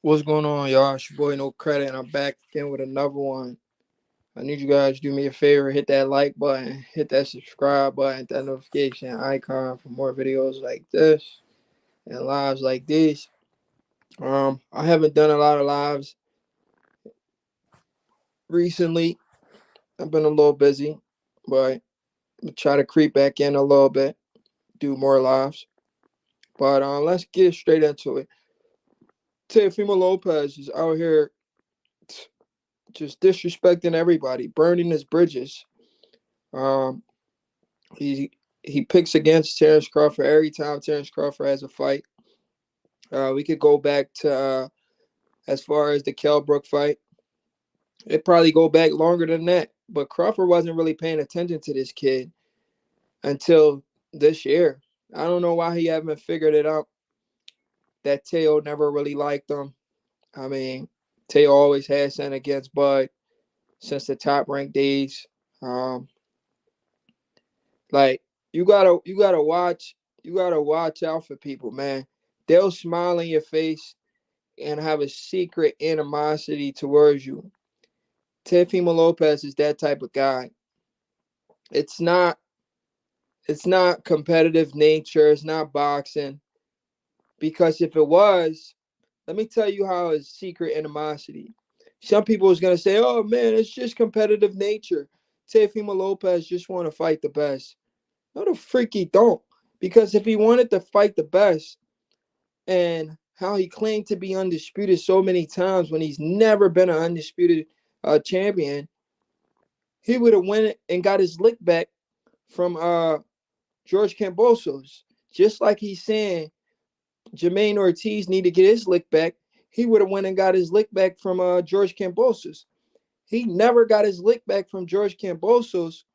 What's going on, y'all? It's your boy No Credit, and I'm back again with another one. I need you guys to do me a favor, hit that like button, hit that subscribe button, hit that notification icon for more videos like this and lives like these. I haven't done a lot of lives recently. I've been a little busy, but I'm try to creep back in a little bit, do more lives. But let's get straight into it. Teofimo Lopez is out here just disrespecting everybody, burning his bridges. Um, he he picks against Terence Crawford every time Terence Crawford has a fight. We could go back to as far as the Kell Brook fight. It probably go back longer than that. But Crawford wasn't really paying attention to this kid until this year. I don't know why he haven't figured it out. That Teo never really liked him. I mean, Teo always had something against Bud since the top ranked days. Um, like you gotta watch out for people, man. They'll smile in your face and have a secret animosity towards you. Teofimo Lopez is that type of guy. It's not it's not competitive nature, it's not boxing. Because if it was, let me tell you how it's secret animosity. Some people is gonna say, oh man, it's just competitive nature. Teofimo Lopez just want to fight the best. No, the freak he don't. Because if he wanted to fight the best, and how he claimed to be undisputed so many times when he's never been an undisputed champion, he would have went and got his lick back from George Kambosos. Just like he's saying Jermaine Ortiz need to get his lick back, he would have went and got his lick back from George Kambosos. He never got his lick back from George Kambosos.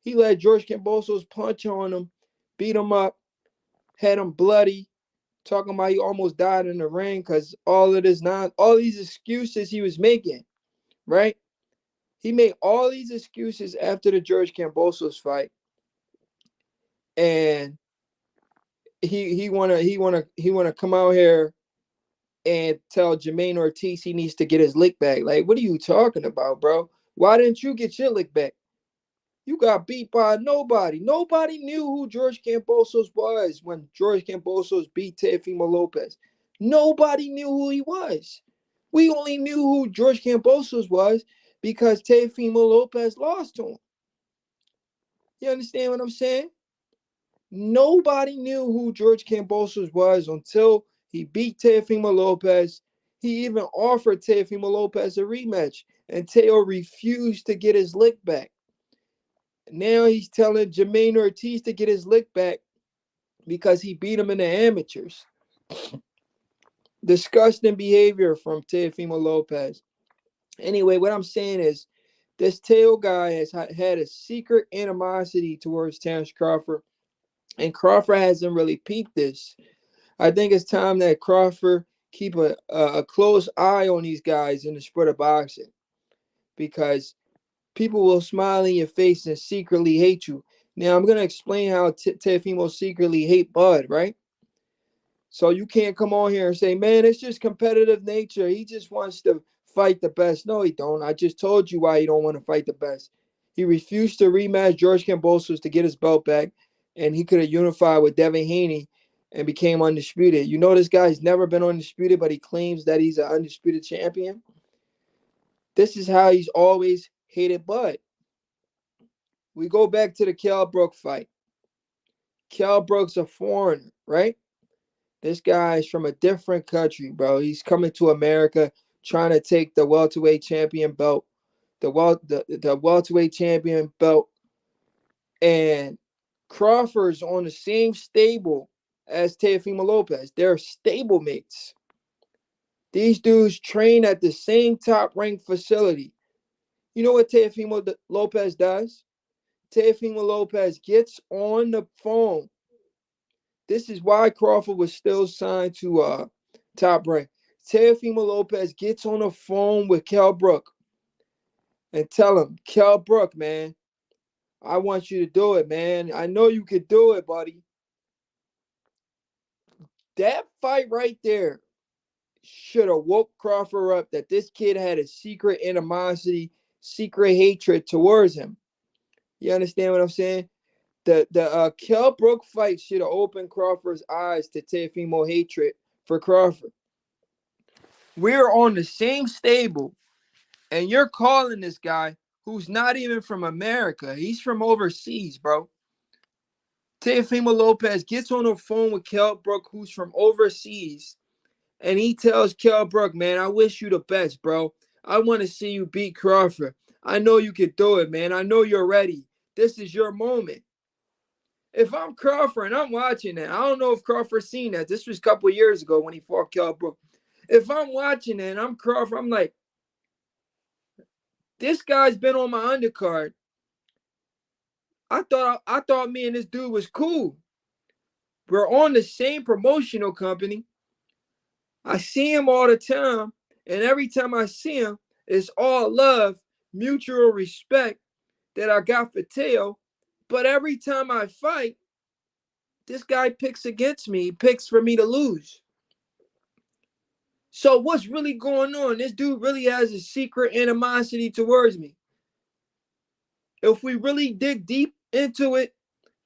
He let George Kambosos punch on him, beat him up, had him bloody, talking about he almost died in the ring because all these excuses he was making, right? He made all these excuses after the George Kambosos fight, and he wanna come out here and tell Jermaine Ortiz he needs to get his lick back. Like, what are you talking about, bro? Why didn't you get your lick back? You got beat by nobody. Nobody knew who George Kambosos was when George Kambosos beat Teofimo Lopez. Nobody knew who he was. We only knew who George Kambosos was because Teofimo Lopez lost to him. You understand what I'm saying? Nobody knew who George Kambosos was until he beat Teofimo Lopez. He even offered Teofimo Lopez a rematch, and Teo refused to get his lick back. Now he's telling Jermaine Ortiz to get his lick back because he beat him in the amateurs. Disgusting behavior from Teofimo Lopez. Anyway, what I'm saying is this Teo guy has had a secret animosity towards Terence Crawford, and Crawford hasn't really peeped this. I think it's time that Crawford keep a close eye on these guys in the sport of boxing because people will smile in your face and secretly hate you. Now, I'm going to explain how Teofimo secretly hate Bud, right? So you can't come on here and say, man, it's just competitive nature. He just wants to fight the best. No, he don't. I just told you why he don't want to fight the best. He refused to rematch George Kambosos to get his belt back, and he could have unified with Devin Haney and became undisputed. You know this guy's never been undisputed, but he claims that he's an undisputed champion. This is how he's always hated Bud. We go back to the Kell Brook fight. Kell Brook's a foreigner, right? This guy is from a different country, bro. He's coming to America trying to take the welterweight champion belt, the welterweight champion belt, and Crawford's on the same stable as Teofimo Lopez. They're stablemates. These dudes train at the same top-ranked facility. You know what Teofimo Lopez does? Teofimo Lopez gets on the phone. This is why Crawford was still signed to Top Rank. Teofimo Lopez gets on the phone with Kell Brook and tell him, Kell Brook, man, I want you to do it, man. I know you could do it, buddy. That fight right there should have woke Crawford up that this kid had a secret animosity, secret hatred towards him. You understand what I'm saying? The Kell Brook fight should have opened Crawford's eyes to Teofimo hatred for Crawford. We're on the same stable, and you're calling this guy who's not even from America. He's from overseas, bro. Teofimo Lopez gets on the phone with Kell Brook, who's from overseas, and he tells Kell Brook, man, I wish you the best, bro. I want to see you beat Crawford. I know you can do it, man. I know you're ready. This is your moment. If I'm Crawford and I'm watching that, I don't know if Crawford's seen that. This was a couple years ago when he fought Kell Brook. If I'm watching it and I'm Crawford, I'm like, this guy's been on my undercard. I thought me and this dude was cool. We're on the same promotional company. I see him all the time, and every time I see him, it's all love, mutual respect that I got for Teo. But every time I fight, this guy picks against me. He picks for me to lose. So what's really going on? This dude really has a secret animosity towards me. If we really dig deep into it,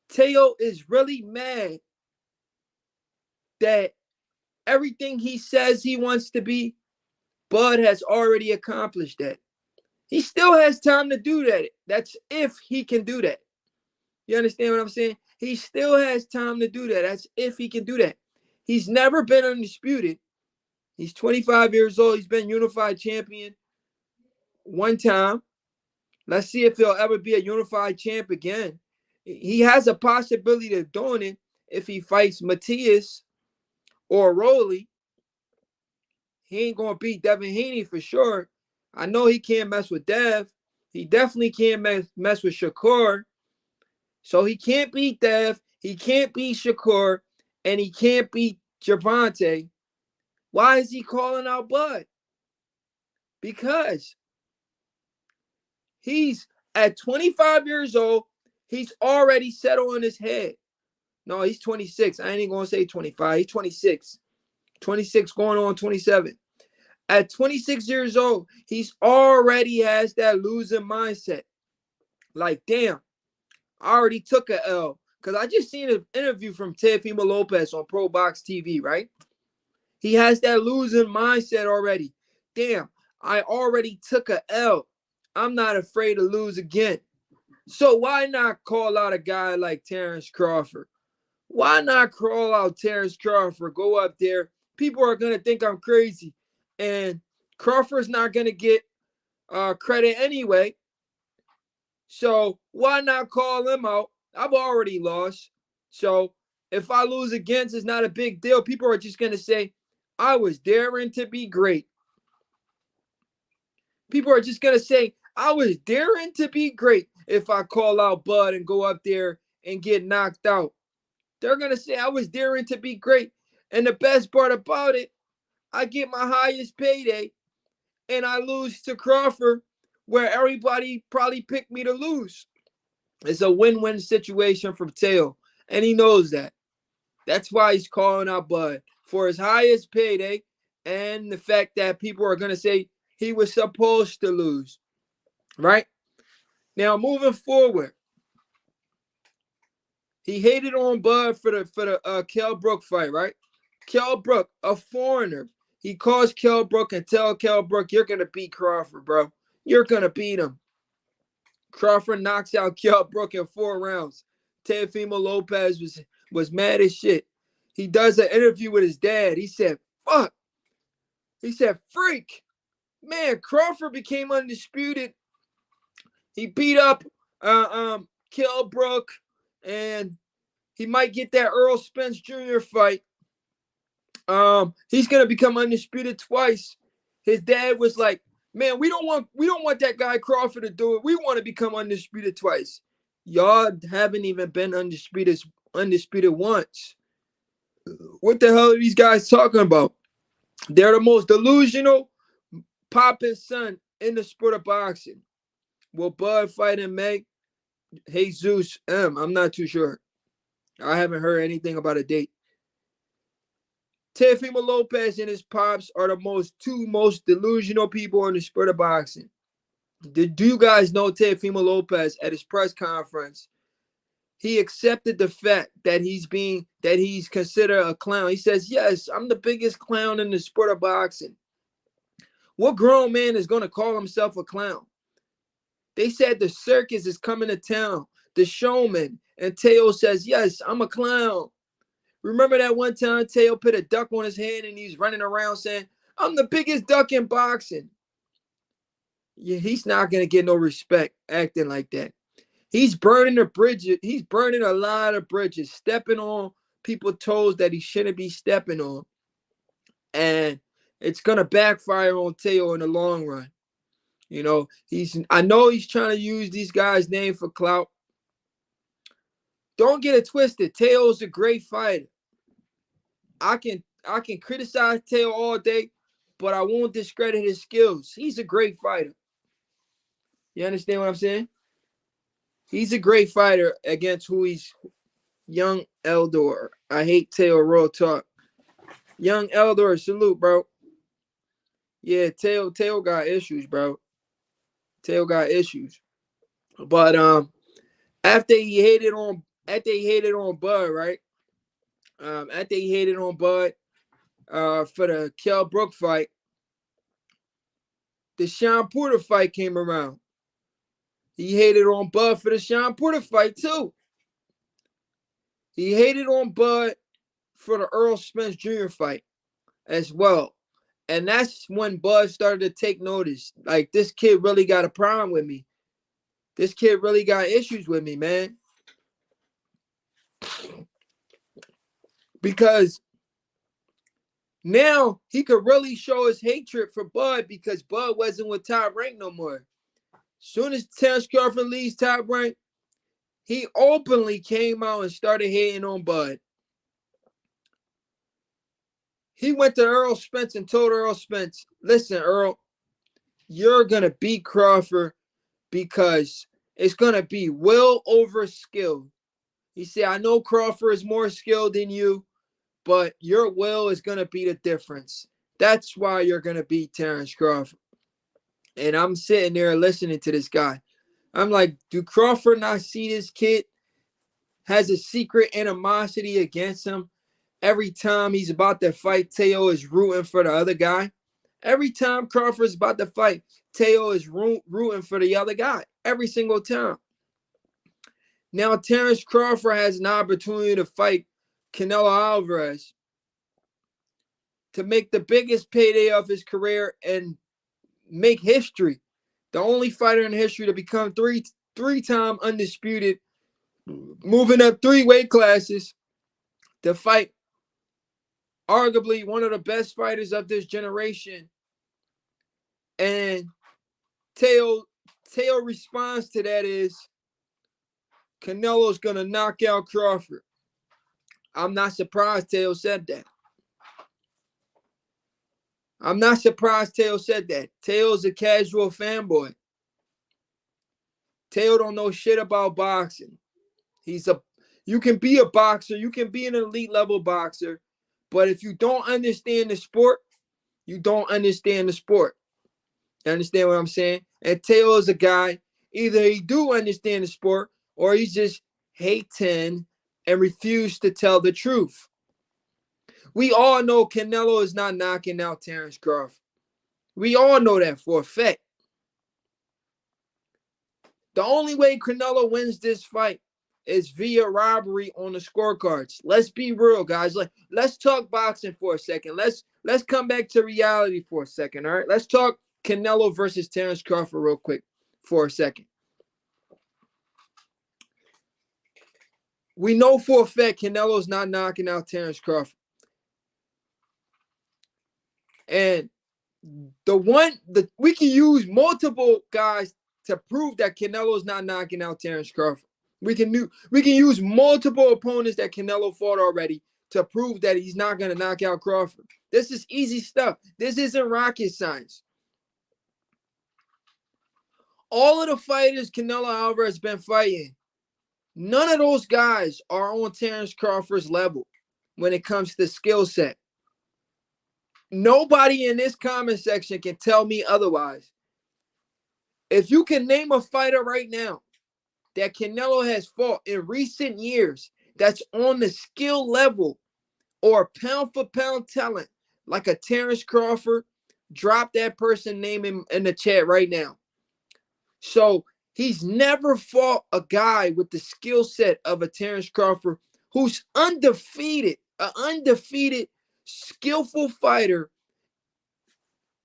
Teo is really mad that everything he says he wants to be, Bud has already accomplished that. He still has time to do that. That's if he can do that. You understand what I'm saying? He still has time to do that. That's if he can do that. He's never been undisputed. He's 25 years old. He's been unified champion one time. Let's see if he'll ever be a unified champ again. He has a possibility of doing it if he fights Matias or Rolly. He ain't going to beat Devin Haney for sure. I know he can't mess with Dev. He definitely can't mess with Shakur. So he can't beat Dev. He can't beat Shakur. And he can't beat Gervonta. Why is he calling out Bud? Because he's at 25 years old. He's already settled in his head. No, he's 26. I ain't even going to say 25. He's 26. 26 going on 27. At 26 years old, he's already has that losing mindset. Like, damn, I already took a L. Because I just seen an interview from Teofimo Lopez on Pro Box TV, right? He has that losing mindset already. Damn, I already took a L. I'm not afraid to lose again. So why not call out a guy like Terence Crawford? Why not call out Terence Crawford? Go up there. People are going to think I'm crazy. And Crawford's not going to get credit anyway. So why not call him out? I've already lost. So if I lose against, it's not a big deal. People are just going to say, I was daring to be great. People are just going to say, I was daring to be great if I call out Bud and go up there and get knocked out. They're going to say I was daring to be great. And the best part about it, I get my highest payday and I lose to Crawford where everybody probably picked me to lose. It's a win-win situation for Teo, and he knows that. That's why he's calling out Bud for his highest payday and the fact that people are going to say he was supposed to lose, right? Now, moving forward, he hated on Bud for the Kell Brook fight, right? Kell Brook, a foreigner. He calls Kell Brook and tells Kell Brook, you're going to beat Crawford, bro. You're going to beat him. Crawford knocks out Kell Brook in 4 rounds. Teofimo Lopez was mad as shit. He does an interview with his dad. He said, fuck. He said, freak. Man, Crawford became undisputed. He beat up Kell Brook, and he might get that Earl Spence Jr. fight. He's gonna become undisputed twice. His dad was like, man, we don't want that guy Crawford to do it. We want to become undisputed twice. Y'all haven't even been undisputed once. What the hell are these guys talking about? They're the most delusional popping son in the sport of boxing. Will Bud fight in May? Jesus M. I'm not too sure. I haven't heard anything about a date. Teofimo Lopez and his pops are the two most delusional people in the sport of boxing. Do you guys know Teofimo Lopez at his press conference? He accepted the fact that he's considered a clown. He says, "Yes, I'm the biggest clown in the sport of boxing." What grown man is going to call himself a clown? They said the circus is coming to town, the showman, and Teo says, "Yes, I'm a clown." Remember that one time Teo put a duck on his hand and he's running around saying, "I'm the biggest duck in boxing." Yeah, he's not going to get no respect acting like that. He's burning the bridges. He's burning a lot of bridges, stepping on people's toes that he shouldn't be stepping on. And it's going to backfire on Teo in the long run. You know, I know he's trying to use these guys' name for clout. Don't get it twisted. Teo's a great fighter. I can criticize Teo all day, but I won't discredit his skills. He's a great fighter. You understand what I'm saying? He's a great fighter against who he's Young Eldor. I hate Teo Raw talk. Young Eldor, salute, bro. Yeah, Teo got issues, bro. Teo got issues. But after he hated on Bud, right? After he hated on Bud for the Kell Brook fight, the Sean Porter fight came around. He hated on Bud for the Sean Porter fight too. He hated on Bud for the Earl Spence Jr. fight as well. And that's when Bud started to take notice. Like, this kid really got a problem with me. This kid really got issues with me, man. Because now he could really show his hatred for Bud because Bud wasn't with Top Rank no more. Soon as Terence Crawford leaves Top Rank, he openly came out and started hating on Bud. He went to Earl Spence and told Earl Spence, "Listen, Earl, you're going to beat Crawford because it's going to be will over skill." He said, "I know Crawford is more skilled than you, but your will is going to be the difference. That's why you're going to beat Terence Crawford." And I'm sitting there listening to this guy. I'm like, do Crawford not see this kid has a secret animosity against him? Every time he's about to fight, Teo is rooting for the other guy. Every time Crawford's about to fight, Teo is rooting for the other guy. Every single time. Now, Terence Crawford has an opportunity to fight Canelo Alvarez to make the biggest payday of his career and make history. The only fighter in history to become three-time undisputed, moving up 3 weight classes to fight arguably one of the best fighters of this generation. And Teo response to that is Canelo's going to knock out Crawford. I'm not surprised Teo said that. I'm not surprised Teo said that. Teo's a casual fanboy. Teo don't know shit about boxing. You can be a boxer, you can be an elite level boxer, but if you don't understand the sport, you don't understand the sport. You understand what I'm saying? And Teo is a guy, either he do understand the sport or he's just hating and refuse to tell the truth. We all know Canelo is not knocking out Terence Crawford. We all know that for a fact. The only way Canelo wins this fight is via robbery on the scorecards. Let's be real, guys. Let's talk boxing for a second. Let's come back to reality for a second, all right? Let's talk Canelo versus Terence Crawford real quick for a second. We know for a fact Canelo's not knocking out Terence Crawford. And we can use multiple guys to prove that Canelo's not knocking out Terence Crawford. We can use multiple opponents that Canelo fought already to prove that he's not going to knock out Crawford. This is easy stuff. This isn't rocket science. All of the fighters Canelo Alvarez has been fighting, none of those guys are on Terence Crawford's level when it comes to skill set. Nobody in this comment section can tell me otherwise. If you can name a fighter right now that Canelo has fought in recent years that's on the skill level or pound for pound talent, like a Terence Crawford, drop that person name in the chat right now. So he's never fought a guy with the skill set of a Terence Crawford who's undefeated, an undefeated, skillful fighter,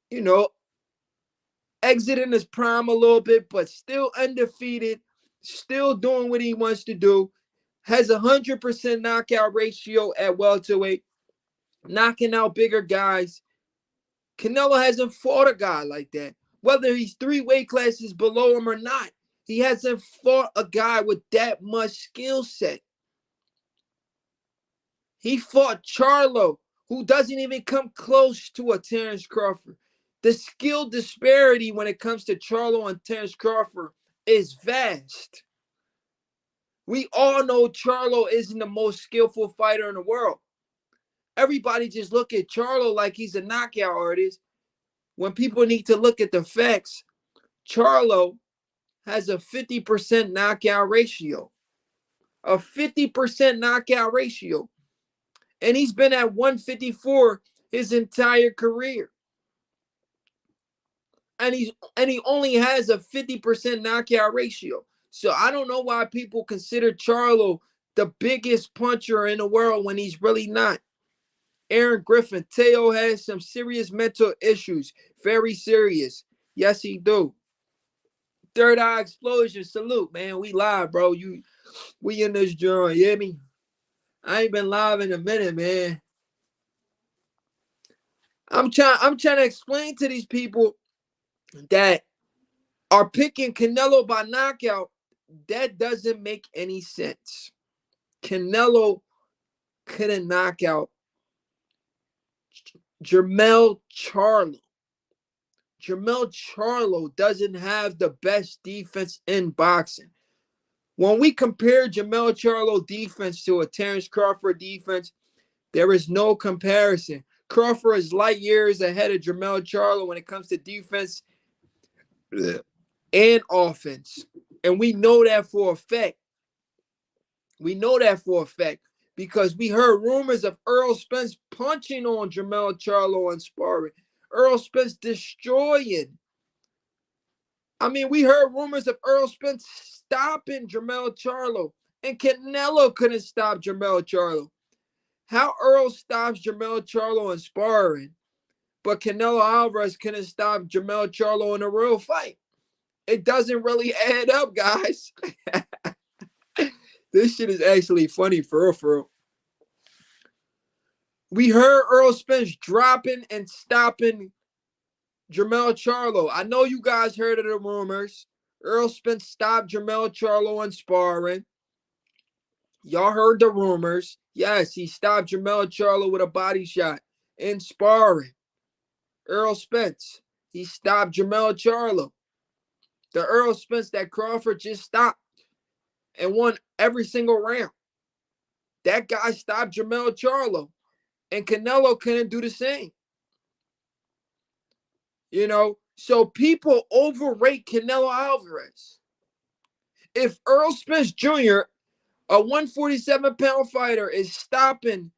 you know, exiting his prime a little bit, but still undefeated, still doing what he wants to do, has 100% knockout ratio at welterweight, knocking out bigger guys. Canelo hasn't fought a guy like that. Whether he's 3 weight classes below him or not, he hasn't fought a guy with that much skill set. He fought Charlo, who doesn't even come close to a Terence Crawford. The skill disparity when it comes to Charlo and Terence Crawford is vast. We all know Charlo isn't the most skillful fighter in the world. Everybody just look at Charlo like he's a knockout artist. When people need to look at the facts, Charlo has a 50% knockout ratio. A 50% knockout ratio. And he's been at 154 his entire career. And he only has a 50% knockout ratio. So I don't know why people consider Charlo the biggest puncher in the world when he's really not. Aaron Griffin, Teo has some serious mental issues. Very serious. Yes, he do. Third Eye Explosion, salute, man. We live, bro. We in this joint, you hear me? I ain't been live in a minute, man. I'm trying to explain to these people that are picking Canelo by knockout. That doesn't make any sense. Canelo couldn't knock out Jermell Charlo. Jermell Charlo doesn't have the best defense in boxing. When we compare Jermell Charlo defense to a Terence Crawford defense, there is no comparison. Crawford is light years ahead of Jermell Charlo when it comes to defense and offense. And we know that for a fact. We know that for a fact because we heard rumors of Errol Spence punching on Jermell Charlo and sparring. Errol Spence destroying. I mean, we heard rumors of Errol Spence stopping Jermell Charlo, and Canelo couldn't stop Jermell Charlo. How Errol stops Jermell Charlo in sparring, but Canelo Alvarez couldn't stop Jermell Charlo in a real fight. It doesn't really add up, guys. This shit is actually funny, for real. We heard Errol Spence dropping and stopping Jermell Charlo. I know you guys heard of the rumors. Errol Spence stopped Jermell Charlo in sparring. Y'all heard the rumors. Yes, he stopped Jermell Charlo with a body shot in sparring. Errol Spence, he stopped Jermell Charlo. The Errol Spence that Crawford just stopped and won every single round. That guy stopped Jermell Charlo. And Canelo couldn't do the same. You know, so people overrate Canelo Alvarez. If Errol Spence Jr., a 147-pound fighter, is stopping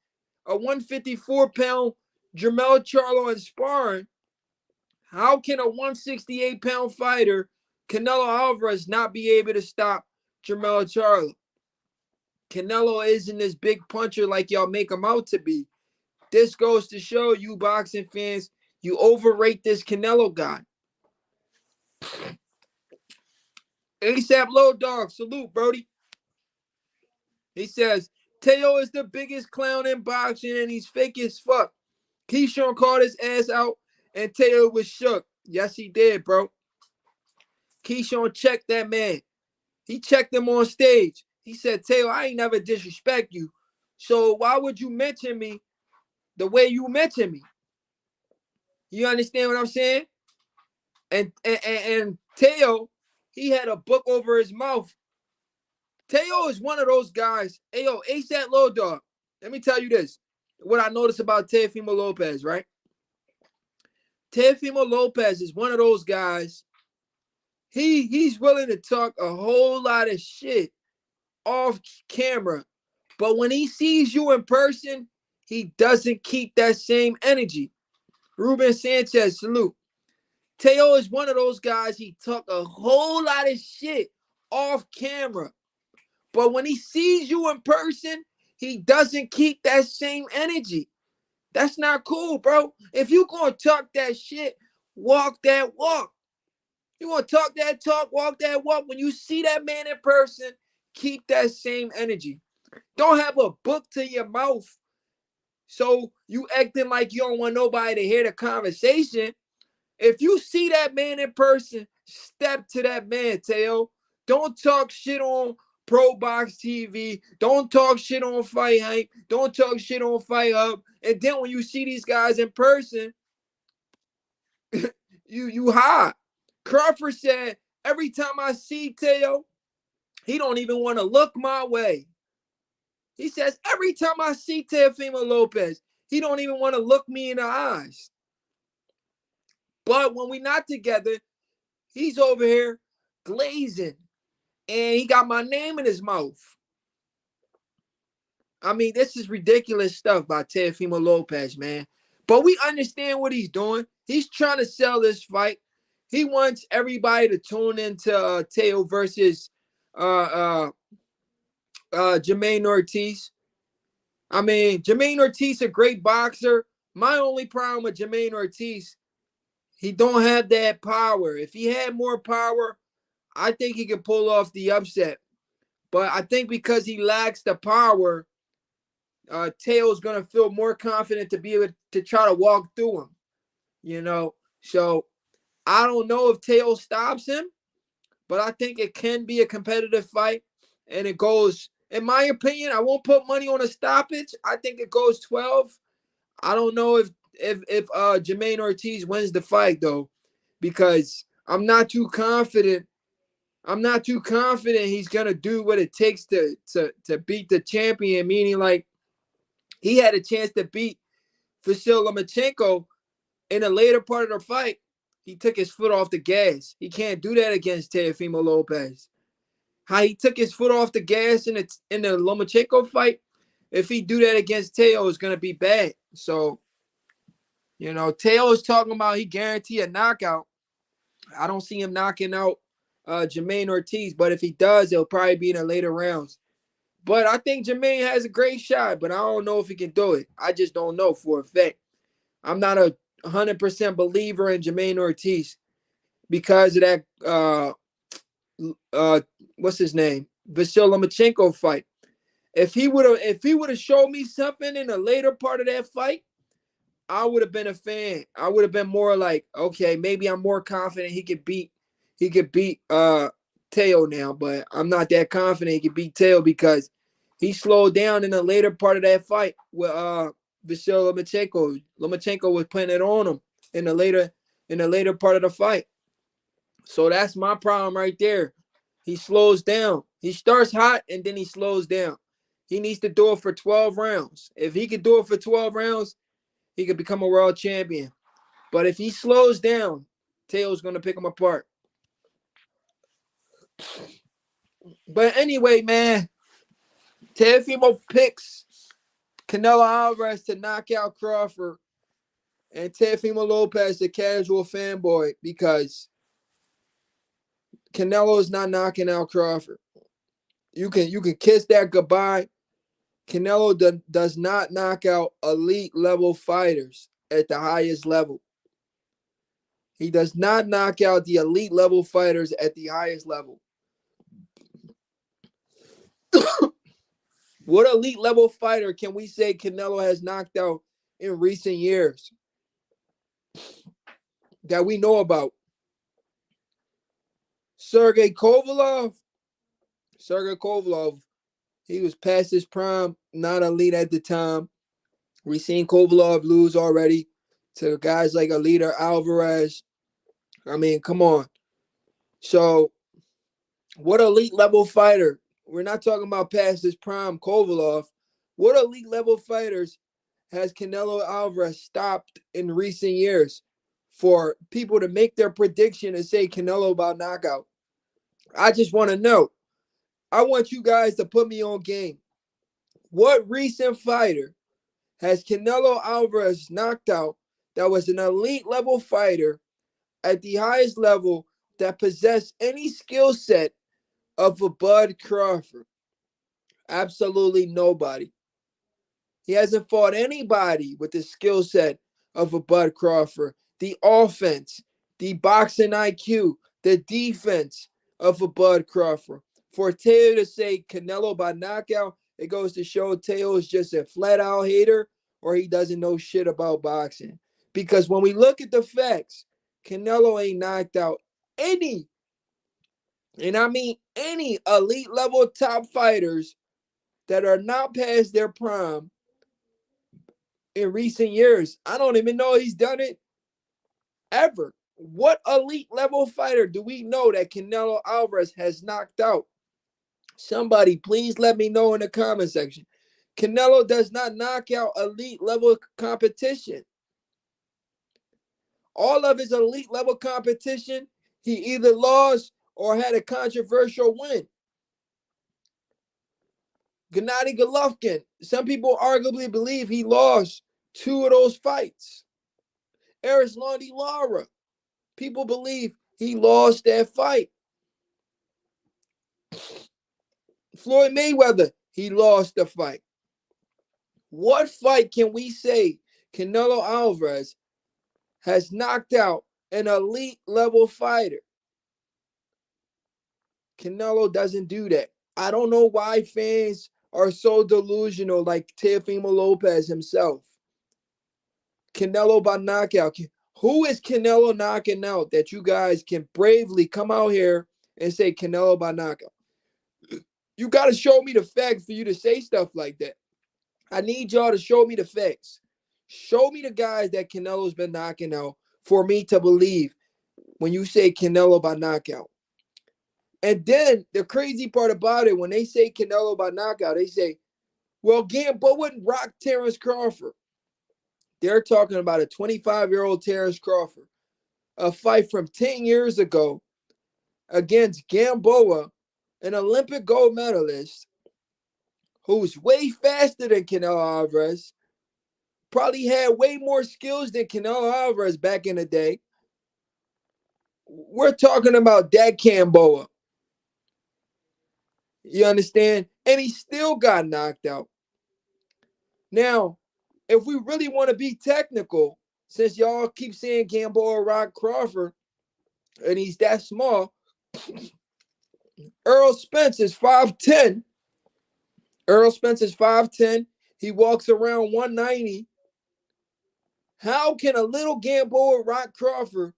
a 154-pound Jermell Charlo in sparring, how can a 168-pound fighter, Canelo Alvarez, not be able to stop Jermell Charlo? Canelo isn't this big puncher like y'all make him out to be. This goes to show you boxing fans, you overrate this Canelo guy. ASAP Low Dog, salute, Brody. He says, Teo is the biggest clown in boxing and he's fake as fuck. Keyshawn called his ass out and Teo was shook. Yes, he did, bro. Keyshawn checked that man. He checked him on stage. He said, Teo, I ain't never disrespect you. So why would you mention me the way you mention me? You understand what I'm saying? And Teo, he had a book over his mouth. Teo is one of those guys. Hey, yo, ASAP Low Dog. Let me tell you this. What I noticed about Teofimo Lopez, right? Teofimo Lopez is one of those guys. He's willing to talk a whole lot of shit off camera, but when he sees you in person, he doesn't keep that same energy. Ruben Sanchez, salute. Teo is one of those guys. He talk a whole lot of shit off camera, but when he sees you in person, he doesn't keep that same energy. That's not cool, bro. If you gonna talk that shit, walk that walk. You want to talk that talk, walk that walk. When you see that man in person, keep that same energy. Don't have a book to your mouth. So you acting like you don't want nobody to hear the conversation. If you see that man in person, step to that man, Teo. Don't talk shit on Pro Box TV. Don't talk shit on Fight Hype. Don't talk shit on Fight Hub. And then when you see these guys in person, you high. Crawford said, every time I see Teo, he don't even want to look my way. He says, every time I see Teofimo Lopez, he don't even want to look me in the eyes. But when we not together, he's over here glazing. And he got my name in his mouth. I mean, this is ridiculous stuff by Teofimo Lopez, man. But we understand what he's doing. He's trying to sell this fight. He wants everybody to tune into Teo versus Jermaine Ortiz. I mean, Jermaine Ortiz, a great boxer. My only problem with Jermaine Ortiz, he don't have that power. If he had more power, I think he could pull off the upset. But I think because he lacks the power, Teo's going to feel more confident to be able to try to walk through him. You know, so I don't know if Teo stops him, but I think it can be a competitive fight. And it goes, in my opinion, I won't put money on a stoppage. I think it goes 12. I don't know if Jermaine Ortiz wins the fight though, because I'm not too confident. I'm not too confident he's gonna do what it takes to beat the champion. Meaning, like, he had a chance to beat Vasyl Lomachenko in the later part of the fight. He took his foot off the gas. He can't do that against Teofimo Lopez. How he took his foot off the gas in the Lomachenko fight, if he do that against Teo, it's gonna be bad. So, you know, Teo is talking about he guarantee a knockout. I don't see him knocking out Jermaine Ortiz, but if he does, it'll probably be in the later rounds. But I think Jermaine has a great shot, but I don't know if he can do it. I just don't know for a fact. I'm not a 100% believer in Jermaine Ortiz because of that what's his name? Vasyl Lomachenko fight. If he would have showed me something in the later part of that fight, I would have been a fan. I would have been more like, okay, maybe I'm more confident he could beat Teo now, but I'm not that confident he could beat Teo because he slowed down in the later part of that fight with Vasyl Lomachenko. Lomachenko was putting it on him in the later part of the fight. So that's my problem right there. He slows down. He starts hot and then he slows down. He needs to do it for 12 rounds. If he could do it for 12 rounds, he could become a world champion. But if he slows down, Teo's going to pick him apart. But anyway, man, Teofimo picks Canelo Alvarez to knock out Crawford and Teofimo Lopez, the casual fanboy, because Canelo is not knocking out Crawford. You can kiss that goodbye. Canelo does not knock out elite level fighters at the highest level. He does not knock out the elite level fighters at the highest level. What elite level fighter can we say Canelo has knocked out in recent years that we know about? Sergey Kovalev. Sergey Kovalev, he was past his prime, not elite at the time. We've seen Kovalev lose already to guys like Alida Alvarez. I mean, come on. So, what elite level fighter? We're not talking about past his prime Kovalev. What elite level fighters has Canelo Alvarez stopped in recent years? for people to make their prediction and say Canelo by knockout. I just want to know. I want you guys to put me on game. What recent fighter has Canelo Alvarez knocked out that was an elite level fighter at the highest level that possessed any skill set of a Bud Crawford? Absolutely nobody. He hasn't fought anybody with the skill set of a Bud Crawford. The offense, the boxing IQ, the defense of a Bud Crawford. For Teo to say Canelo by knockout, it goes to show Teo is just a flat out hater or he doesn't know shit about boxing. Because when we look at the facts, Canelo ain't knocked out any, and I mean any elite level top fighters that are not past their prime in recent years. I don't even know he's done it ever. What elite level fighter do we know that Canelo Alvarez has knocked out? Somebody please let me know in the comment section. Canelo does not knock out elite level competition. All of his elite level competition, he either lost or had a controversial win. Gennady Golovkin, some people arguably believe he lost 2 of those fights. Erislandy Lara, people believe he lost that fight. Floyd Mayweather, he lost the fight. What fight can we say Canelo Alvarez has knocked out an elite level fighter? Canelo doesn't do that. I don't know why fans are so delusional like Teofimo Lopez himself. Canelo by knockout. Who is Canelo knocking out that you guys can bravely come out here and say Canelo by knockout? You got to show me the facts for you to say stuff like that. I need y'all to show me the facts. Show me the guys that Canelo's been knocking out for me to believe when you say Canelo by knockout. And then the crazy part about it, when they say Canelo by knockout, they say, well, Gambo wouldn't rock Terence Crawford. They're talking about a 25-year-old Terence Crawford, a fight from 10 years ago against Gamboa, an Olympic gold medalist who's way faster than Canelo Alvarez, probably had way more skills than Canelo Alvarez back in the day. We're talking about that Gamboa. You understand? And he still got knocked out. Now, if we really want to be technical, since y'all keep saying Gamboa rock Crawford, and he's that small, Errol Spence is 5'10". Errol Spence is 5'10". He walks around 190. How can a little Gamboa rock Crawford,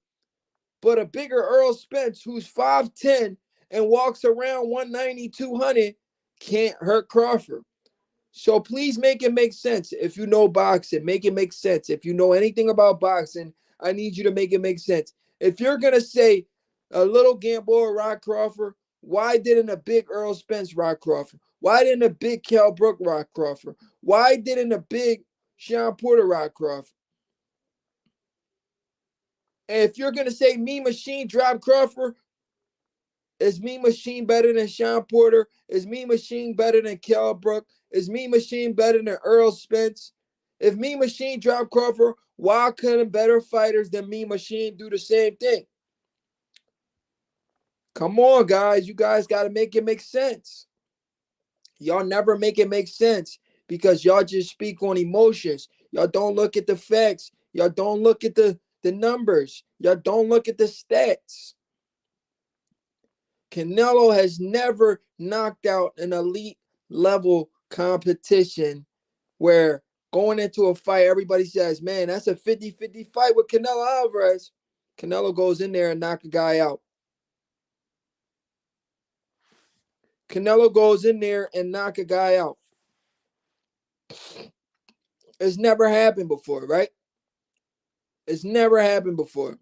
but a bigger Errol Spence who's 5'10" and walks around 190, 200 can't hurt Crawford? So please make it make sense. If you know boxing, make it make sense. If you know anything about boxing, I need you to make it make sense. If you're going to say a little Gamboa rock Crawford, why didn't a big Errol Spence rock Crawford? Why didn't a big Kell Brook rock Crawford? Why didn't a big Sean Porter rock Crawford? And if you're going to say Mean Machine drop Crawford, is Mean Machine better than Sean Porter? Is Mean Machine better than Kell Brook? Is Mean Machine better than Errol Spence? If Mean Machine dropped Crawford, why couldn't better fighters than Mean Machine do the same thing? Come on, guys. You guys got to make it make sense. Y'all never make it make sense because y'all just speak on emotions. Y'all don't look at the facts. Y'all don't look at the numbers. Y'all don't look at the stats. Canelo has never knocked out an elite level competition where going into a fight, everybody says, man, that's a 50-50 fight with Canelo Alvarez. Canelo goes in there and knock a guy out. Canelo goes in there and knock a guy out. It's never happened before, right? It's never happened before.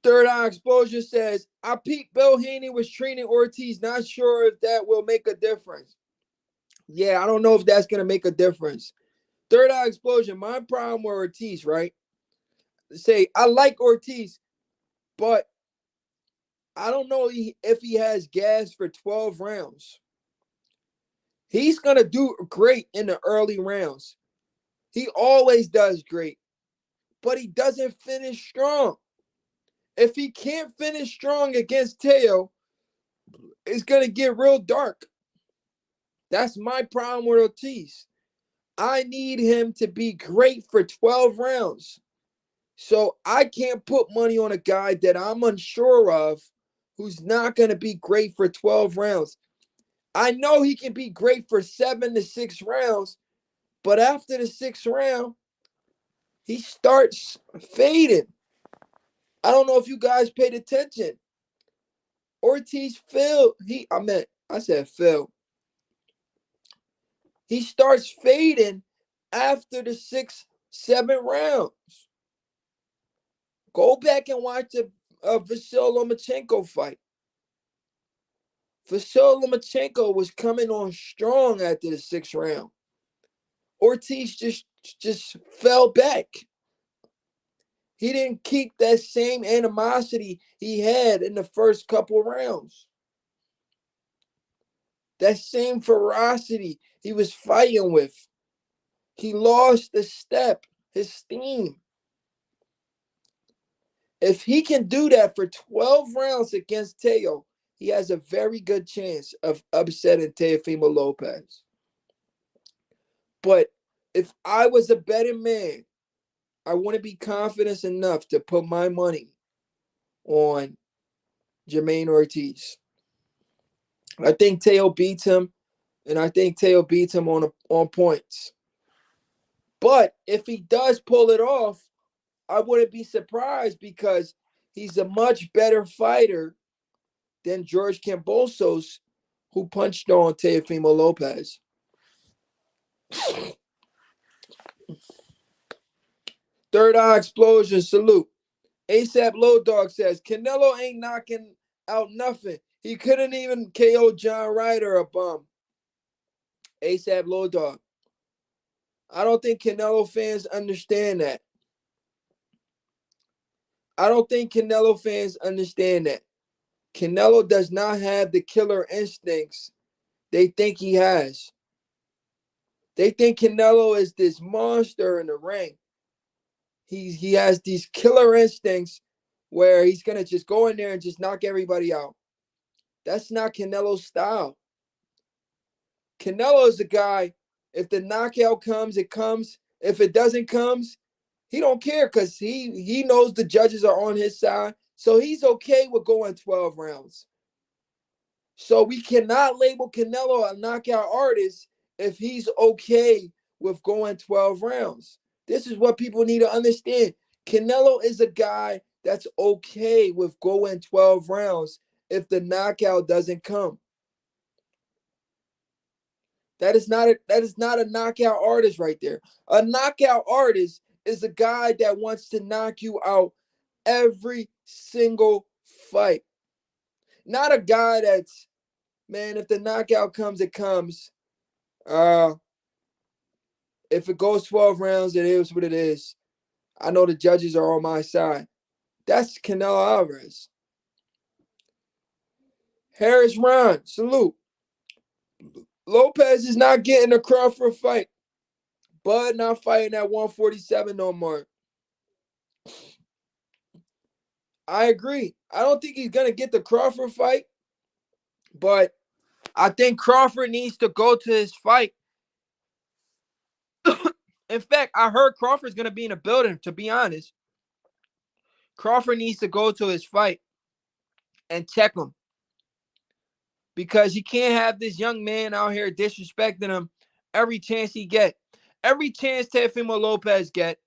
Third Eye Exposure says, I peeped Bill Haney was training Ortiz. Not sure if that will make a difference. Yeah, I don't know if that's going to make a difference. Third Eye Explosion, my problem with Ortiz, right? say I like Ortiz, but I don't know if he has gas for 12 rounds. He's going to do great in the early rounds. He always does great, but he doesn't finish strong. If he can't finish strong against Teo, it's going to get real dark. That's my problem with Ortiz. I need him to be great for 12 rounds. So I can't put money on a guy that I'm unsure of who's not going to be great for 12 rounds. I know he can be great for 7 to 6 rounds, but after the 6th round, he starts fading. I don't know if you guys paid attention. Ortiz Phil, I said Phil. He starts fading after the 6th, 7th rounds. Go back and watch the Vasyl Lomachenko fight. Vasyl Lomachenko was coming on strong after the 6th round. Ortiz just fell back. He didn't keep that same animosity he had in the first couple rounds. That same ferocity he was fighting with. He lost the step, his steam. If he can do that for 12 rounds against Teo, he has a very good chance of upsetting Teofimo Lopez. But if I was a betting man, I want to be confident enough to put my money on Jermaine Ortiz. I think Teo beats him, and I think Teo beats him on points. But if he does pull it off, I wouldn't be surprised because he's a much better fighter than George Kambosos, who punched on Teofimo Lopez. Third Eye Explosion, salute. ASAP Low Dog says, Canelo ain't knocking out nothing. He couldn't even KO John Ryder a bum. ASAP Low Dog. I don't think Canelo fans understand that. I don't think Canelo fans understand that. Canelo does not have the killer instincts they think he has. They think Canelo is this monster in the ring. He has these killer instincts where he's going to just go in there and just knock everybody out. That's not Canelo's style. Canelo is the guy, if the knockout comes, it comes. If it doesn't come, he don't care because he knows the judges are on his side. So he's okay with going 12 rounds. So we cannot label Canelo a knockout artist if he's okay with going 12 rounds. This is what people need to understand. Canelo is a guy that's okay with going 12 rounds if the knockout doesn't come. That is not a knockout artist right there. A knockout artist is a guy that wants to knock you out every single fight. Not a guy that's, man, if the knockout comes, it comes. If it goes 12 rounds, it is what it is. I know the judges are on my side. That's Canelo Alvarez. Harris Ron, salute. Lopez is not getting a Crawford fight. Bud not fighting at 147 no more. I agree. I don't think he's going to get the Crawford fight, but I think Crawford needs to go to his fight. In fact, I heard Crawford's going to be in the building, to be honest. Crawford needs to go to his fight and check him. Because you can't have this young man out here disrespecting him every chance he get. Every chance Teofimo Lopez get,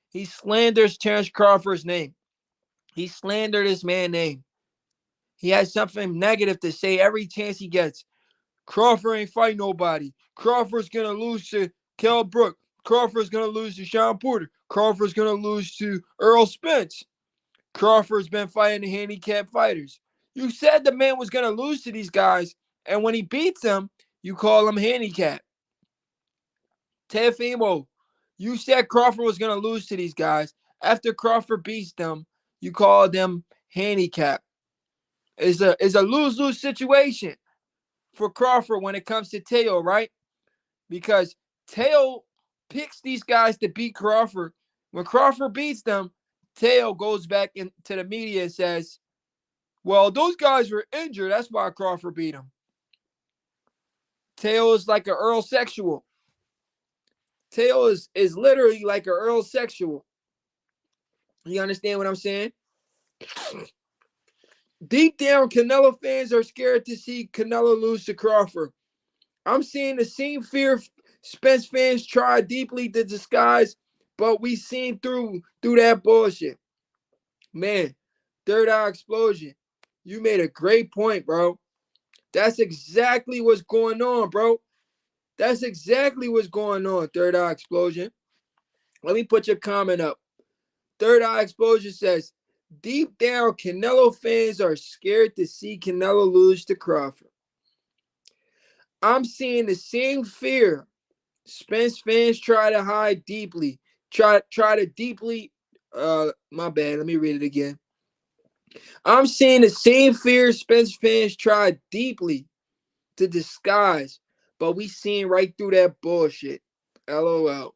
he slanders Terence Crawford's name. He slandered this man's name. He has something negative to say every chance he gets. Crawford ain't fight nobody. Crawford's going to lose to Kell Brook. Crawford's going to lose to Sean Porter. Crawford's going to lose to Earl Spence. Crawford's been fighting the handicap fighters. You said the man was going to lose to these guys, and when he beats them, you call him handicap. Teofimo, you said Crawford was going to lose to these guys. After Crawford beats them, you call them handicap. It's a lose-lose situation for Crawford when it comes to Teo, right? Because Teo picks these guys to beat Crawford. When Crawford beats them, Teo goes back into the media and says, well, those guys were injured. That's why Crawford beat him. Teo is like an Earl sexual. Teo is literally like an Earl sexual. You understand what I'm saying? Deep down, Canelo fans are scared to see Canelo lose to Crawford. I'm seeing the same fear Spence fans try deeply to disguise, but we seen through that bullshit. Man, third eye explosion. You made a great point, bro. That's exactly what's going on, bro. That's exactly what's going on, third eye explosion. Let me put your comment up. Third eye explosion says, deep down, Canelo fans are scared to see Canelo lose to Crawford. I'm seeing the same fear Spence fans try to hide deeply. Try to deeply my bad, let me read it again. I'm seeing the same fear Spence fans try deeply to disguise, but we seeing right through that bullshit. LOL.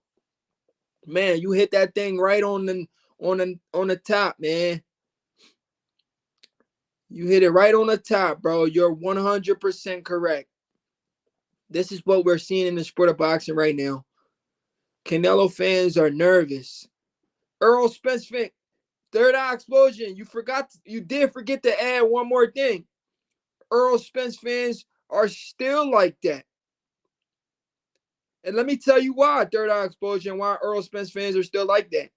Man, you hit that thing right on the top, man. You hit it right on the top, bro. You're 100% correct. This is what we're seeing in the sport of boxing right now. Canelo fans are nervous. Earl Spence fan, third eye explosion. You did forget to add one more thing. Earl Spence fans are still like that. And let me tell you why, third eye explosion, why Earl Spence fans are still like that.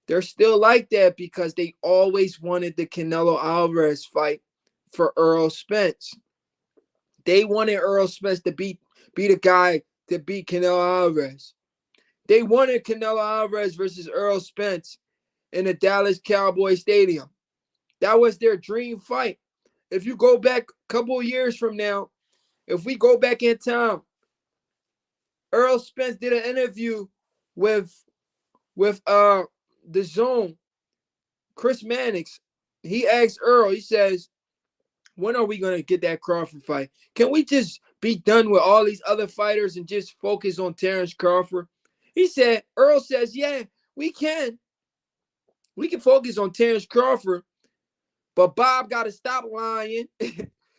They're still like that because they always wanted the Canelo Alvarez fight for Earl Spence. They wanted Earl Spence to be a guy to beat Canelo Alvarez. They wanted Canelo Alvarez versus Earl Spence in the Dallas Cowboys Stadium. That was their dream fight. If you go back a couple of years from now, if we go back in time, Earl Spence did an interview with the Zone, Chris Mannix. He asked Earl, he says, when are we going to get that Crawford fight? Can we just be done with all these other fighters and just focus on Terence Crawford? Earl says, yeah, we can. We can focus on Terence Crawford, but Bob got to stop lying.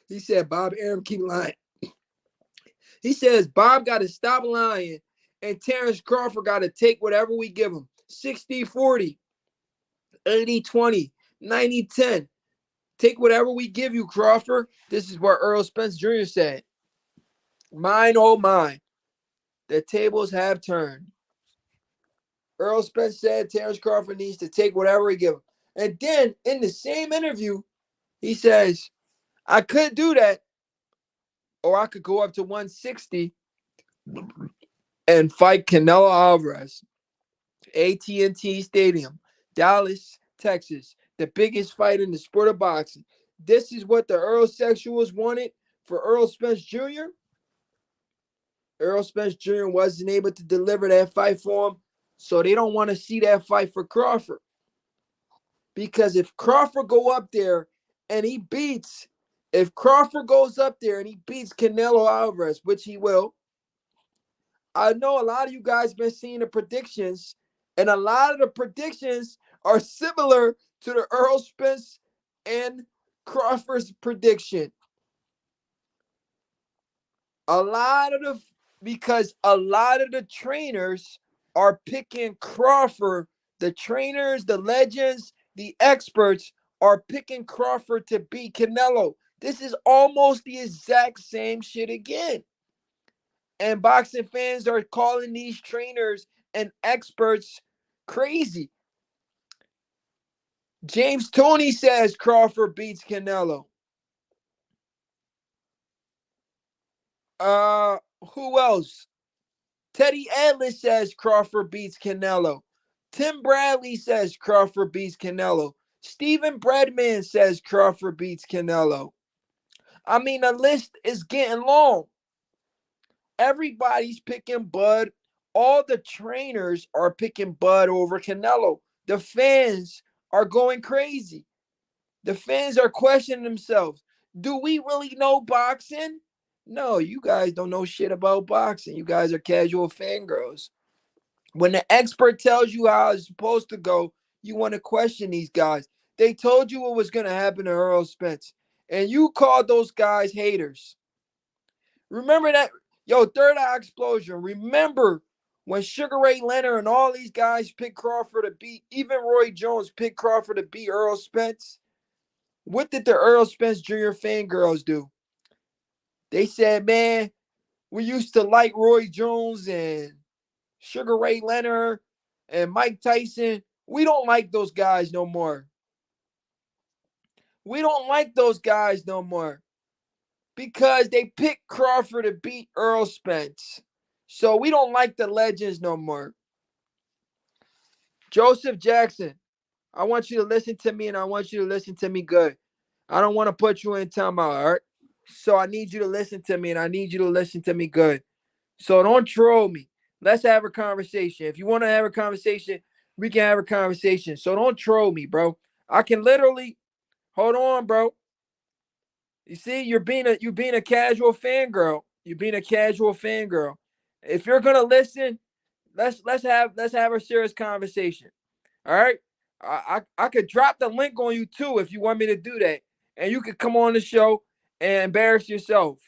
He said, Bob Arum keep lying. He says, Bob got to stop lying, and Terence Crawford got to take whatever we give him. 60-40, 80-20, 90-10. Take whatever we give you, Crawford. This is what Earl Spence Jr. said. Mine, oh mine. The tables have turned. Earl Spence said Terence Crawford needs to take whatever we give him. And then in the same interview, he says, I could do that, or I could go up to 160 and fight Canelo Alvarez. AT&T Stadium, Dallas, Texas, the biggest fight in the sport of boxing. This is what the Earl Sexuals wanted for Earl Spence Jr. Earl Spence Jr. wasn't able to deliver that fight for him, so they don't want to see that fight for Crawford. Because if Crawford go up there and he beats, if Crawford goes up there and he beats Canelo Alvarez, which he will, I know a lot of you guys been seeing the predictions, and a lot of the predictions are similar to the Earl Spence and Crawford's prediction. Because a lot of the trainers are picking Crawford. The trainers, the legends, the experts are picking Crawford to beat Canelo. This is almost the exact same shit again. And boxing fans are calling these trainers and experts crazy. James Toney says Crawford beats Canelo. Who else? Teddy Atlas says Crawford beats Canelo. Tim Bradley says Crawford beats Canelo. Stephen Breadman says Crawford beats Canelo. I mean, the list is getting long. Everybody's picking Bud All the trainers are picking Bud over Canelo. The fans are going crazy. The fans are questioning themselves. Do we really know boxing? No, you guys don't know shit about boxing. You guys are casual fangirls. When the expert tells you how it's supposed to go, you want to question these guys. They told you what was going to happen to Earl Spence, and you called those guys haters. Remember that? Yo, Third Eye Explosion. Remember when Sugar Ray Leonard and all these guys picked Crawford to beat, even Roy Jones picked Crawford to beat Earl Spence? What did the Earl Spence Jr. fangirls do? They said, man, we used to like Roy Jones and Sugar Ray Leonard and Mike Tyson. We don't like those guys no more. We don't like those guys no more because they picked Crawford to beat Earl Spence. So we don't like the legends no more. Joseph Jackson, I want you to listen to me, and I want you to listen to me good. I don't want to put you in timeout, all right? So I need you to listen to me, and I need you to listen to me good. So don't troll me. Let's have a conversation. If you want to have a conversation, we can have a conversation. So don't troll me, bro. I can literally hold on, bro. You see, you're being a casual fangirl. You're being a casual fangirl. If you're gonna listen, let's have a serious conversation. All right. I could drop the link on you too if you want me to do that. And you could come on the show and embarrass yourself.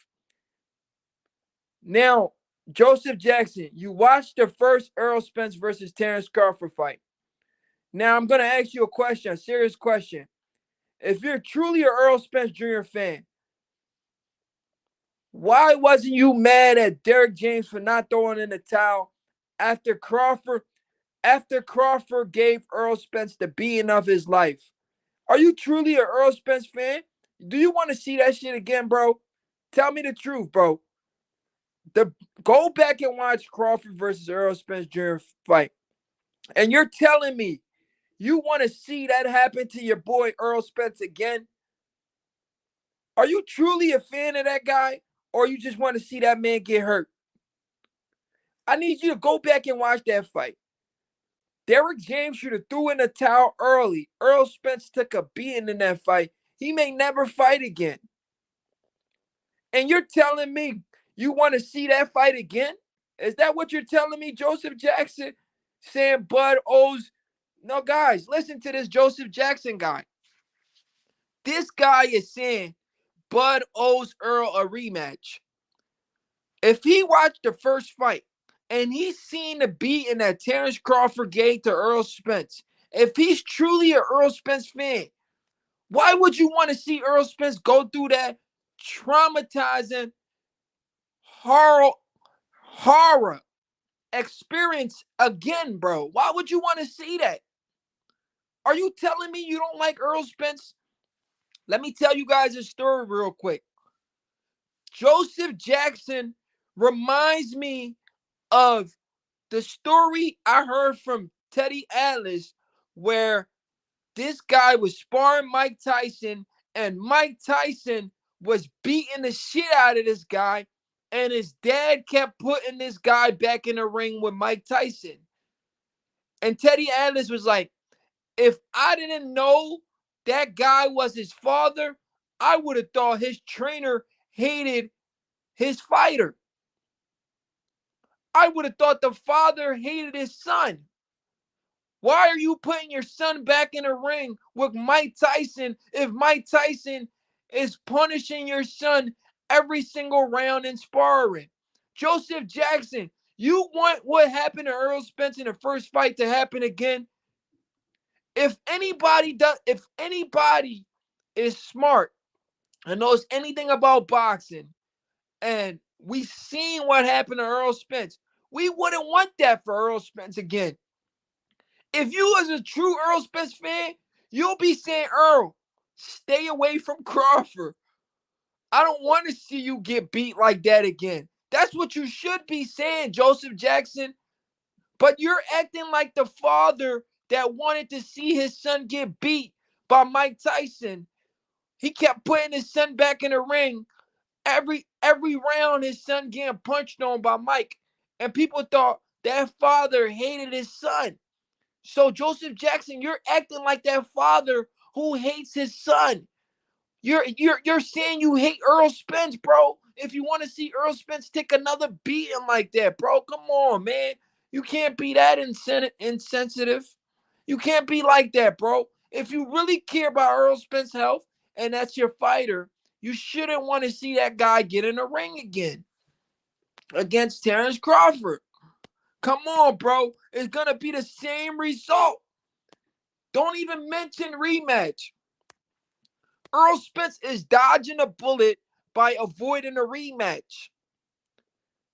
Now, Joseph Jackson, you watched the first Earl Spence versus Terence Crawford fight. Now, I'm going to ask you a question, a serious question. If you're truly an Earl Spence Jr. fan, why wasn't you mad at Derrick James for not throwing in the towel after Crawford gave Earl Spence the beating of his life? Are you truly an Earl Spence fan? Do you want to see that shit again, bro? Tell me the truth, bro. Go back and watch Crawford versus Earl Spence Jr. fight. And you're telling me you want to see that happen to your boy Earl Spence again? Are you truly a fan of that guy? Or you just want to see that man get hurt? I need you to go back and watch that fight. Derrick James should have threw in the towel early. Earl Spence took a beating in that fight. He may never fight again. And you're telling me you want to see that fight again? Is that what you're telling me, Joseph Jackson? Saying Bud owes... No, guys, listen to this Joseph Jackson guy. This guy is saying Bud owes Earl a rematch. If he watched the first fight and he's seen the beating that Terence Crawford gave to Earl Spence, if he's truly an Earl Spence fan, why would you want to see Earl Spence go through that traumatizing horror experience again, bro? Why would you want to see that? Are you telling me you don't like Earl Spence? Let me tell you guys a story real quick. Joseph Jackson reminds me of the story I heard from Teddy Atlas, where this guy was sparring Mike Tyson, and Mike Tyson was beating the shit out of this guy, and his dad kept putting this guy back in the ring with Mike Tyson. And Teddy Atlas was like, if I didn't know that guy was his father, I would have thought his trainer hated his fighter. I would have thought the father hated his son. Why are you putting your son back in the ring with Mike Tyson if Mike Tyson is punishing your son every single round in sparring? Joseph Jackson, you want what happened to Earl Spence in the first fight to happen again? If anybody is smart and knows anything about boxing, and we seen what happened to Earl Spence, we wouldn't want that for Earl Spence again. If you was a true Earl Spence fan, you'll be saying, Earl, stay away from Crawford. I don't want to see you get beat like that again. That's what you should be saying, Joseph Jackson. But you're acting like the father that wanted to see his son get beat by Mike Tyson. He kept putting his son back in the ring. Every round, his son getting punched on by Mike. And people thought That father hated his son. So Joseph Jackson, you're acting like that father who hates his son. You're saying you hate Earl Spence, bro. If you want to see Earl Spence take another beating like that, bro, come on, man. You can't be that insensitive. You can't be like that, bro. If you really care about Earl Spence's health and that's your fighter, you shouldn't want to see that guy get in the ring again against Terence Crawford. Come on, bro. It's going to be the same result. Don't even mention rematch. Earl Spence is dodging a bullet by avoiding a rematch.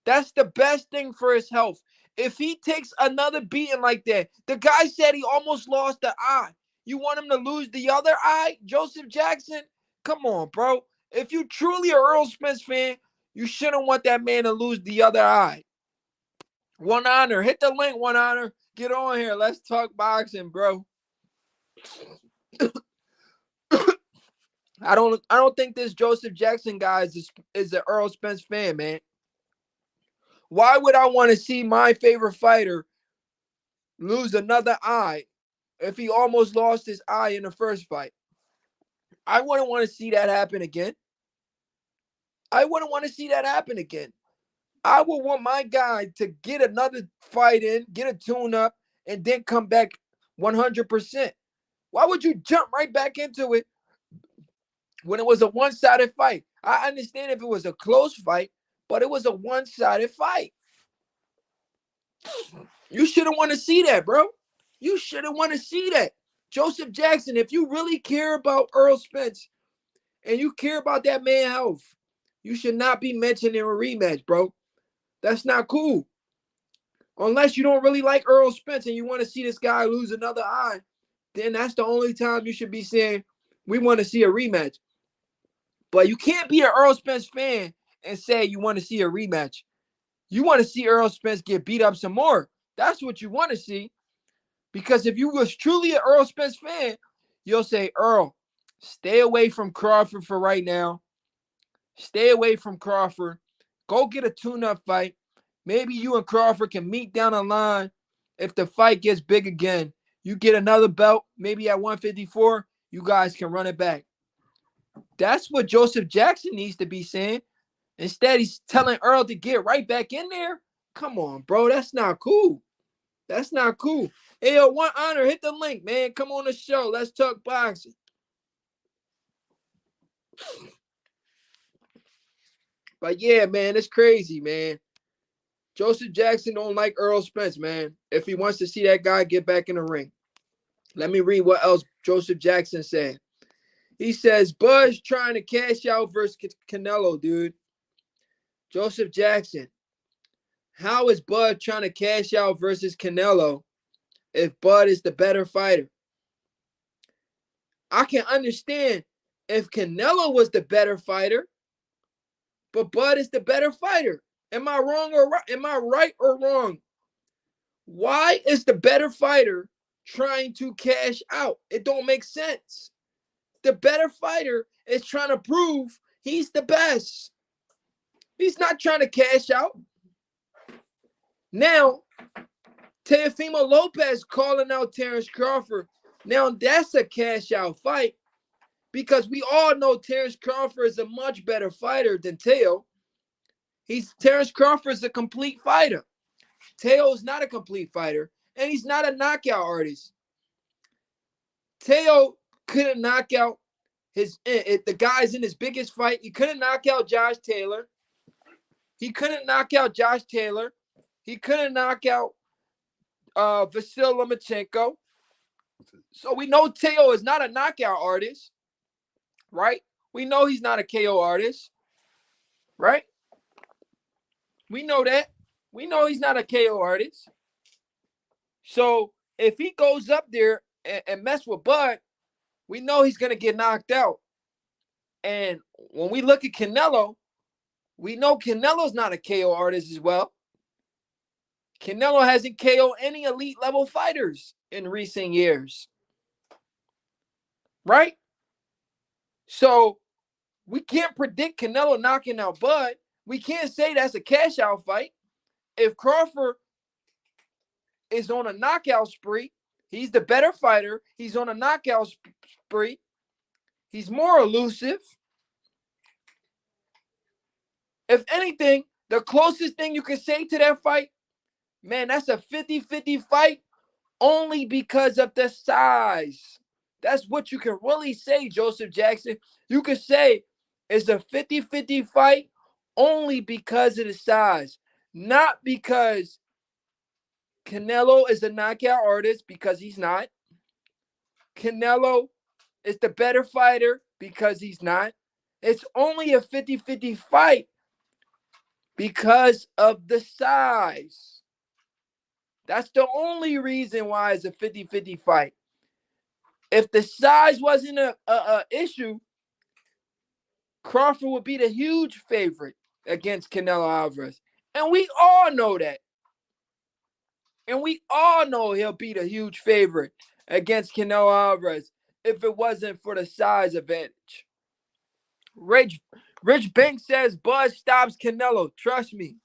That's the best thing for his health. If he takes another beating like that, the guy said he almost lost the eye. You want him to lose the other eye, Joseph Jackson? Come on, bro. If you truly are Earl Spence fan, you shouldn't want that man to lose the other eye. One Honor, hit the link, One Honor. Get on here. Let's talk boxing, bro. I don't think this Joseph Jackson guy is an Earl Spence fan, man. Why would I want to see my favorite fighter lose another eye if he almost lost his eye in the first fight? I wouldn't want to see that happen again. I wouldn't want to see that happen again. I would want my guy to get another fight in, get a tune-up, and then come back 100%. Why would you jump right back into it when it was a one-sided fight? I understand if it was a close fight, but it was a one-sided fight. You shouldn't want to see that, bro. You shouldn't want to see that. Joseph Jackson, if you really care about Earl Spence and you care about that man's health, you should not be mentioning a rematch, bro. That's not cool. Unless you don't really like Earl Spence and you want to see this guy lose another eye, then that's the only time you should be saying we want to see a rematch. But you can't be an Earl Spence fan and say you want to see a rematch. You want to see Earl Spence get beat up some more. That's what you want to see. Because if you was truly an Earl Spence fan, you'll say, Earl, stay away from Crawford for right now. Stay away from Crawford. Go get a tune-up fight. Maybe you and Crawford can meet down the line. If the fight gets big again, you get another belt, maybe at 154, you guys can run it back. That's what Joseph Jackson needs to be saying. Instead, he's telling Earl to get right back in there. Come on, bro. That's not cool. That's not cool. Hey, yo, One Honor, hit the link, man. Come on the show. Let's talk boxing. But yeah, man, it's crazy, man. Joseph Jackson don't like Earl Spence, man. If he wants to see that guy get back in the ring. Let me read what else Joseph Jackson said. He says, Bud's trying to cash out versus Canelo, dude. Joseph Jackson, how is Bud trying to cash out versus Canelo if Bud is the better fighter? I can understand if Canelo was the better fighter, but Bud is the better fighter. Am I wrong or right? Am I right or wrong? Why is the better fighter trying to cash out? It don't make sense. The better fighter is trying to prove he's the best. He's not trying to cash out. Now, Teofimo Lopez calling out Terence Crawford. Now, that's a cash out fight because we all know Terence Crawford is a much better fighter than Teo. Terence Crawford is a complete fighter. Teo is not a complete fighter, and he's not a knockout artist. Teo couldn't knock out the guys in his biggest fight. He couldn't knock out Josh Taylor. He couldn't knock out Josh Taylor. He couldn't knock out Vasyl Lomachenko. So we know Teo is not a knockout artist, right? We know he's not a KO artist, right? We know that. We know he's not a KO artist. So if he goes up there and mess with Bud, we know he's going to get knocked out. And when we look at Canelo, we know Canelo's not a KO artist as well. Canelo hasn't KO'd any elite level fighters in recent years. Right? So we can't predict Canelo knocking out Bud. We can't say that's a cash out fight. If Crawford is on a knockout spree. He's the better fighter. He's on a knockout spree. He's more elusive. If anything, the closest thing you can say to that fight, man, that's a 50-50 fight only because of the size. That's what you can really say, Joseph Jackson. You can say it's a 50-50 fight only because of the size, not because Canelo is a knockout artist, because he's not. Canelo is the better fighter, because he's not. It's only a 50-50 fight because of the size. That's the only reason why it's a 50-50 fight. If the size wasn't a issue, Crawford would be the huge favorite against Canelo Alvarez. And we all know that. And we all know he'll be the huge favorite against Canelo Alvarez if it wasn't for the size advantage. Rich Banks says Bud stops Canelo. Trust me.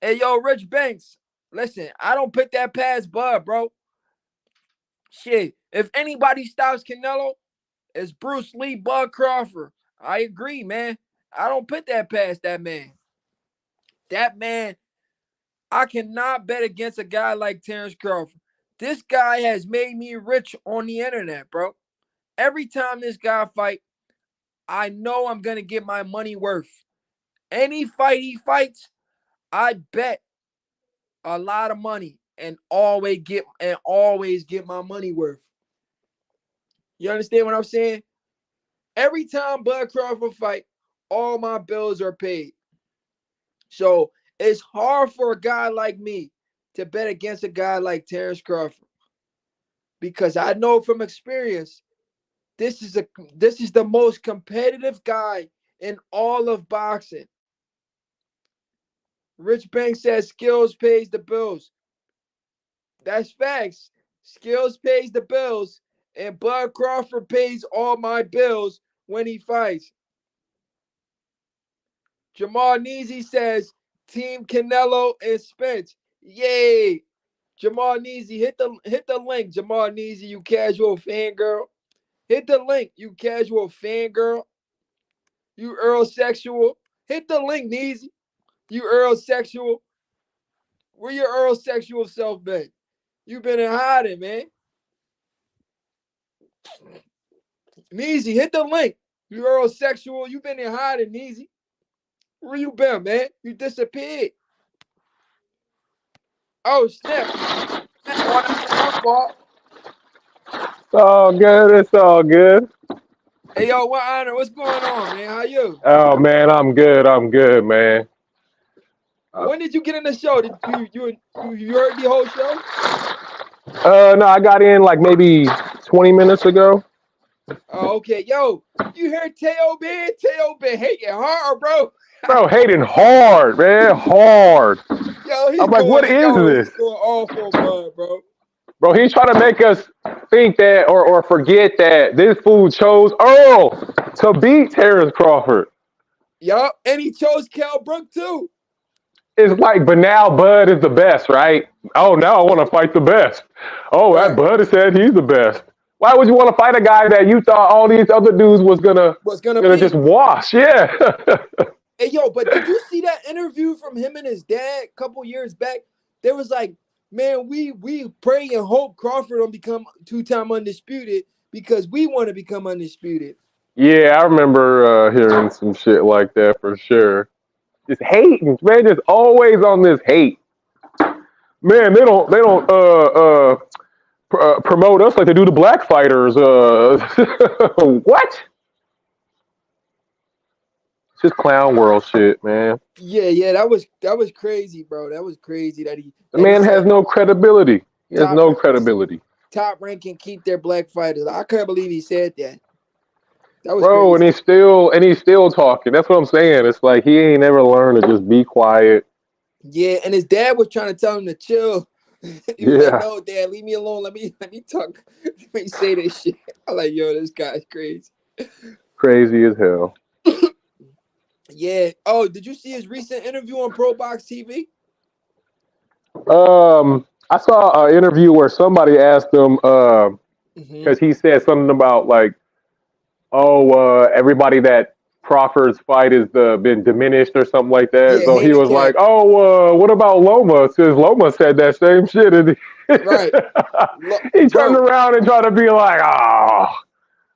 Hey, yo, Rich Banks, listen, I don't put that past Bud, bro. Shit, if anybody stops Canelo, it's Bruce Lee, Bud Crawford. I agree, man. I don't put that past that man. That man, I cannot bet against a guy like Terence Crawford. This guy has made me rich on the internet, bro. Every time this guy fight, I know I'm going to get my money worth. Any fight he fights, I bet a lot of money and always get my money worth. You understand what I'm saying? Every time Bud Crawford fight, all my bills are paid. So it's hard for a guy like me to bet against a guy like Terence Crawford, because I know from experience this is the most competitive guy in all of boxing. Rich Banks says skills pays the bills. That's facts. Skills pays the bills, and Bud Crawford pays all my bills when he fights. Jamal Neesy says Team Canelo and Spence. Yay! Jamal Neesy, hit the link. Jamal Neesy, you casual fangirl. Hit the link, you casual fangirl. You Earl sexual. Hit the link, Neesy. You Earl sexual. Where your Earl sexual self been? You been in hiding, man. Neesy, hit the link. You Earl sexual. You been in hiding, Neesy. Where you been, man? You disappeared. Oh, snap. Oh, that's my fault. It's all good. It's all good. Hey, yo, what honor? What's going on, man? How you? Oh man, I'm good. I'm good, man. When did you get in the show? Did you heard the whole show? No, I got in like maybe 20 minutes ago. Oh, okay. Yo, you heard Teo been? Teo been hating hard, bro. Bro, hating hard, man, hard. Yo, I'm like, what is this? he's going awful, bro. Bro, he's trying to make us think that or forget that this fool chose Earl to beat Terence Crawford. Yup, and he chose Cal Brook too. It's like, but now Bud is the best, right? Oh, now I want to fight the best. Oh, that Right. Bud has said he's the best. Why would you want to fight a guy that you thought all these other dudes was gonna What's gonna just be? wash? Yeah. Hey, yo, but did you see that interview from him and his dad a couple years back? They was like, man, we pray and hope Crawford don't become two-time undisputed because we want to become undisputed. Yeah, I remember hearing some shit like that for sure. Just hating, man. Just always on this hate. Man, they don't promote us like they do the black fighters. What? It's just clown world shit, man. Yeah, that was crazy, bro. That was crazy The that he man has said no credibility. He has top no credibility, top ranking keep their black fighters. I couldn't believe he said that. That was bro. And crazy. he's still talking. That's what I'm saying. It's like he ain't never learned to just be quiet. Yeah, and his dad was trying to tell him to chill. He was like, Yeah, "No, Dad, leave me alone. Let me talk. Let me say this shit." I'm like, "Yo, this guy's crazy." crazy as hell. Yeah. Oh, did you see his recent interview on Pro Box TV? I saw an interview where somebody asked him Mm-hmm. because he said something about like, oh, everybody that Crawford's fight has been diminished or something like that. Yeah, So he was like, handicap. oh, what about Loma? Since Loma said that same shit, and Right. he turned Bro. around and tried to be like, oh,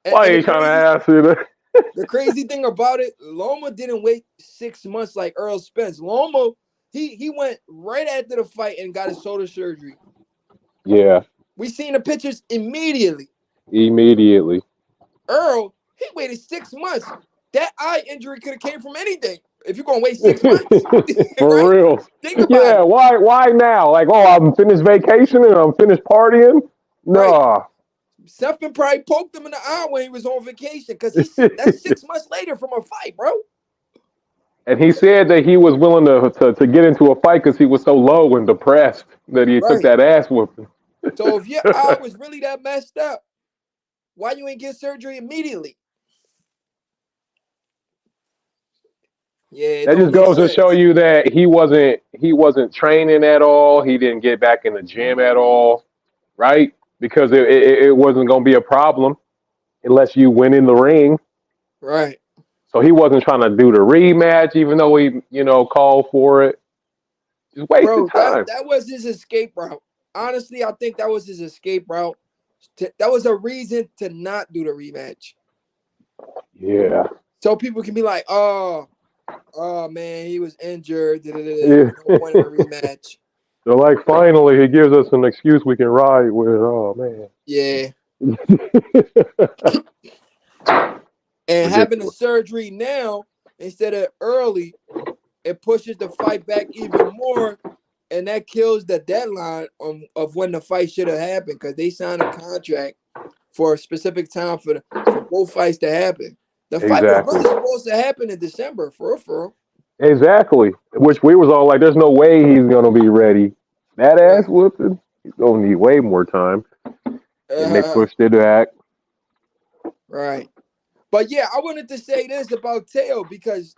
why And are you trying to ask me that? the crazy thing about it, Loma didn't wait 6 months like Earl Spence. Loma, he went right after the fight and got his shoulder surgery. Yeah, We seen the pictures immediately. immediately. Earl, he waited 6 months. That eye injury could have came from anything. If you're gonna wait 6 months, For right? real. Think about Yeah, it. why now? Like, oh, I'm finished vacationing, I'm finished partying. Right. Nah. Something probably poked him in the eye when he was on vacation because that's 6 months later from a fight, bro. And he said that he was willing to get into a fight because he was so low and depressed that he took Right. that ass whooping. So if your eye was really that messed up, why you ain't get surgery immediately? Yeah, it That don't just make goes to show sense. you that he wasn't training at all. He didn't get back in the gym at all, right? Because it wasn't going to be a problem unless you went in the ring. Right. So he wasn't trying to do the rematch, even though he, called for it. Just wasted Bro, that time. that was his escape route. Honestly, I think that was his escape route. That was a reason to not do the rematch. Yeah. So people can be like, oh man, he was injured. Yeah. There's no point in a rematch. So like finally he gives us an excuse we can ride with. Oh man. Yeah. And having the Ridiculous. surgery now instead of early, it pushes the fight back even more. And that kills the deadline of when the fight should have happened because they signed a contract for a specific time for both fights to happen. The fight was Exactly. really supposed to happen in December, for real. Exactly. Which we was all like, there's no way he's gonna be ready. That ass Right. whooping, he's gonna need way more time. And they pushed it back. Right. But yeah, I wanted to say this about Teo because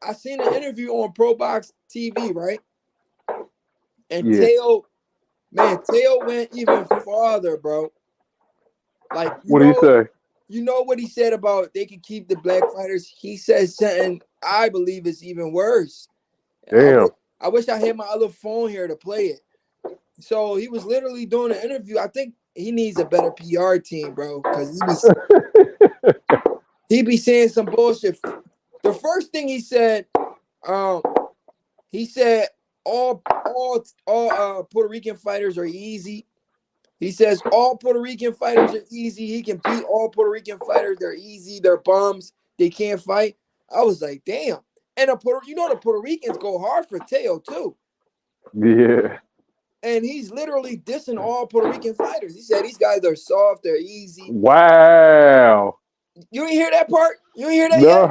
I seen an interview on Pro Box TV, right? And Yeah. Teo went even farther, bro. Like, What do you say? you know what he said about they could keep the black fighters? He said something I believe is even worse. I wish Damn. I wish I had my other phone here to play it. So he was literally doing an interview. I think he needs a better PR team, bro, because he be saying some bullshit. The first thing um, he said all Puerto Rican fighters are easy. He says all Puerto Rican fighters are easy. He can beat all Puerto Rican fighters. They're easy. They're bums. They can't fight. I was like, damn. And the Puerto Ricans go hard for Teo too. Yeah. And he's literally dissing all Puerto Rican fighters. He said these guys are soft. They're easy. Wow. You ain't hear that part? You ain't hear that No.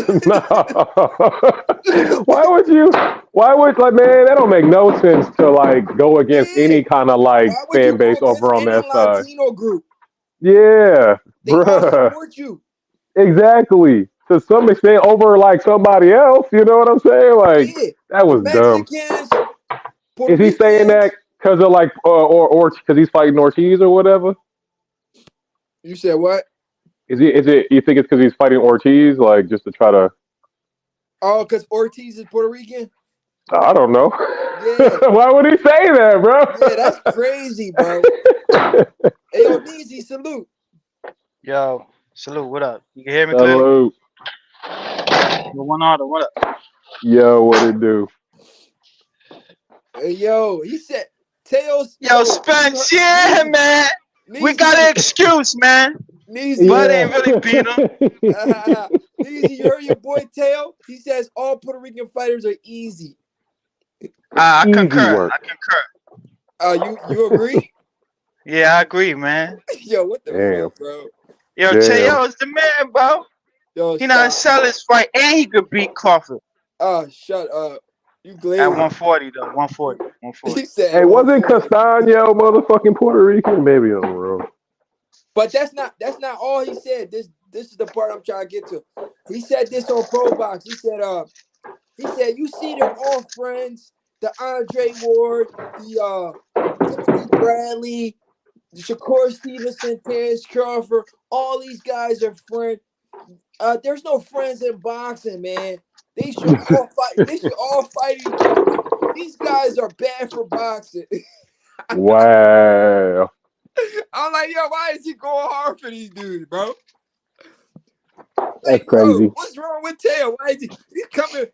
yet? No. Why would like man, that don't make no sense to like go against Yeah. any kind of like Why would fan you go base against over on any that side. Latino group? Yeah, They all bruh. support you. Exactly. To some extent over like somebody else, you know what I'm saying? Like Yeah. that was dumb. Mexicans, Puerto Is he saying that Ricans. because of like or because he's fighting Ortiz or whatever? You said what? Is it you think it's because he's fighting Ortiz like just to try to Oh, because Ortiz is Puerto Rican? I don't know. Yeah. Why would he say that, Yeah, that's crazy, bro. bro? Hey, yo, Neezy, salute. Yo, salute. What up? You can hear me clearly? Salute. Yo, one order. What up? Yo, what it do? Hey, yo, he said, Tails, Yo, yo, Spence. Yeah, Neezy, man. We got Neezy, an excuse, man. Neezy, Bud Yeah. ain't really beat him. Neezy, you heard your boy Tail? He says all Puerto Rican fighters are easy. I Easy concur. work. I concur. You agree? Yeah, I agree, man. Yo, what the Damn. fuck, bro? Yo, Damn. Teo is the man, bro. Yo, He not stop. sell his fight, and he could beat Crawford Oh, shut up. You at glazed. 140 though. 140. You, 140. he said Hey, wasn't 140. Castano motherfucking Puerto Rican? Maybe I'm wrong. But that's not all he said. This is the part I'm trying to get to. He said this on Pro Box. He said you see they're all friends. the Andre Ward, the Timothy Bradley, the Shakur Stevenson, Terence Crawford. All these guys are friends. There's no friends in boxing, man. They should all fight. They should all fight each other. These guys are bad for boxing. Wow. I'm like, yo, why is he going hard for these dudes, bro? That's Like, crazy. yo, what's wrong with Teo? Why is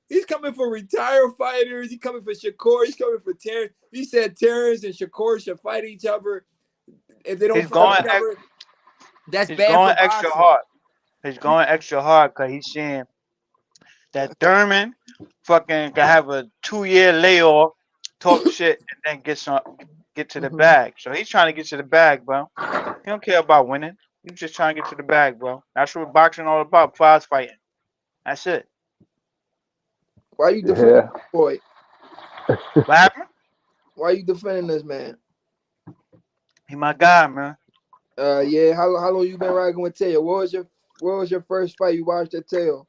he's coming for retired fighters. He's coming for Shakur. He's coming for Terence. He said Terence and Shakur should fight each other. If they don't He's fight going. each other, that's He's bad going for extra boxing. hard. He's going extra hard because he's seeing that Thurman fucking can have a 2-year layoff, talk shit, and then get to the bag. So he's trying to get to the bag, bro. He don't care about winning. He's just trying to get to the bag, bro. That's what boxing all about. Prize fighting. That's it. Why you defending Yeah. this boy? What happened? Why you defending this man? He my guy, man. Yeah. How long you been riding with Teo? What was your first fight you watched at Teo?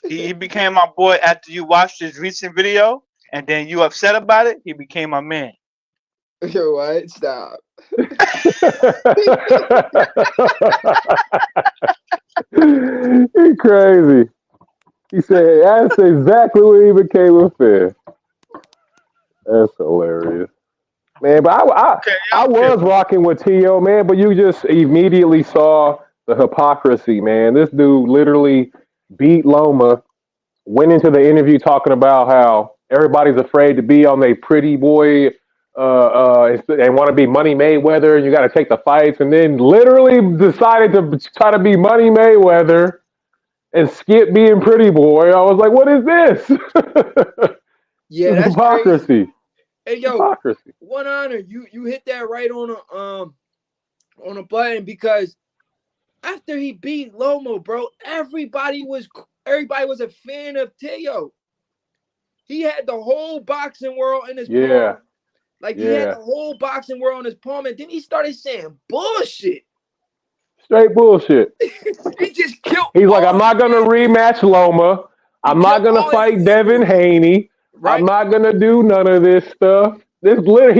He became my boy after you watched his recent video, and then you upset about it. He became my man. Yo, what? Stop. He crazy. He said that's exactly what he became a fan. That's hilarious. Man, but I was rocking with T.O., man, but you just immediately saw the hypocrisy, man. This dude literally beat Loma, went into the interview talking about how everybody's afraid to be on their pretty boy and want to be Money Mayweather, and you got to take the fights, and then literally decided to try to be Money Mayweather and skip being pretty boy. I was like, what is this? Yeah, that's hypocrisy. Crazy. Hey, yo, hypocrisy. One honor. You hit that right on a button, because after he beat Lomo, bro, everybody was a fan of Teo. He had the whole boxing world in his palm. Like, he had the whole boxing world in his palm, and then he started saying bullshit. Straight bullshit. He just killed. He's like, I'm not gonna rematch Loma. I'm not gonna fight Devin Haney. Right? I'm not gonna do none of this stuff. He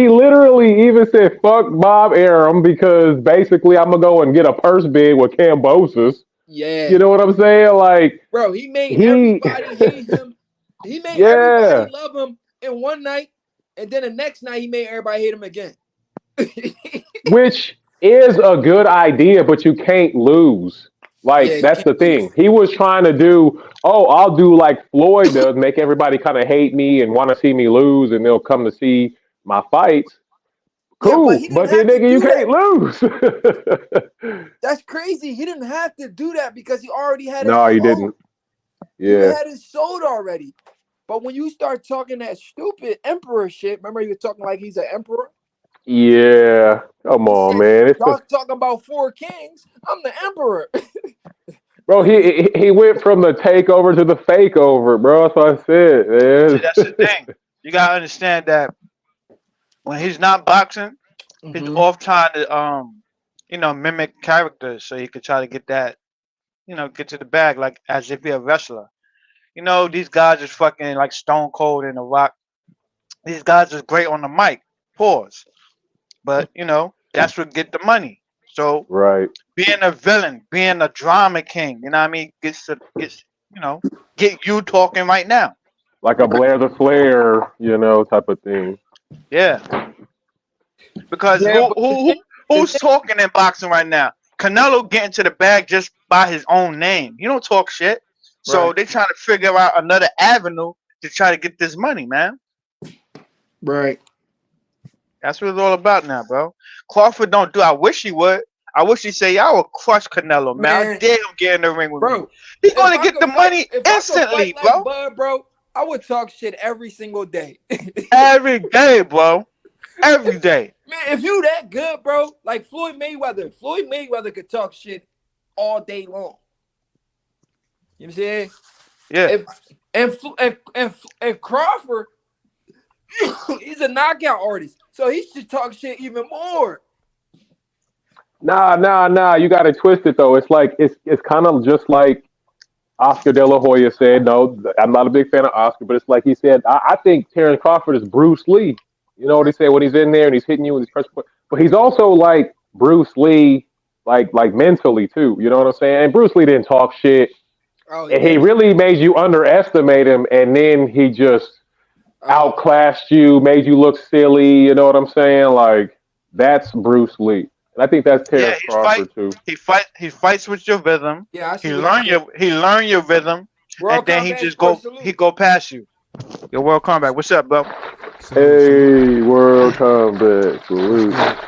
literally even said, fuck Bob Arum, because basically I'm gonna go and get a purse bid with Cambosis. Yeah. You know what I'm saying? Like, bro, he made everybody hate him. He made everybody love him in one night, and then the next night he made everybody hate him again. Which is a good idea, but you can't lose. Like, that's the thing. He was trying to do, I'll do like Floyd does, make everybody kind of hate me and want to see me lose, and they'll come to see my fights. Cool, but then nigga, you can't lose. That's crazy. He didn't have to do that because he already had No, he didn't. Yeah. He had it sold already. But when you start talking that stupid emperor shit, remember you were talking like he's an emperor? Yeah, come on, man. Y'all talking about 4 kings. I'm the emperor. Bro, he went from the takeover to the fake over, bro. That's what I said, man. See, that's the thing. You gotta understand that when he's not boxing, he's off trying to mimic characters so he could try to get that, get to the bag, like as if he's a wrestler. These guys is fucking like Stone Cold and The Rock. These guys is great on the mic. Pause. But that's what get the money. So being a villain, being a drama king, you know what I mean, get you talking right now. Like a Blair the Flair, type of thing. Yeah. Because who's talking in boxing right now? Canelo getting to the bag just by his own name. You don't talk shit. So they trying to figure out another avenue to try to get this money, man. Right. That's what it's all about now, bro. Crawford don't do. I wish he would. I wish he'd say, "I will crush Canelo, man. I dare him get in the ring with me." He's going to get the money instantly, bro. Bud, bro, I would talk shit every single day. Every day, bro. Every day. Man, if you that good, bro, like Floyd Mayweather could talk shit all day long. You know what I'm saying? Yeah. And Crawford, he's a knockout artist, so he should talk shit even more. Nah. You got to twist it though. It's like it's kind of just like Oscar De La Hoya said, no, I'm not a big fan of Oscar, but it's like he said, I think Terence Crawford is Bruce Lee. You know what he Right. said when he's in there and he's hitting you with his pressure point, but he's also like Bruce Lee, like mentally too. You know what I'm saying? And Bruce Lee didn't talk shit, Oh and yeah. he really made you underestimate him, and then he just Oh outclassed you, made you look silly. You know what I'm saying? Like that's Bruce Lee, and I think that's Yeah, Terence he's fight. Crawford too. He fights with your rhythm. yeah. I see what you're saying. He learn your rhythm, and World then Combat Sports he salute. go past you. Your world combat. What's up, bro? Salute, salute. Hey, World Combat What's Salute. good?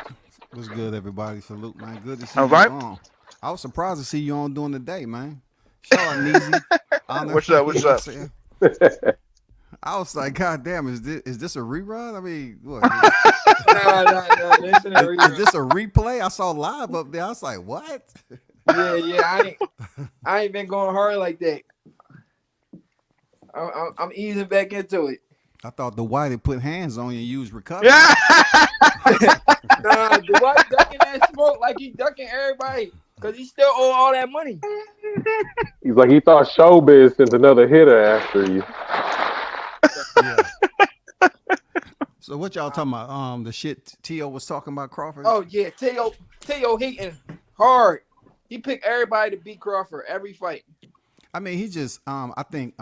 What's good, everybody? Salute, man. Good to see All you right. on. I was surprised to see you on doing the day, man. Shout out Neezy. Honor, What's up? you What's know what I'm up? saying? I was like, God damn, is this a rerun? I mean, what? No. Listen to Is rerun. this a replay? I saw live up there. I was like, what? Yeah. I ain't been going hard like that. I'm easing back into it. I thought the white had put hands on you and you was recovering. Yeah. Nah, Dwight ducking that smoke like he ducking everybody because he still owe all that money. He's like he thought Showbiz sent another hitter after you. Yeah. So what y'all talking about? The shit T.O. was talking about Crawford? Oh yeah, Teo hating hard. He picked everybody to beat Crawford every fight. I mean, he just I think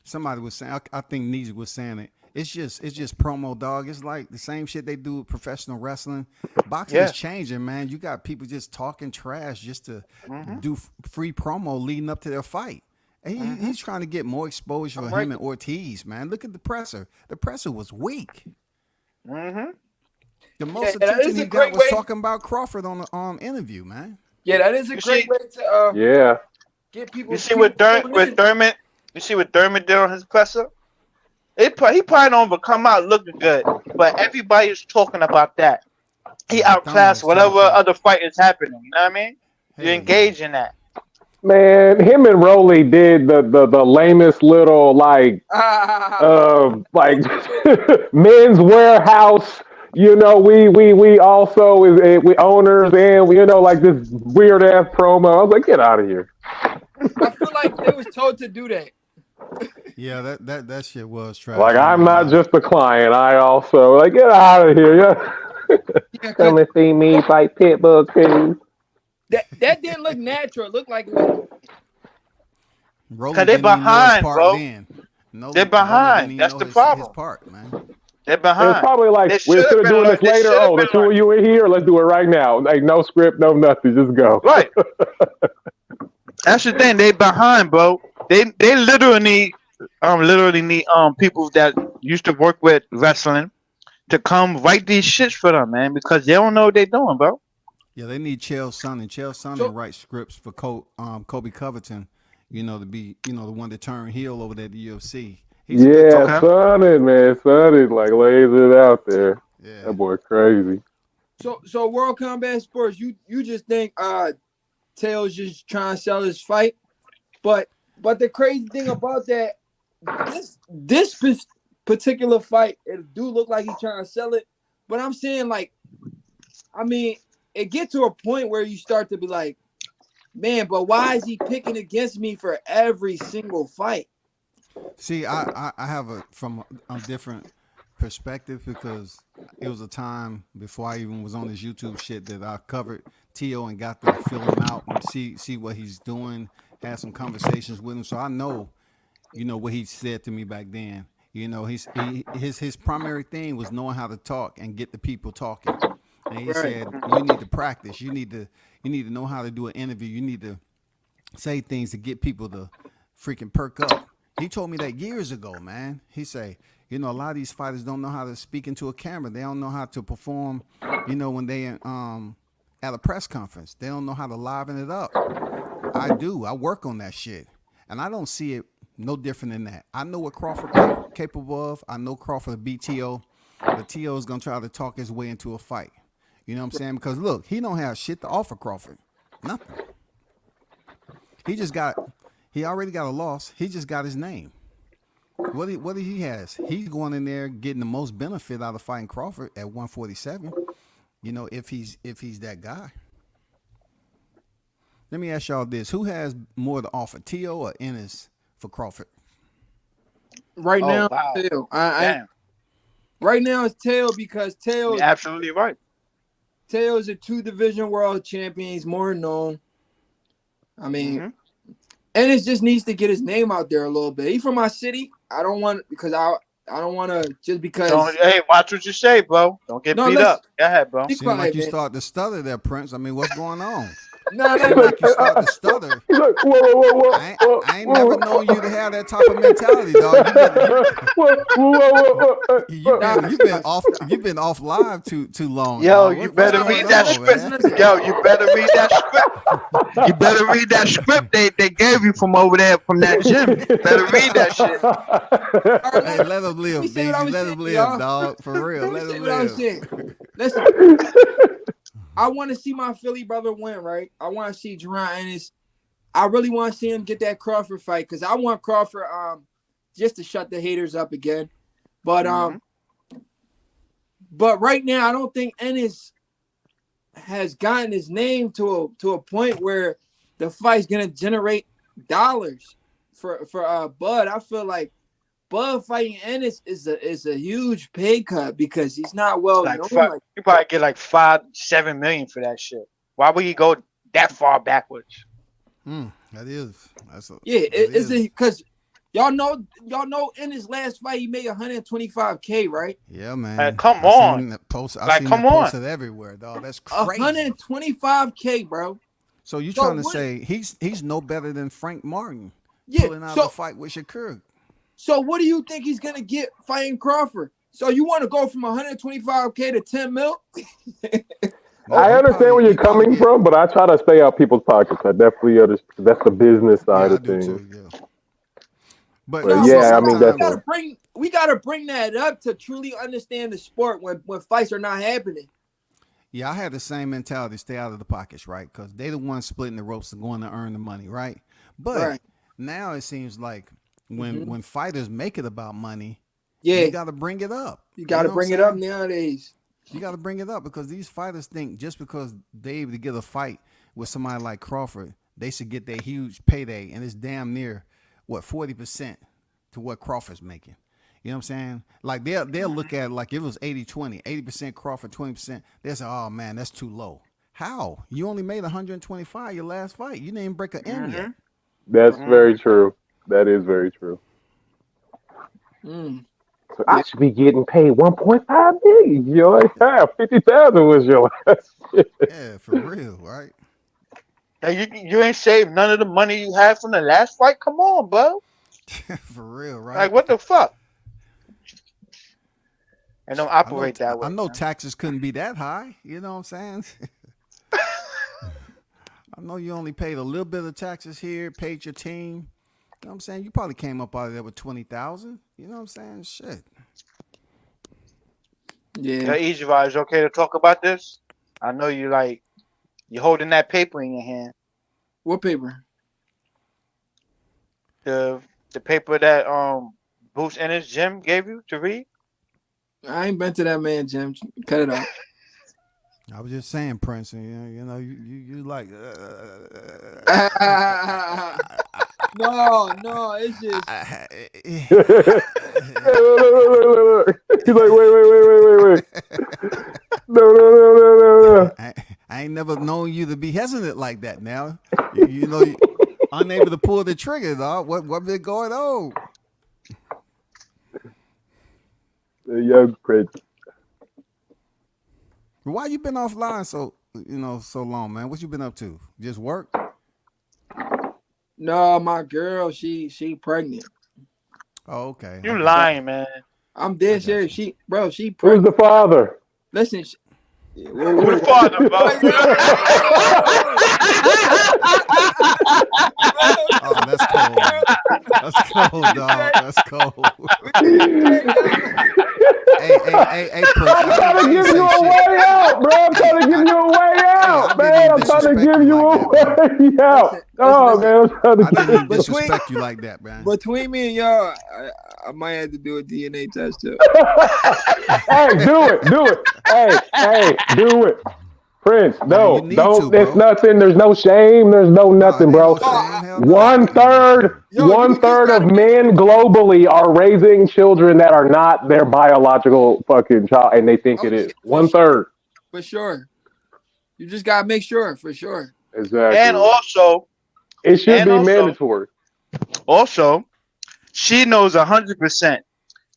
somebody was saying I think Neezy was saying it. It's just promo, dog. It's like the same shit they do with professional wrestling. Boxing is Yeah. changing, man. You got people just talking trash just to Mhm. do free promo leading up to their fight. And he's trying to get more exposure I'm for right. him and Ortiz, man. Look at the presser. The presser was weak. Mhm. The most that attention is he a got great was way. talking about Crawford on the interview, man. Yeah, that is a You great see, way to Yeah. get you people see what tuned With in. Thurman. You see what Thurman did on his presser. He probably don't come out looking good, but everybody's talking about that. He Yeah, Thurman outclassed was whatever turned up. other fight is happening. You know what I mean? You Hell yeah. engage in that. Man, him and Rolly did the lamest little like men's warehouse. You know, we also we owners and we like this weird ass promo. I was like, get out of here. I feel like they was told to do that. Yeah, that shit was trash. Like I ain't I'm gonna not lie. just a client. I also like get out of here. Yeah. Yeah, cause Come and see me fight Pitbull too. that didn't look natural. It looked like it was. Rolly Cause they didn't even know his behind, part bro. then. They're Rolly didn't behind. even That's know the his problem. part, man. They're It was behind. probably like They we're should instead have of been doing learning. this They later. should have Oh, been the two of learning. you in here. Let's do it right now. Like no script, no nothing. Just go. Right. That's the thing. They behind, bro. They literally need people that used to work with wrestling to come write these shits for them, man, because they don't know what they're doing, bro. Yeah, they need Chael Sonnen. Chael Sonnen So write scripts for Kobe Covington, to be, the one to turn heel over there at the UFC. He's a good Yeah, Okay. talker. Sonny, man, Sonny like lays it out there. Yeah. That boy crazy. so World Combat Sports, you just think Tails just trying to sell his fight, but the crazy thing about that, this particular fight, it do look like he's trying to sell it, but I'm saying like, I mean, it get to a point where you start to be like, man, but why is he picking against me for every single fight? See, I have from a different perspective because it was a time before I even was on this YouTube shit that I covered T.O. and got to fill him out and see what he's doing, had some conversations with him. So I know, what he said to me back then. His primary thing was knowing how to talk and get the people talking. And he Right. said, you need to practice. You need to know how to do an interview. You need to say things to get people to freaking perk up. He told me that years ago, man. He say, a lot of these fighters don't know how to speak into a camera. They don't know how to perform, when they at a press conference. They don't know how to liven it up. I do. I work on that shit. And I don't see it no different than that. I know what Crawford capable of. I know Crawford beat T.O., but T.O. is going to try to talk his way into a fight. You know what I'm saying? Because, look, he don't have shit to offer Crawford. Nothing. He already got a loss. He just got his name. What he has? He's going in there getting the most benefit out of fighting Crawford at 147. If he's that guy. Let me ask y'all this: who has more to offer, T.O. or Ennis for Crawford? Right Oh now, wow, Tail. damn, Right now it's Tail because you're absolutely right. Tail is a 2-division world champion. He's more known. I mean, and it just needs to get his name out there a little bit. He's from my city. I don't want to just because. Hey, watch what you say, bro. Don't get beat up. Go ahead, bro. Seems like you start to stutter there, Prince. I mean, what's going on? No, like you start to stutter. He's like, whoa. I ain't never known you to have that type of mentality, dog. You've been off live too long. Yo, dog. you better read that script. Yo, you better read that script. You better read that script they gave you from over there from that gym. You better read that shit. Hey, let him live, baby. Let him live, dog. For real, let him live. Listen. I want to see my Philly brother win, right? I want to see Jerron Ennis. I really want to see him get that Crawford fight because I want Crawford just to shut the haters up again. But but right now I don't think Ennis has gotten his name to a point where the fight's gonna generate dollars for Bud. I feel like Bud fighting Ennis is a huge pay cut because he's not well known. You probably get like 5-7 million for that shit. Why would you go that far backwards? Is it because y'all know in his last fight he made 125K, right? Yeah, man. Come on. Come on. Posted everywhere, dog. That's crazy. 125K, bro. So you trying to say he's no better than Frank Martin pulling out the fight with Shakur? So what do you think he's gonna get fighting Crawford? So you want to go from 125K to 10 mil? I understand where you're coming from, but I try to stay out people's pockets. I definitely understand. That's the business side of things. Too, yeah. But I mean, definitely. We gotta bring that up to truly understand the sport when fights are not happening. Yeah, I had the same mentality: stay out of the pockets, right? Because they the ones splitting the ropes and going to earn the money, right? But now it seems like when fighters make it about money, you got to bring it up. You got to bring it up nowadays. You got to bring it up because these fighters think just because they able to get a fight with somebody like Crawford, they should get their huge payday, and it's damn near 40% to what Crawford's making. You know what I'm saying? Like they'll look at it like it was 80-20, 80% Crawford, 20%. They'll say, oh man, that's too low. How? You only made 125 your last fight. You didn't even break an M yet. That's very true. That is very true. So I should be getting paid 1.5 million. Yo, 50,000 was your last. Yeah, for real, right? Hey, you ain't saved none of the money you had from the last fight. Come on, bro. For real, right? Like what the fuck? And don't operate that way. I know taxes couldn't be that high. You know what I'm saying? I know you only paid a little bit of taxes here, paid your team. You know what I'm saying? You probably came up out of there with 20,000. You know what I'm saying? Shit. Yeah. Easy Vibes, okay to talk about this? I know you're holding that paper in your hand. What paper? The paper that Bruce Ennis Jim gave you to read? I ain't been to that man, Jim. Cut it out. I was just saying, Prince. You you like. No, it's just. He's like, wait. No. I ain't never known you to be hesitant like that. Now, you know, unable to pull the trigger, dog. What been going on? Young Prince. Why you been offline so long, man? What you been up to? Just work? No, my girl, she pregnant. Oh, okay. You lying, man. I'm dead serious. She pregnant. Who's the father? Listen. Who's the father, bro? Oh, that's cold. That's cold, dog. That's cold. Hey, Prince. I'm trying to give you a way out, bro. I'm trying to give you a way out, man. I'm trying to give you a way out. Oh, man. I didn't even disrespect you like that, man. Between me and y'all, I might have to do a DNA test too. Hey, do it. Hey, do it. Prince, you no, need don't. to, It's bro. nothing. There's no shame. There's no No, nothing, it ain't bro. no shame. Hell no. One Ain't no third, shame. Yo, you one just third of gotta be. men globally are raising children that are not their biological fucking child, and they think Oh it yeah, is. One third. for sure. You just gotta make sure, for sure. And Exactly. also, It should and be also, mandatory. also, she knows 100%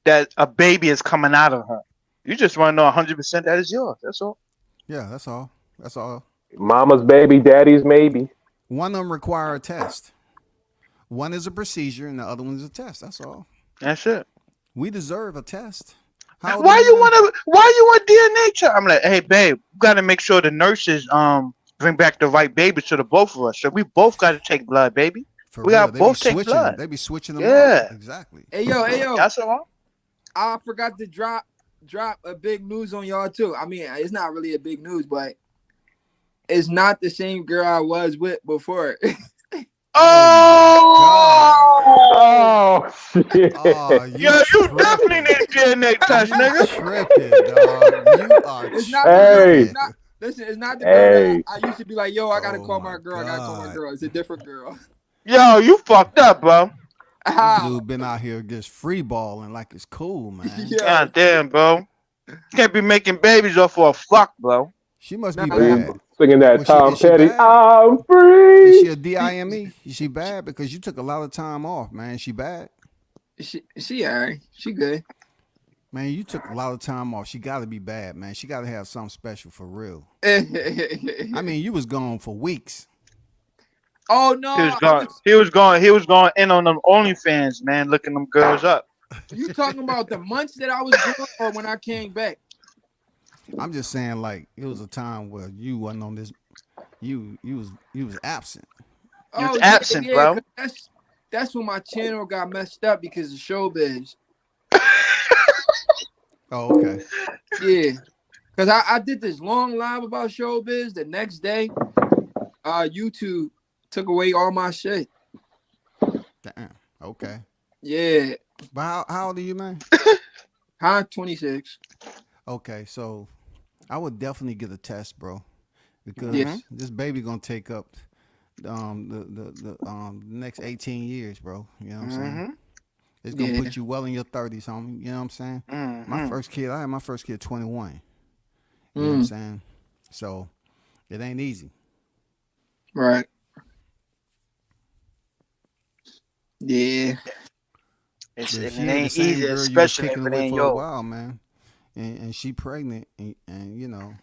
that a baby is coming out of her. You just want to know 100% that is yours. That's all. Yeah, that's all. That's all. Mama's baby, daddy's maybe. One of them require a test. One is a procedure, and the other one is a test. That's all. That's it. We deserve a test. How old are Why you, you man? want to? Why you want DNA check? I'm like, hey, babe, we got to make sure the nurses bring back the right baby to the both of us. So we both got to take blood, baby. For We real, got to they be both take switching. blood. They be switching them up. Yeah, Exactly. Hey yo, that's all. I forgot to drop a big news on y'all too. I mean, it's not really a big news, but it's not the same girl I was with before. Oh, Oh shit. Oh, yo, you definitely need a DNA test, You nigga. tripping, dog. You are It's not the girl. Hey, It's tripping. not. Listen, it's not the girl that hey. I used to be like, yo, I gotta Oh call my my girl. I gotta call my God. girl. It's a different girl. Yo, you fucked up, bro. This How? dude been out here just free balling like it's cool, man. Yo, God damn, bro. Can't be making babies off for a fuck, bro. She must nah, be nah. bad. Singing that Was she? Tom Is she Petty, bad? I'm Is free. she a DIME? Is she bad? Because you took a lot of time off, man. Is she bad? She alright. She good. Man, you took a lot of time off. She got to be bad, man. She got to have something special for real. Oh I mean, you was gone for weeks. no, He was I going. was. He was going. He was going in on them OnlyFans, man, looking them girls up. You talking about the months that I was gone, or when I came back? I'm just saying, like, it was a time where you wasn't on this. You was absent. He was Oh absent, yeah. bro. 'Cause that's when my channel got messed up because of showbiz. Oh, okay. Yeah, because I did this long live about showbiz. The next day, YouTube took away all my shit. Damn. Okay. Yeah, But how old are you, man? huh? 26. Okay, so I would definitely get a test, bro, because Yeah. this baby gonna take up the next 18 years, bro. You know what I'm saying? It's gonna Yeah. put you well in your 30s, homie. You know what I'm saying? I had my first kid 21. You know what I'm saying? So it ain't easy. Right. Yeah. But It if she ain't the ain't same easy, girl you was especially kicking if it it with ain't for a yours. while, man, and she pregnant, and you know,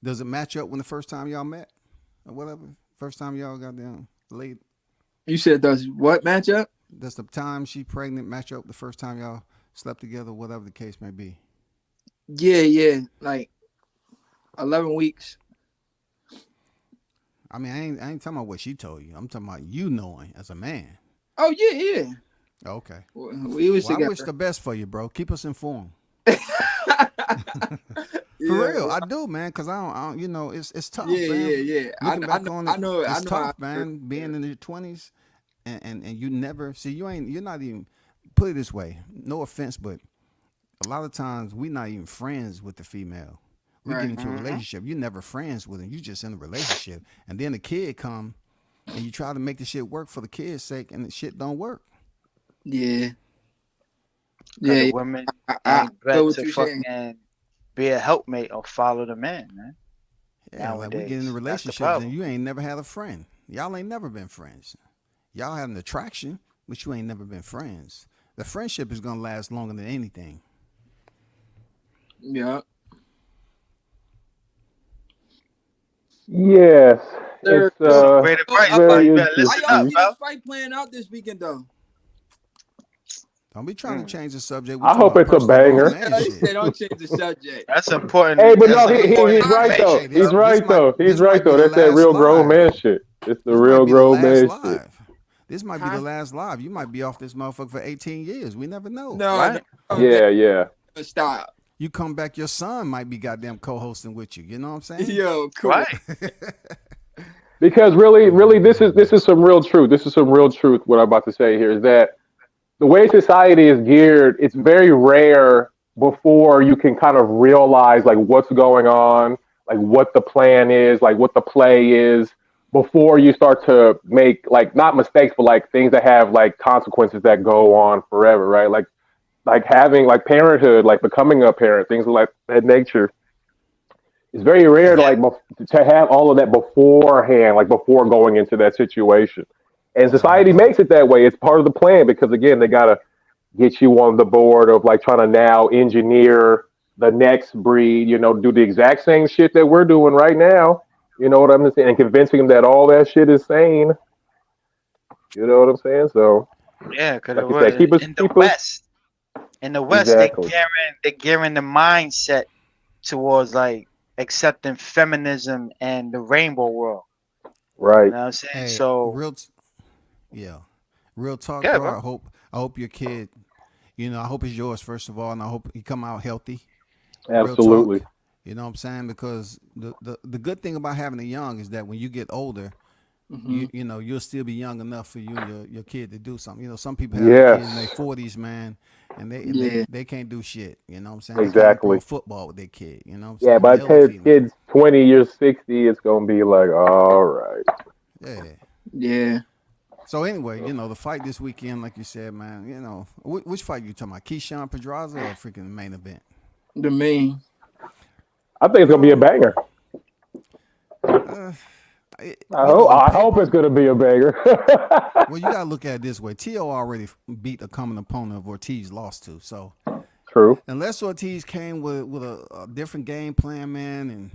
does it match up when the first time y'all met or whatever? First time y'all got down late. You said does what match up? Does the time she pregnant match up the first time y'all slept together, whatever the case may be? Yeah. Like 11 weeks. I mean, I ain't talking about what she told you. I'm talking about you knowing as a man. Oh yeah. Okay. We was Well, I wish together. the best for you, bro. Keep us informed. Yeah. For real, I do, man. Cause I don't, you know, it's tough, man. Yeah. Looking back on it, I know. it's tough, how- man. Being in your 20s, and you never see you're not even. Put it this way, no offense, but a lot of times we not even friends with the female. We get Right. into a relationship. You're never friends with them. You just in a relationship, and then the kid come, and you try to make the shit work for the kid's sake, and the shit don't work. Yeah. Yeah, Yeah. women I ain't know bred what to you're saying. fucking be a helpmate or follow the man, man. Yeah, like we get into Nowadays, that's the relationships, problem. and you ain't never had a friend. Y'all ain't never been friends. Y'all had an attraction, but you ain't never been friends. The friendship is gonna last longer than anything. Yeah. Yes, Sir. it's Great advice, bro. very You better How listen y'all up, interesting. see bro. this fight playing out this weekend though? Don't be trying to change the subject. We I talking hope about it's a personal grown banger. man He shit. said, "Don't change the subject." That's important. Hey, but That's no, some Hey, important he's right though. information, Hey, He's bro. right though. He's this right might be though. the That's that last real grown live. man shit. It's the This might real be the grown last man shit. live. This might be huh? the last live. You might be off this motherfucker for 18 years. We never know. No. Right? Yeah. Stop. You come back, your son might be goddamn co-hosting with you. You know what I'm saying? Yo, cool. Right. Because really, this is some real truth. This is some real truth. What I'm about to say here is that the way society is geared, it's very rare before you can kind of realize like what's going on, like what the plan is, like what the play is before you start to make like not mistakes, but like things that have like consequences that go on forever, right? Like having like parenthood, like becoming a parent, things of like that nature. It's very rare to Yeah. like to have all of that beforehand, like before going into that situation. And Yeah, no society doubt. makes it that way. It's part of the plan because again, they gotta get you on the board of like trying to now engineer the next breed, do the exact same shit that we're doing right now. You know what I'm saying? And convincing them that all that shit is sane. You know what I'm saying? So, Yeah, because like you said, keep us in the West, exactly they're gearing the mindset towards like accepting feminism and the rainbow world. You right. know what I'm saying? Hey, So yeah, real talk, yeah, bro. bro. I hope your kid, I hope it's yours first of all, and I hope he come out healthy. Real Absolutely. talk. You know what I'm saying? Because the good thing about having a young is that when you get older, Mm-hmm. you'll still be young enough for you and your kid to do something. Some people have their kids in their Yes. 40s, man, and Yeah. they can't do shit. You know what I'm saying? They can't even throw a Exactly. football with their kid. You know what I'm Yeah, saying? by the Male or time female. kid's 20, you're 60, it's gonna be like, all right. Yeah. Yeah. So anyway, the fight this weekend, like you said, man. Which fight you talking about? Keyshawn Pedraza or freaking main event? The main. I think it's gonna be a Um, banger. uh, it, on I hope it's paper, gonna be a banger. well, you gotta look at it this way. T.O. already beat a common opponent of Ortiz lost to. So True. unless Ortiz came with a different game plan, man, and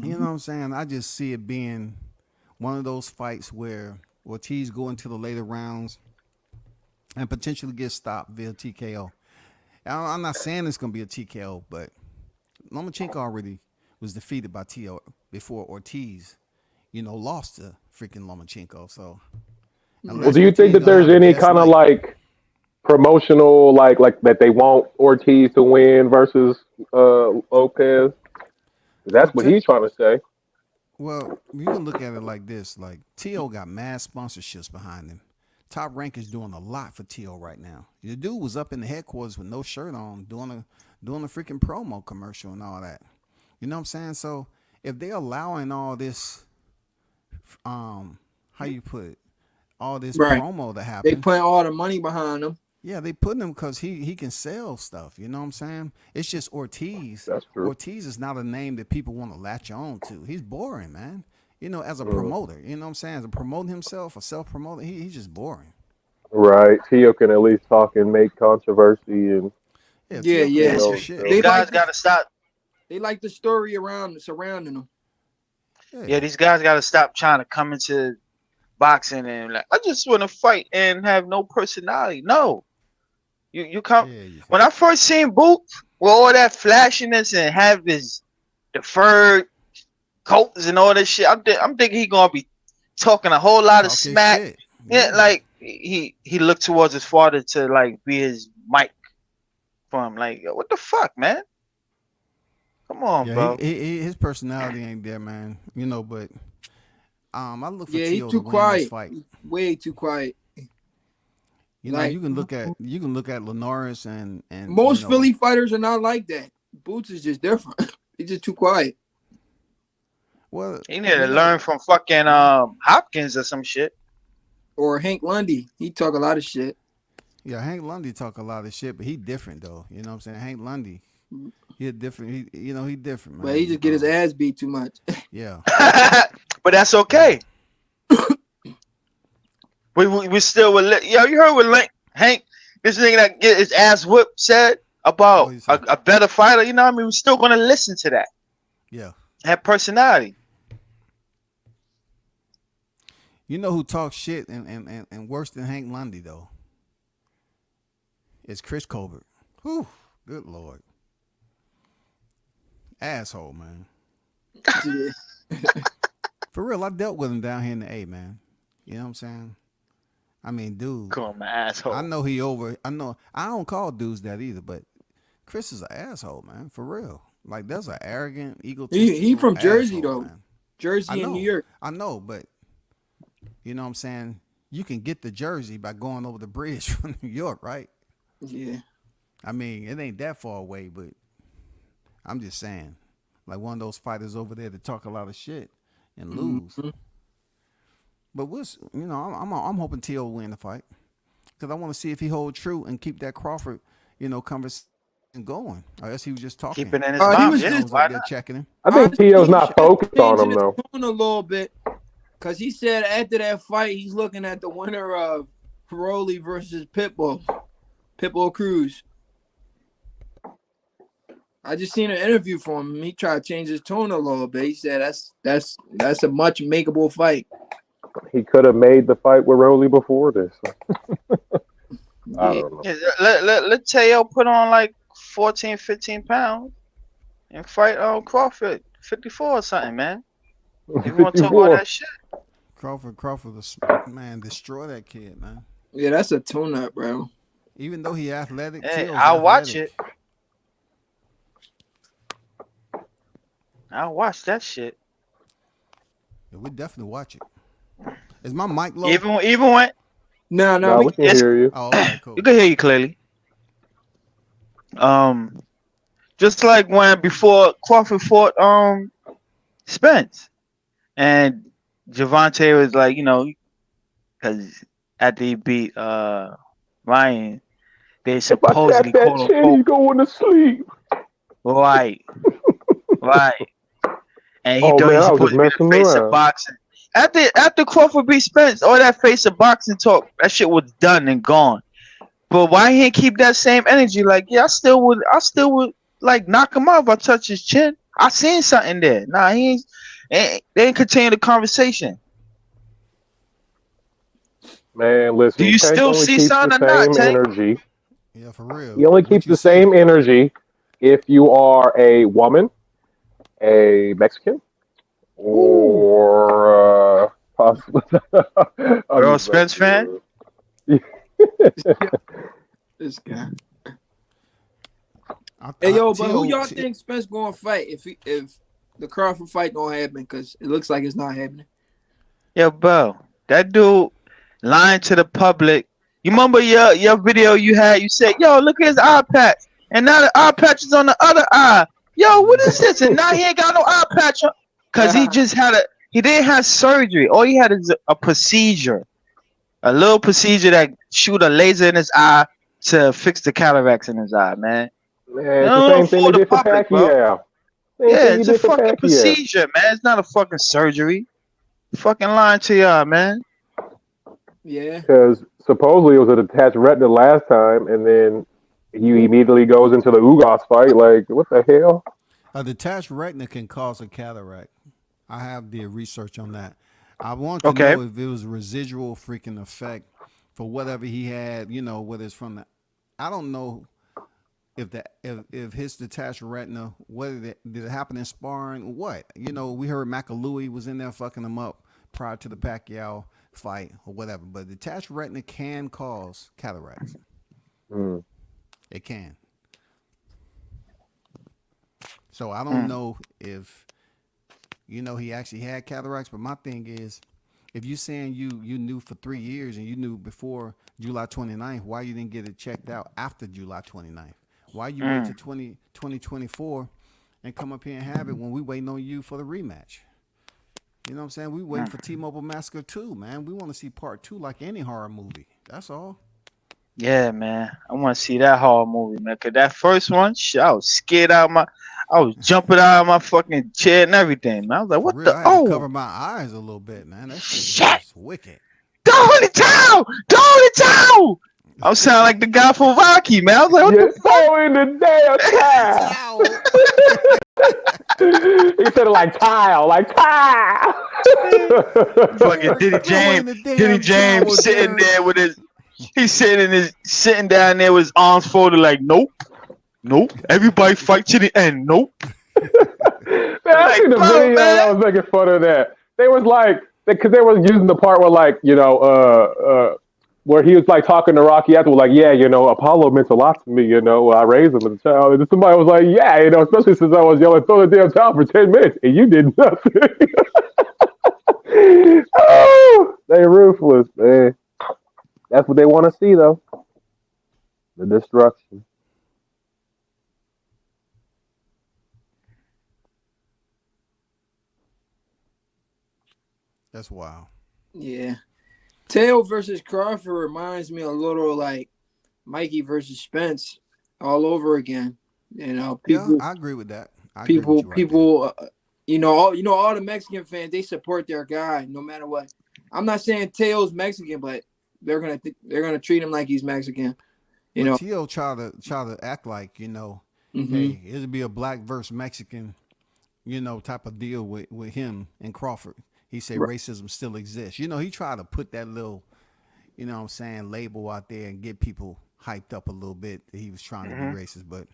you know Mm-hmm. what I'm saying, I just see it being one of those fights where Ortiz go into the later rounds and potentially get stopped via TKO. I'm not saying it's gonna be a TKO, but Lomachenko already was defeated by T.O. before Ortiz, lost to freaking Lomachenko. So Well, unless do Yeah. you think Ortiz that gonna there's have the any best kind of night. like promotional, like that they want Ortiz to win versus Lopez? Well, That's what he's trying to say. well, you can look at it like this: like T.O. got mad sponsorships behind him. Top Rank is doing a lot for T.O. right now. The dude was up in the headquarters with no shirt on, doing a freaking promo commercial and all that. You know what I'm saying? So if they're allowing all this, how you put it, all this Right. promo to They happen, putting all the money behind them. yeah, they putting him because he can sell stuff. You know what I'm saying? It's just Ortiz. That's true. Ortiz is not a name that people want to latch on to. He's boring, man. As a Mm. promoter, you know what I'm saying? As a promoting himself, a self promoter, he's just boring. Right. Tio can at least talk and make controversy and Yeah, Yeah, T.O. can Yeah, yeah. talk know his shit, these They man. like guys this. gotta stop. They like the story around surrounding them. Yeah, Yeah, these guys gotta stop trying to come into boxing and like I just want to fight and have no personality. No, you come. yeah, When I first seen Boots with all that flashiness and have his deferred coats and all that shit, I'm thinking he gonna be talking a whole lot of talk his smack. shit. Yeah, Yeah, like he looked towards his father to like be his mic for him. Like what the fuck, man? Come on, yeah. bro. His personality ain't there, man. But I look for Yeah, he's T.O. to too win this quiet. fight. He's way too quiet. Like You can look at Linares and most Philly fighters are not like that. Boots is just different. He's just too quiet. well, He need to you know, learn from fucking Hopkins or some shit. Or Hank Lundy. He talk a lot of shit. yeah, Hank Lundy talk a lot of shit, but he different though. You know what I'm saying? Hank Lundy, he a different. He different, But he man. just get his ass beat too much. Yeah, But that's yeah. okay. We still will. Yo, you heard what Hank, this nigga that get his ass whipped, said What about you say? a better fighter. You know what I mean? We're still gonna listen to that. Yeah. Have personality. You know who talks shit and worse than Hank Lundy though? It's Chris Colbert. Whew, good lord, asshole, man. Yeah. For real, I dealt with him down here in the A, man. You know what I'm saying? I mean, dude, Come on, my I asshole. know he over. I know I don't call dudes that either, but Chris is an asshole, man. For real. Like that's an arrogant, He egotistical from Jersey asshole, though. man. I Jersey and New know, York. I know, but you know what I'm saying? You can get to Jersey by going over the bridge from New York, right? Yeah. I mean, it ain't that far away, but I'm just saying. like one of those fighters over there that talk a lot of shit and lose. But I'm hoping T.O. win the fight because I want to see if he hold true and keep that Crawford, conversation going. I guess he was just talking. Keep it in his He mouth. was Yeah, just why Up there not? checking him. I think honestly, T.O.'s he not was focused on changing him, his though. tone a little bit because he said after that fight he's looking at the winner of Rolly versus Pitbull Cruz. I just seen an interview from him. He tried to change his tone a little bit. He said that's a much makeable fight. He could have made the fight with Rolly before this. I Yeah. don't know. Yeah, let Teo put on like 14, 15 pounds and fight Crawford 54 or something, man. If you want to talk about that shit. Crawford, man, destroy that kid, man. Yeah, that's a tune-up, bro. Even though he athletic, Hey, T.O.'s I'll watch athletic. it. I'll watch that shit. Yeah, we definitely watch it. Is my mic low? Even when No, No, we can hear you. Oh, okay, cool. you can hear you clearly. Just like when before Crawford fought Spence, and Javante was like, because after he beat Ryan, they If I supposedly tap that quote chin, unquote he's going to sleep. right, and he Oh, thought man, he's I was just supposed to be the messing face of around. boxing. After Crawford beat Spence, all that face of boxing talk, that shit was done and gone. But why he ain't keep that same energy? Like, yeah, I still would like knock him off if I touch his chin. I seen something there. Nah, he ain't. They ain't continue the conversation. Man, listen, Do you Tank still only see keeps the something or not, same Tank? energy. Yeah, for real. He only keeps What you the see? same energy if you are a woman, a Mexican, Ooh, or possibly. I'm Earl just Spence fan. messing This guy. I, Hey, yo, but who T.O. y'all think Spence going to fight if the Crawford fight don't happen? Because it looks like it's not happening. Yo, bro, that dude lying to the public. You remember your video you had? You said, "Yo, look at his eye patch," and now the eye patch is on the other eye. Yo, what is this? And now he ain't got no eye patch because he just he didn't have surgery. All he had is a procedure, a little procedure that shoot a laser in his eye to fix the cataracts in his eye, man. Man, You it's the don't same thing fool they the did for public, bro. Pacquiao. Same Yeah, thing he it's a did for fucking Pacquiao. procedure, man. It's not a fucking surgery. Fucking lying to y'all, man. Yeah. Because supposedly it was a detached retina last time, and then he immediately goes into the Ugas fight. Like, what the hell? A detached retina can cause a cataract. I have the research on that. I want to Okay. know if it was residual freaking effect for whatever he had, whether it's from the. I don't know if his detached retina, did it happen in sparring? What? We heard McAlooey was in there fucking him up prior to the Pacquiao fight or whatever. But detached retina can cause cataracts. Mm. It can. So I don't know if he actually had cataracts, but my thing is, if you saying you knew for 3 years and you knew before July 29th, why you didn't get it checked out after July 29th? Why you wait to 2024 and come up here and have it when we waiting on you for the rematch? You know what I'm saying? We waiting for T-Mobile Massacre 2, man. We want to see part 2 like any horror movie. That's all. Yeah, man. I want to see that horror movie, man. Cause that first one, shit, I was scared out of I was jumping out of my fucking chair and everything, man. I was like, For what real, the? I had to cover my eyes a little bit, man. That shit was Shit! just wicked. Don't it down! Don't it down! I sound like the guy from Rocky, man. I was like, what You're the fuck? so in the damn tile. He said it like tile, like tile. Fucking Throw in the Diddy damn James towel, sitting Derek. there with he's sitting down there with his arms folded like, nope. Everybody fight to the end. Nope. Man, I seen the bro, video man. that was making fun of that. They was like, because they was using the part where like, where he was like talking to Rocky after, like, yeah, Apollo meant a lot to me, I raised him as a child. And then somebody was like, yeah, especially since I was yelling, throw the damn towel for 10 minutes, and you did nothing. Oh, they ruthless, man. That's what they want to see, though. The destruction. That's wild. Yeah. Teo versus Crawford reminds me a little like Mikey versus Spence all over again. You know, Yeah, people, I agree with that. I agree with people, you right there. people. All the Mexican fans, they support their guy no matter what. I'm not saying Teo's Mexican, but they're gonna treat him like he's Mexican. You But know. Tio try to act like, Hmm. hey, it'll be a black versus Mexican, type of deal with him and Crawford. He said racism still exists. He tried to put that little, what I'm saying, label out there and get people hyped up a little bit that he was trying to be Mm-hmm. racist. But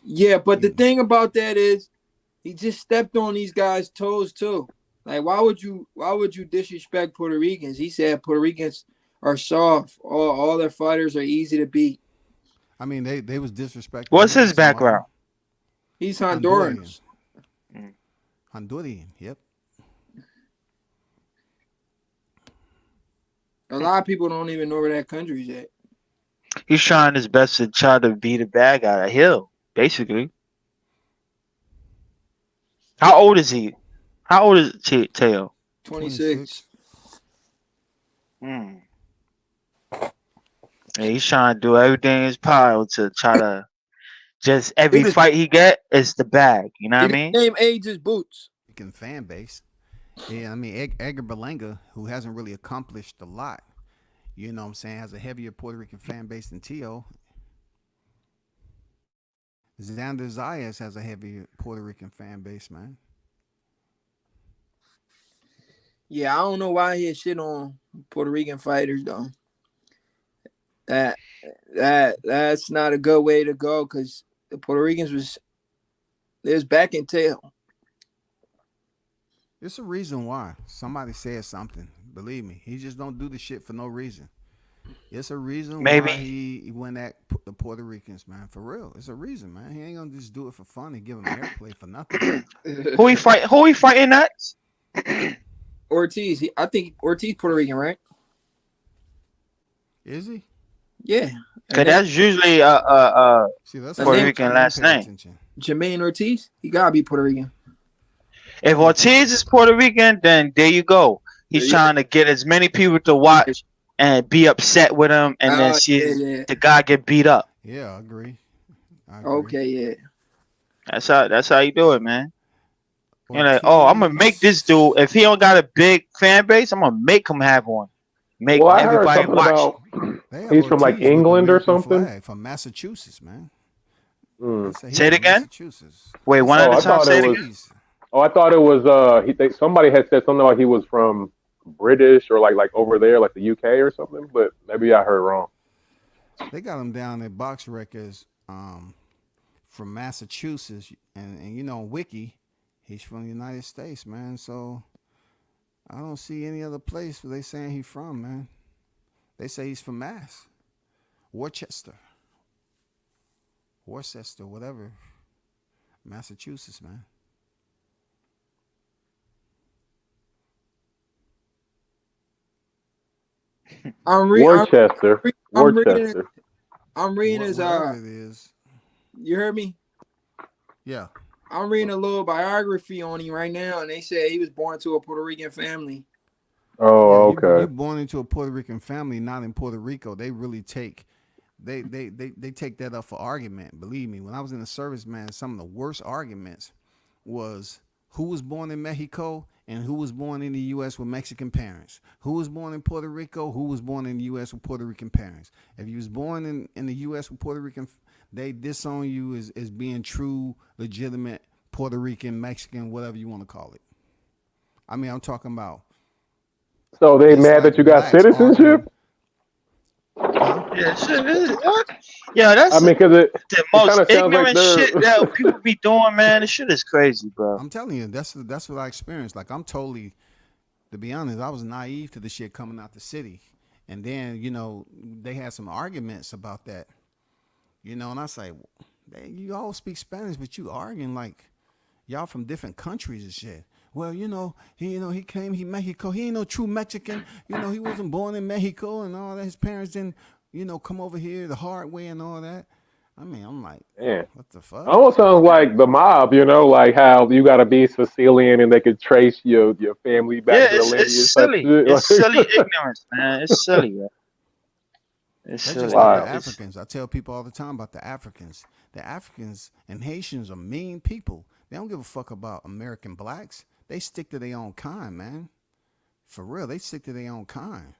Yeah, but the you thing about that is he just stepped on these guys' toes too. Like, why would you disrespect Puerto Ricans? He said Puerto Ricans are soft. All their fighters are easy to beat. I mean, they was disrespecting What's him. his Some of them. background? He's Honduran. Honduran. Mm. Honduran. Yep. A lot of people don't even know where that country's at. He's trying his best to try to beat a bad guy at Hill, basically. How old is he? How old is Teo? 26. 26. Mm. And he's trying to do everything in his power to try to just every Dude, fight he get is the bag. You know what I his mean? name ages boots. Fan base. Yeah, I mean, Edgar Berlanga, who hasn't really accomplished a lot, what I'm saying, has a heavier Puerto Rican fan base than Tio. Xander Zayas has a heavier Puerto Rican fan base, man. Yeah, I don't know why he shit on Puerto Rican fighters though. That that's not a good way to go because the Puerto Ricans was back in tail. It's a reason why. Somebody said something. Believe me, he just don't do the shit for no reason. It's a reason why Maybe. he went at the Puerto Ricans, man. For real, it's a reason, man. He ain't gonna just do it for fun and give him airplay for nothing. Who he fight? Who he fighting next? Ortiz, I think Ortiz Puerto Rican, right? Is he? Yeah. Cause And then that's usually See, that's And what Puerto then Rican I didn't last pay name. attention. Jermaine Ortiz, he gotta be Puerto Rican. If Ortiz is Puerto Rican, then there you go. He's Yeah. trying to get as many people to watch and be upset with him, and then see Yeah. the guy get beat up. Yeah, I agree. I agree. Okay, yeah. That's how you do it, man. You're like, oh, I'm gonna make this Ortiz. dude. If he don't got a big fan base, I'm gonna make him have one. Make Well, I heard everybody something watch. about They have he's from like Ortiz with the England or American something. flag from Massachusetts, man. They Mm. say he's Say it from again. Massachusetts. Wait, They one say at Oh, a I time. thought it Say it was. again. Oh, I thought it was. Somebody had said something like he was from British or like over there, like the UK or something. But maybe I heard wrong. They got him down at Box Records from Massachusetts, and Wiki, he's from the United States, man. So I don't see any other place where they saying he's from, man. They say he's from Mass, Worcester, whatever, Massachusetts, man. I'm Worcester, I'm reading Worcester. I'm reading his Whatever it is. you heard me? Yeah. I'm reading a little biography on him right now, and they say he was born to a Puerto Rican family. Yeah, Oh, you okay. born into a Puerto Rican family, not in Puerto Rico. They really take they take that up for argument. Believe me, when I was in the service, man, some of the worst arguments was who was born in Mexico and who was born in the U.S. with Mexican parents. Who was born in Puerto Rico? Who was born in the U.S. with Puerto Rican parents? If you was born in the U.S. with Puerto Rican, they disown you as being true, legitimate Puerto Rican, Mexican, whatever you want to call it. I mean, I'm talking about So they it's mad like that you got blacks citizenship? arguing, huh? Yeah, shit. Yeah, I that's mean, because the it most kind of sounds like ignorant they're. shit that people be doing, man. This shit is crazy, bro. I'm telling you, that's what I experienced. Like I'm totally, to be honest, I was naive to the shit coming out the city, and then they had some arguments about that, and I say, you all speak Spanish, but you arguing like y'all from different countries and shit. Well, he came, he Mexico. He ain't no true Mexican. He wasn't born in Mexico and all that. His parents didn't, come over here the hard way and all that. I mean, I'm like, Yeah. what the fuck? Almost sounds like the mob, like how you got to be Sicilian and they could trace your family back Yeah, to the it's lineage type silly. shit. It's silly ignorance, man. It's silly, bro. It's That's just silly. like the Wow. Africans. I tell people all the time about the Africans. The Africans and Haitians are mean people. They don't give a fuck about American blacks. They stick to their own kind, man. For real, they stick to their own kind.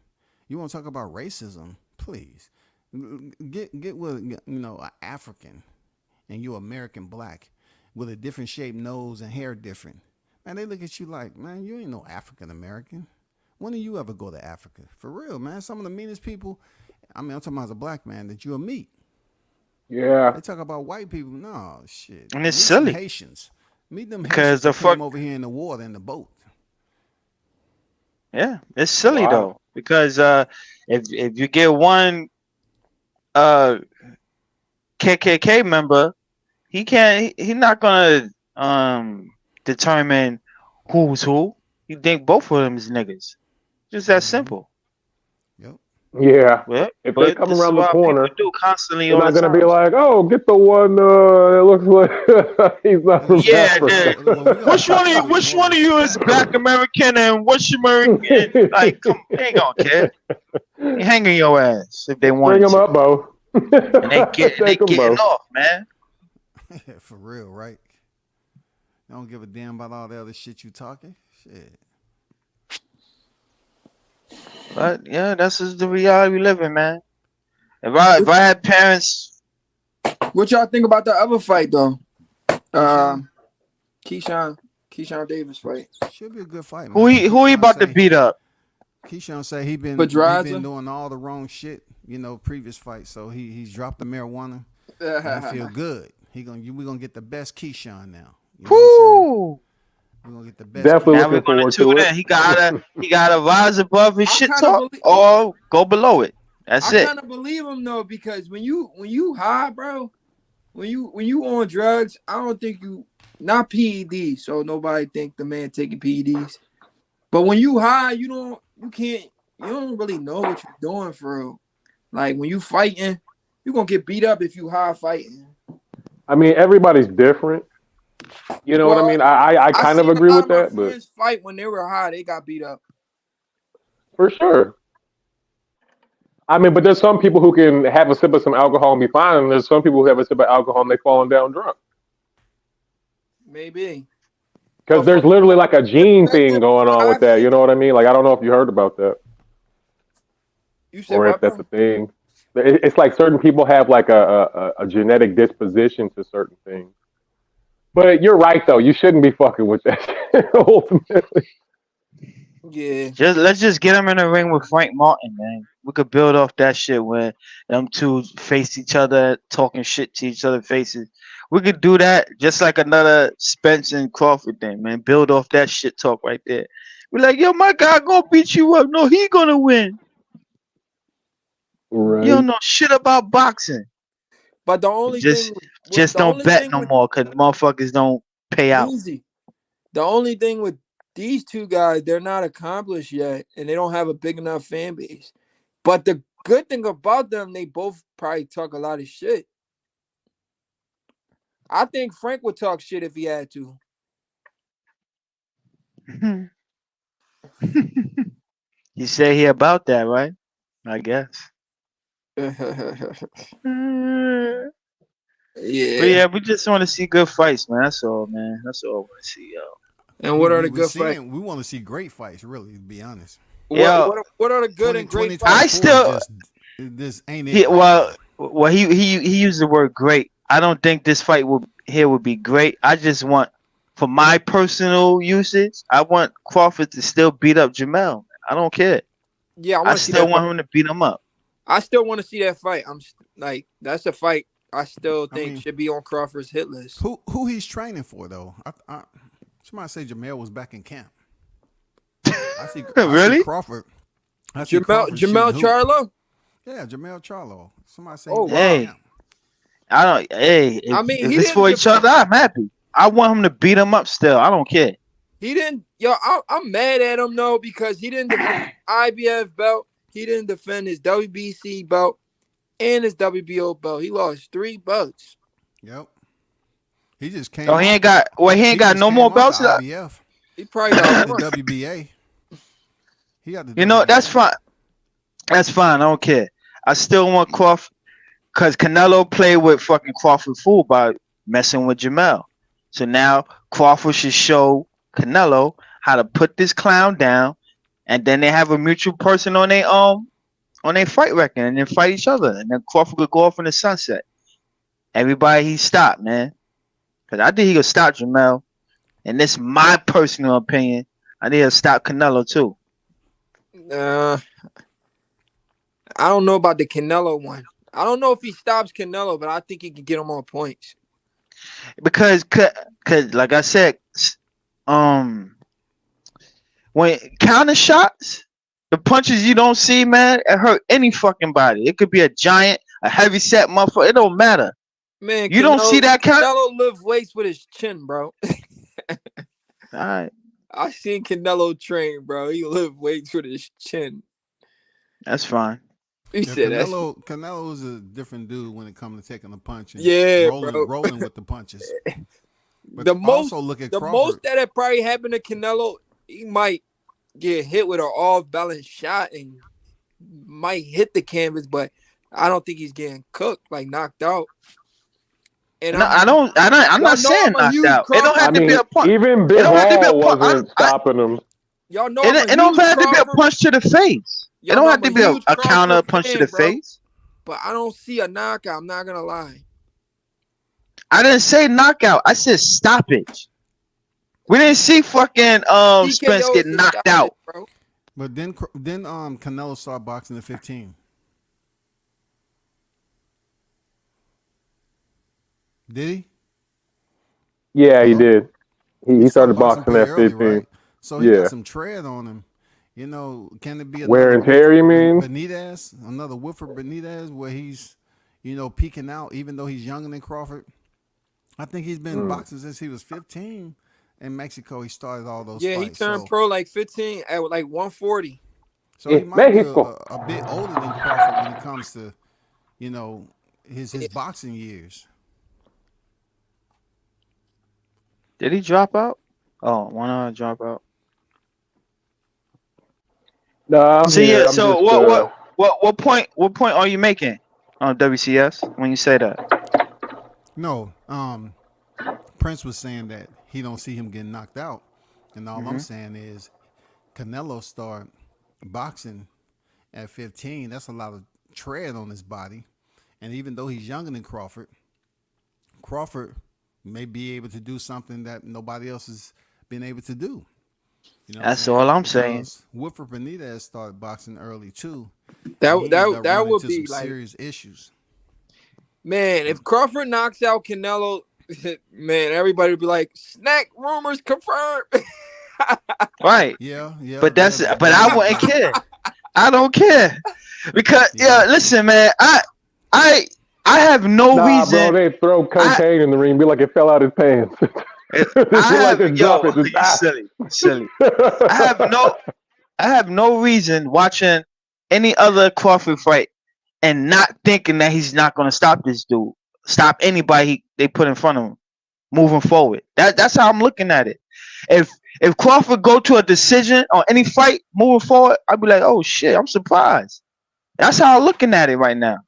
You want to talk about racism? Please, get with an African, and you American black with a different shaped nose and hair different. Man, they look at you like, man, you ain't no African American. When do you ever go to Africa? For real, man. Some of the meanest people. I mean, I'm talking about as a black man that you'll meet. Yeah. They talk about white people. No shit. And it's Meet some silly Haitians. Meet them because Haitians the that came fuck. over here in the water in the boat. Yeah, it's silly Wow. though because if you get one uh KKK member, he's not gonna determine who's who. You think both of them is niggas. Just that Mm-hmm. simple. Yep. Yeah. If they But come this is around the what people corner, do constantly they're all the not gonna be time. like, "Oh, get the one that looks like he's not from Yeah, Africa." Well, we gotta show which more one of you is respect. black American and what's American? Like, come, they ain't gonna care. They hanging your ass if they Bring wanted them to, up, Bo. and they Take them getting both. off, man. For real, right? I don't give a damn about all the other shit you talking. Shit. But yeah, that's just the reality we live in, man. If I had parents, What y'all think about the other fight though? Keyshawn? Keyshawn Davis fight. Should be a good fight, who man. he about to beat up? Keyshawn say he been Pedraza. doing all the wrong shit, previous fights. So he's dropped the marijuana. And he feel good. We gonna get the best Keyshawn now. You know what I'm saying? Whoo! We're gonna get the best. Definitely Now we're looking gonna forward to tune it. in. He gotta rise above his I shit kinda talk believe- or go below it. That's I it. kind of believe him though, because when you high, bro, when you on drugs, I don't think not PEDs, so nobody think the man taking PEDs. But when you high, you don't really know what you're doing for real. Like when you fighting, you gonna get beat up if you high fighting. I mean, everybody's different. You know what I mean? I kind of seen agree a lot with of my that, but friends fight when they were high, they got beat up. for sure. I mean, but there's some people who can have a sip of some alcohol and be fine, and there's some people who have a sip of alcohol and they falling down drunk. Maybe. Because there's literally like a gene thing going on with that. You know what I mean? Like, I don't know if you heard about that You said or if what, that's bro? a thing. It's like certain people have like a genetic disposition to certain things. But you're right, though. You shouldn't be fucking with that shit, ultimately. Yeah. Let's just get him in a ring with Frank Martin, man. We could build off that shit when them two face each other, talking shit to each other faces. We could do that just like another Spence and Crawford thing, man. Build off that shit talk right there. We're like, yo, my guy gonna beat you up. No, he gonna win. Right. You don't know shit about boxing. But the only Just thing don't bet no more, cause motherfuckers don't pay out. easy. The only thing with these two guys, they're not accomplished yet, and they don't have a big enough fan base. But the good thing about them, they both probably talk a lot of shit. I think Frank would talk shit if he had to. You say he about that, right? I guess. Yeah. But yeah, we just want to see good fights, man. That's all, man. That's all I want to see, yo. And what are the good fights? We want to see great fights, really, to be honest. What are the good and great fights? I still this ain't it. He used the word great. I don't think this fight would be great. I just want, for my personal usage, I want Crawford to still beat up Jamel. I don't care. Yeah, I still want him to beat him up. I still want to see that fight. I'm like, that's a fight I still think should be on Crawford's hit list. Who he's training for though? Somebody say Jamel was back in camp. I see Crawford. Jamel Charlo? Yeah, Jamel Charlo. Somebody say, hey, I don't. Hey, if it's for each other, I'm happy. I want him to beat him up still. I don't care. He didn't. I'm mad at him though, because he didn't defend IBF belt. He didn't defend his WBC belt. and his WBO belt. He lost 3 belts. Yep. He just came. Oh, he ain't got. Well, he ain't got no more belts. IBF. He probably got the one. WBA. He got the. You know, WBA. that's fine. That's fine. I don't care. I still want Crawford because Canelo played with fucking Crawford fool by messing with Jamel. So now Crawford should show Canelo how to put this clown down, and then they have a mutual person on their fight record, and then fight each other, and then Crawford could go off in the sunset. Everybody he stopped, man, because I think he could stop Jamel, and this is my personal opinion. I think he'll stop Canelo too. I don't know about the Canelo one. I don't know if he stops Canelo, but I think he can get him on points. Because like I said, when counter shots, the punches you don't see, man, it hurt any fucking body. It could be a giant, a heavy set motherfucker. It don't matter. Man, you don't see that count. Canelo lift weights with his chin, bro. All right. I seen Canelo train, bro. He lift weights with his chin. That's fine. Canelo is a different dude when it comes to taking a punch and rolling with the punches. But the most that had probably happened to Canelo, he might get hit with an off-balance shot and might hit the canvas, but I don't think he's getting cooked, like knocked out. And I'm not saying knocked out. It don't have to be a punch. Even Big Hall wasn't stopping him. Y'all know it don't have to be a punch to the face. It don't have to be a counter punch to the face. But I don't see a knockout. I'm not gonna lie. I didn't say knockout. I said stoppage. We didn't see fucking Spence get knocked out. Bro. But then Canelo started boxing at 15. Did he? Yeah, he did. He started boxing at 15. Right? So he got some tread on him. You know, can it be wear and tear? You mean Benitez, another Wilfred Benitez, where he's, peeking out, even though he's younger than Crawford. I think he's been boxing since he was 15 in Mexico. He started all those. Yeah, fights, he turned pro like 15 at like 140. So he might be a bit older than Crawford when it comes to, his boxing years. Did he drop out? Oh, why not drop out? No. So what point are you making on WCS when you say that? No, Prince was saying that he don't see him getting knocked out, and all I'm saying is Canelo start boxing at 15. That's a lot of tread on his body, and even though he's younger than Crawford may be able to do something that nobody else has been able to do. That's all I'm saying. Wilfred Benitez started boxing early too. That would be some like serious issues. Man, if Crawford knocks out Canelo, man, everybody would be like, "Snack rumors confirmed." Right. Yeah. But I wouldn't care. I don't care because listen, man, I have no reason. Bro, they throw cocaine in the ring, be like it fell out his pants. Silly. I have no reason watching any other Crawford fight and not thinking that he's not going to stop this dude, stop anybody they put in front of him, moving forward. That's how I'm looking at it. If Crawford go to a decision on any fight moving forward, I'd be like, oh shit, I'm surprised. That's how I'm looking at it right now.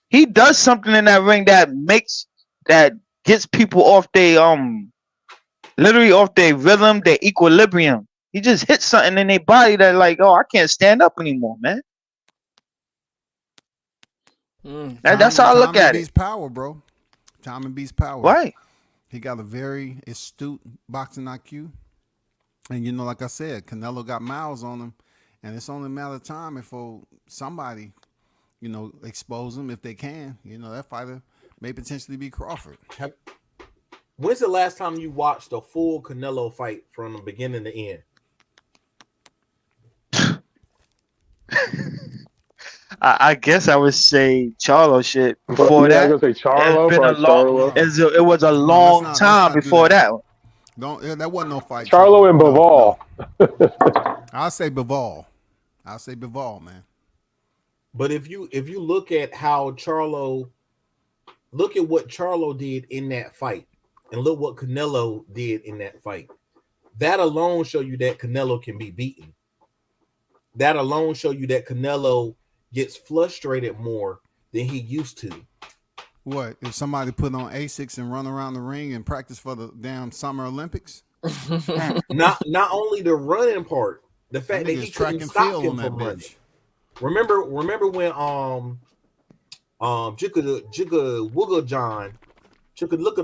He does something in that ring that gets people off their literally off their rhythm, their equilibrium. He just hits something in their body that like, oh, I can't stand up anymore, man. That's how I look at it. Beats power, bro. Timing beats power. Right. He got a very astute boxing IQ, and like I said, Canelo got miles on him, and it's only a matter of time before somebody, expose him if they can. That fighter may potentially be Crawford. When's the last time you watched a full Canelo fight from the beginning to end? I guess I would say Charlo shit before that. I was gonna say Charlo. It was a long time before that. That wasn't no fight. Charlo and Bivol. I'll say Bivol, man. But if you look at how look at what Charlo did in that fight, and look what Canelo did in that fight. That alone show you that Canelo can be beaten. That alone show you that Canelo gets frustrated more than he used to. What if somebody put on Asics and run around the ring and practice for the damn Summer Olympics? not only the running part, the fact that he track couldn't and stop field him on that from running. bitch. Remember when Chicka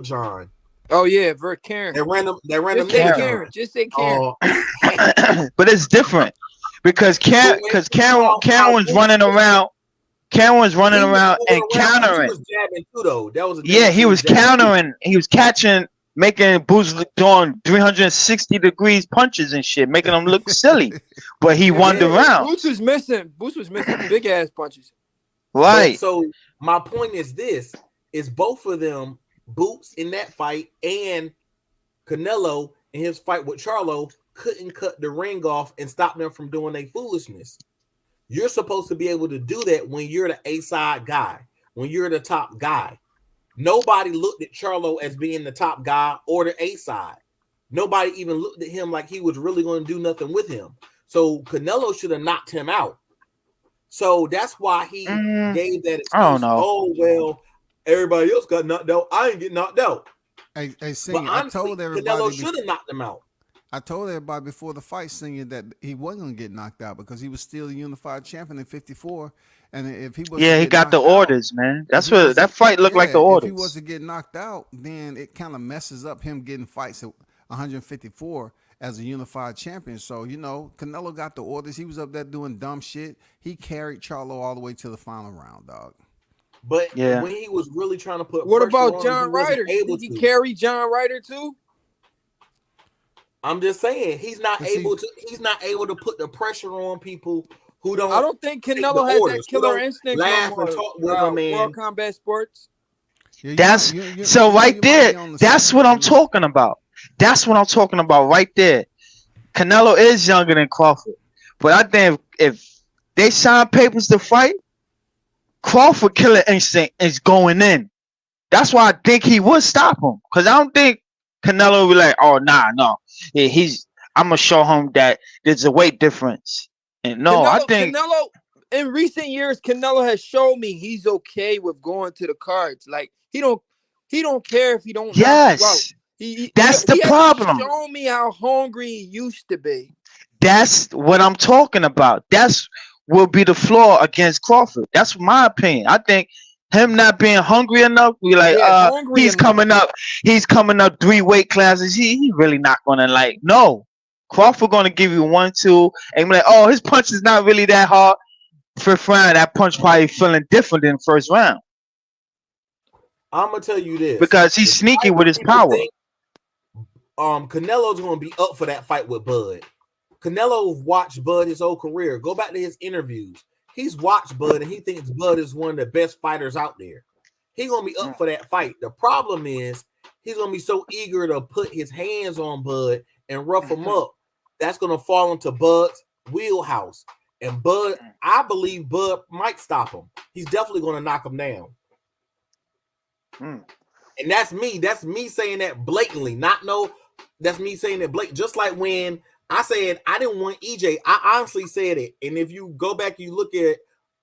John. Oh yeah, Vert Karen. That random Karen. Just say Karen. But it's different because Karen was running around. Karen was running around and countering. He was jabbing too, though. That was he was countering. He was catching, making Boots doing 360-degree punches and shit, making them look silly. But he won the round. Boots was missing big ass punches. Right. But so my point is this: is both of them, Boots in that fight and Canelo in his fight with Charlo, couldn't cut the ring off and stop them from doing their foolishness. You're supposed to be able to do that when you're the A-side guy, when you're the top guy. Nobody looked at Charlo as being the top guy or the A-side. Nobody even looked at him like he was really going to do nothing with him. So Canelo should have knocked him out. So that's why he gave that excuse. I don't know. Oh, well, everybody else got knocked out. I ain't get knocked out. Hey, But Singing, I honestly, told everybody. Canelo should have knocked him out. I told everybody before the fight, Singing, that he wasn't going to get knocked out because he was still the unified champion in 54. And if he was, he got the orders, man. That's what that fight looked like. The orders. If he was to get knocked out, then it kind of messes up him getting fights at 154 as a unified champion. So Canelo got the orders. He was up there doing dumb shit. He carried Charlo all the way to the final round, dog. But when he was really trying to put, what about John Ryder? Did he carry John Ryder too? I'm just saying he's not able to. He's not able to put the pressure on people who don't. I don't think Canelo has that killer instinct. Laugh and talk with him, man. World Combat Sports. That's so right there. That's what I'm talking about. That's what I'm talking about right there. Canelo is younger than Crawford, but I think if they sign papers to fight, Crawford killer instinct is going in. That's why I think he would stop him, because I don't think Canelo will be like, oh no, I'm gonna show him that there's a weight difference. And no, I think Canelo in recent years, Canelo has shown me he's okay with going to the cards. Like he don't care if he don't. Yes, that's the problem. Show me how hungry he used to be. That's what I'm talking about. That's will be the flaw against Crawford. That's my opinion. I think him not being hungry enough, we like he's coming up 3 weight classes. He really not gonna no. Crawford gonna give you 1, 2, and be like, oh, his punch is not really that hard. Fifth round, that punch probably feeling different than first round. I'm gonna tell you this because he's sneaky with his power. Canelo's gonna be up for that fight with Bud. Canelo watched Bud his whole career. Go back to his interviews. He's watched Bud and he thinks Bud is one of the best fighters out there. He's gonna be up for that fight. The problem is he's gonna be so eager to put his hands on Bud and rough him up. That's gonna fall into Bud's wheelhouse. And Bud, I believe Bud might stop him. He's definitely gonna knock him down. And that's me. That's me saying that blatantly. That's me saying it blatantly. Just like when I said I didn't want EJ. I honestly said it. And if you go back, you look at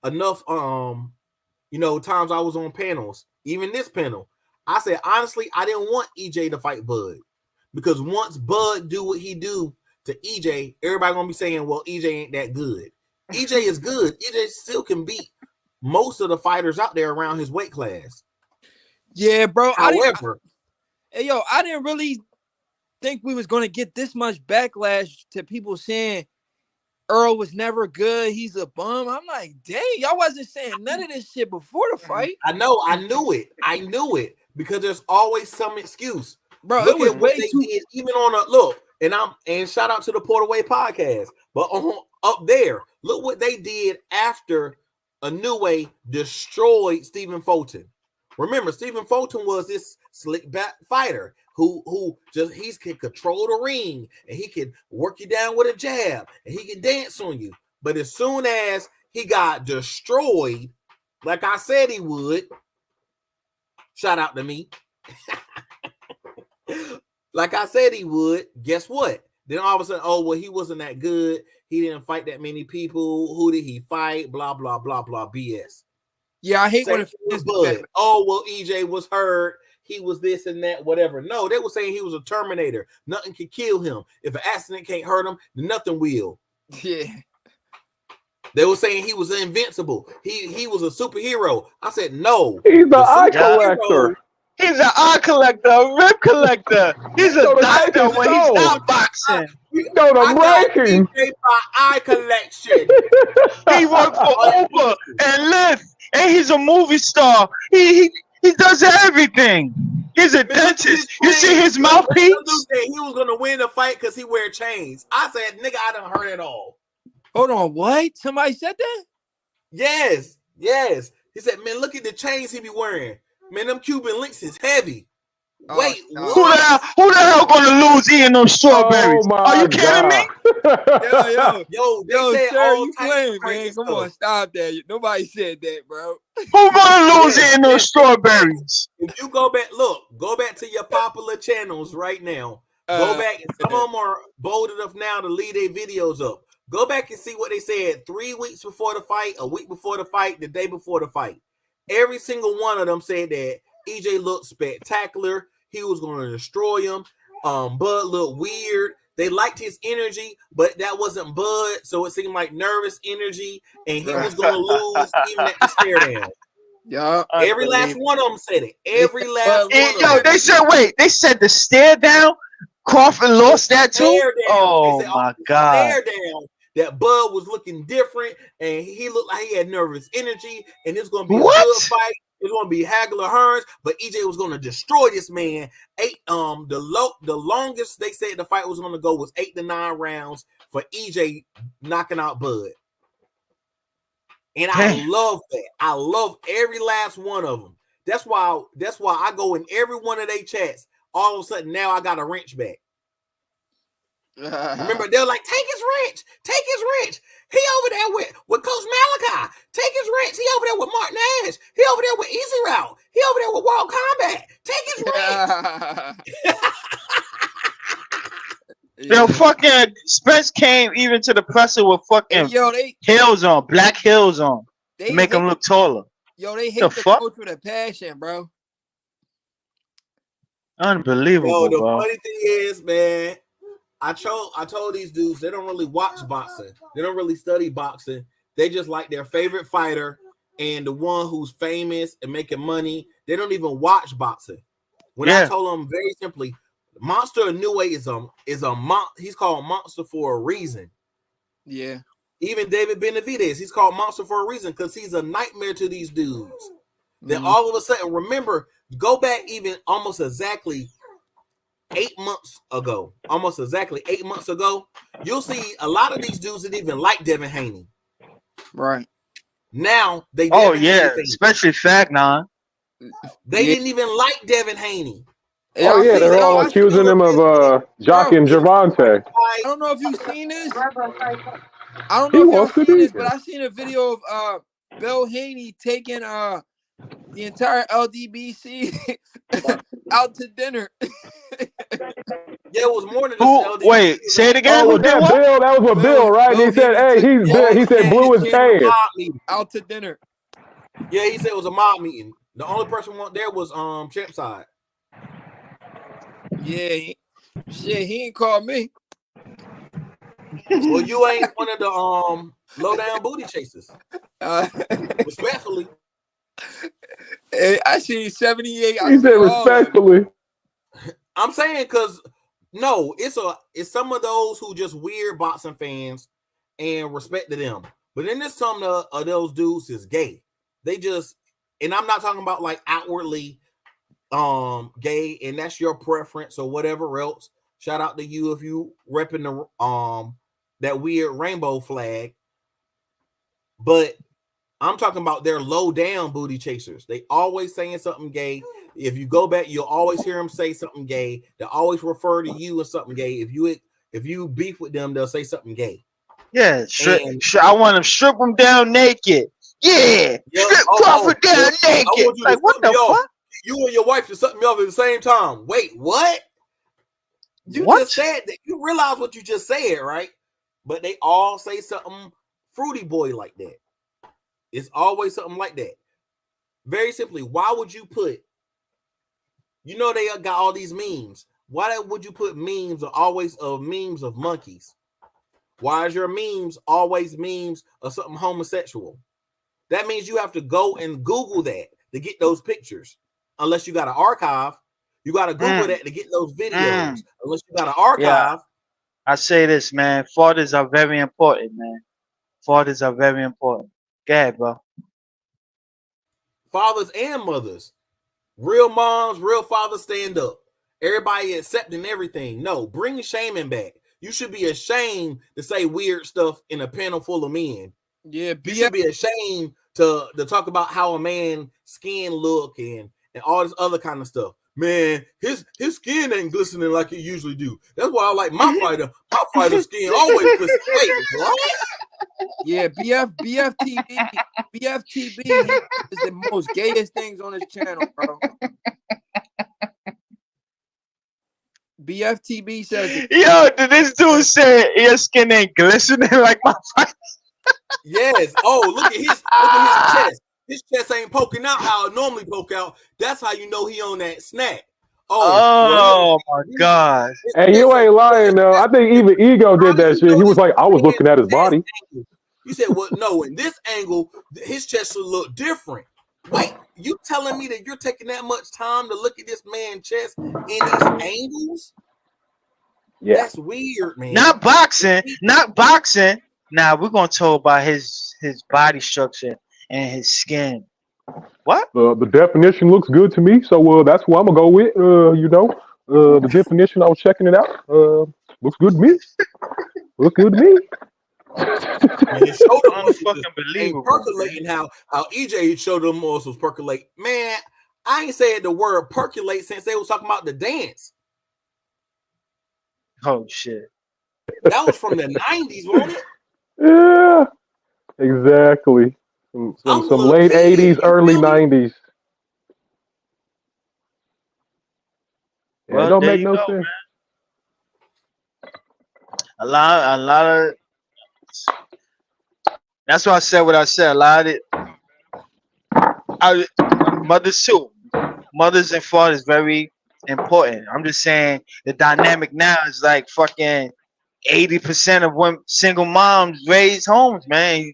enough times I was on panels, even this panel, I said honestly, I didn't want EJ to fight Bud. Because once Bud do what he do to EJ, everybody gonna be saying, well, EJ ain't that good. EJ is good. EJ still can beat most of the fighters out there around his weight class. Yeah, bro. However, I didn't really think we was gonna get this much backlash to people saying Earl was never good. He's a bum. I'm like, dang, y'all wasn't saying none of this shit before the fight. I know. I knew it because there's always some excuse. Bro, look it was at what they did, even on a look, and shout out to the Portaway podcast. But up there, look what they did after Inoue destroyed Stephen Fulton. Remember, Stephen Fulton was this slick back fighter who just he can control the ring and he can work you down with a jab and he can dance on you. But as soon as He got destroyed, like I said he would. Shout out to me. Like I said he would. Guess what? Then all of a sudden, oh, well, he wasn't that good. He didn't fight that many people. Who did he fight? Blah, blah, blah, blah, BS. Yeah, I hate when it was Bud. Oh, well, EJ was hurt. He was this and that, whatever. No, they were saying he was a Terminator. Nothing can kill him. If an accident can't hurt him, then nothing will. Yeah. They were saying he was invincible. He was a superhero. I said, no. He's the eye collector. He's an eye collector, a rib collector. He's a doctor when he's not boxing. You know the ranking. My eye collection. He worked for Uber and Lyft, and he's a movie star. He does everything. He's a dentist. You see his mouthpiece? He was gonna win the fight because he wear chains. I said, nigga, I done heard it all. Hold on, what? Somebody said that? Yes. He said, man, look at the chains he be wearing. Man, them Cuban links is heavy. Oh, wait, no. Who the hell gonna lose eating those strawberries? Are you kidding me? Yo, sir, you playing, man? Come on, stop that. Nobody said that, bro. Who gonna lose eating those strawberries? If you go back to your popular channels right now. Go back. Some of them are bold enough now to leave their videos up. Go back and see what they said 3 weeks before the fight, a week before the fight, the day before the fight. Every single one of them said that EJ looked spectacular. He was going to destroy him. Bud looked weird. They liked his energy, but that wasn't Bud, so it seemed like nervous energy, and he was going to lose even at the stare down. Yeah, every last one of them said it. Every last one. They said, wait, they said the stare down. Crawford lost that too. Oh my God! Stare down. That Bud was looking different, and he looked like he had nervous energy, and it's going to be a good fight. It's going to be Hagler Hearns, but EJ was going to destroy this man. The longest they said the fight was going to go was 8 to 9 rounds for EJ knocking out Bud. And I love that. I love every last one of them. That's why I go in every one of their chats. All of a sudden now I got a wrench back. Remember, they're like, take his wrench. He over there with Coach Malachi. Take his wrench. He over there with Mark Nash. He over there with Easy Route. He over there with World Combat. Take his wrench. Yo, fucking Spence came even to the presser with fucking heels on, black heels on, to make him look taller. Yo, they hate the coach with a passion, bro. Unbelievable, Yo, the bro. funny thing is, man, I told these dudes they don't really watch boxing. They don't really study boxing. They just like their favorite fighter and the one who's famous and making money. They don't even watch boxing. When I told them very simply, Monster Inoue is a he's called Monster for a reason. Yeah. Even David Benavidez, he's called Monster for a reason because he's a nightmare to these dudes. Then all of a sudden, remember, go back even almost exactly 8 months ago, you'll see a lot of these dudes that even like Devin Haney. Right. Now they especially Fagnon. They didn't even like Devin Haney. Oh yeah, they're all accusing him of Jockey and Gervonta. I don't know if you've seen this. I don't know if you've seen this, but I seen a video of Bill Haney taking the entire LDBC out to dinner. Yeah, it was more than just LDBC. Wait, say it again. Oh, that was what Bill, right? He said, "Hey, he said Blue is paying out to dinner." Yeah, he said it was a mob meeting. The only person there was Champ Side. Yeah, shit, he ain't called me. Well, you ain't one of the low down booty chasers. Respectfully. I seen 78. He said respectfully. I'm saying because no, it's some of those who just weird boxing fans and respect to them. But then there's some of those dudes is gay. They just, and I'm not talking about like outwardly gay, and that's your preference or whatever else. Shout out to you if you repping the that weird rainbow flag. But I'm talking about their low down booty chasers. They always saying something gay. If you go back, you'll always hear them say something gay. They always refer to you as something gay. If you beef with them, they'll say something gay. Yeah, And I want him strip him down naked. Yeah, strip Crawford down naked. I want you to Like what suck me the off. fuck? You and your wife should suck me off at the same time. Wait, what? You What? just said that. You realize what you just said, right? But they all say something fruity boy like that. It's always something like that. Very simply, why would you put, you know, they got all these memes. Why would you put memes of memes of monkeys? Why is your memes always memes of something homosexual? That means you have to go and Google that to get those pictures. Unless you got an archive, you got to Google that to get those videos. Unless you got an archive. Yeah. I say this, man. Fathers are very important, man. Fathers are very important. Go ahead, bro. Fathers and mothers. Real moms, real fathers stand up. Everybody accepting everything. No, bring shaming back. You should be ashamed to say weird stuff in a panel full of men. Yeah, you should be ashamed to talk about how a man's skin look and all this other kind of stuff. Man, his skin ain't glistening like it usually do. That's why I like my fighter. My fighter's skin always glistening. Wait, what? Yeah, BFTB is the most gayest things on his channel, bro. BFTB says, yo, did this dude say your skin ain't glistening like my fight? Yes. Oh, look at his chest. His chest ain't poking out how it normally poke out. That's how you know he on that snack. Oh my God. Hey, you ain't lying though. I think even Ego did that shit. He was like, I was looking at his body. You said, well, no, in this angle, his chest should look different. Wait, you telling me that you're taking that much time to look at this man's chest in these angles? Yeah. That's weird, man. Not boxing. Now we're gonna talk about his body structure and his skin. What? The definition looks good to me, so that's what I'm gonna go with. The definition, I was checking it out. Looks good to me. Looks good to me. Man, his shoulder muscles Unfucking percolating how EJ shoulder muscles percolate. Man, I ain't said the word percolate since they was talking about the dance. Oh shit. That was from the 90s, wasn't it? Yeah, exactly. Some late 80s, early 90s. Yeah, Well, it don't there make you no go, sense. man. A lot of. That's why I said what I said. A lot of it. Mothers too. Mothers and fathers very important. I'm just saying the dynamic now is like fucking 80% of women, single moms raise homes, man,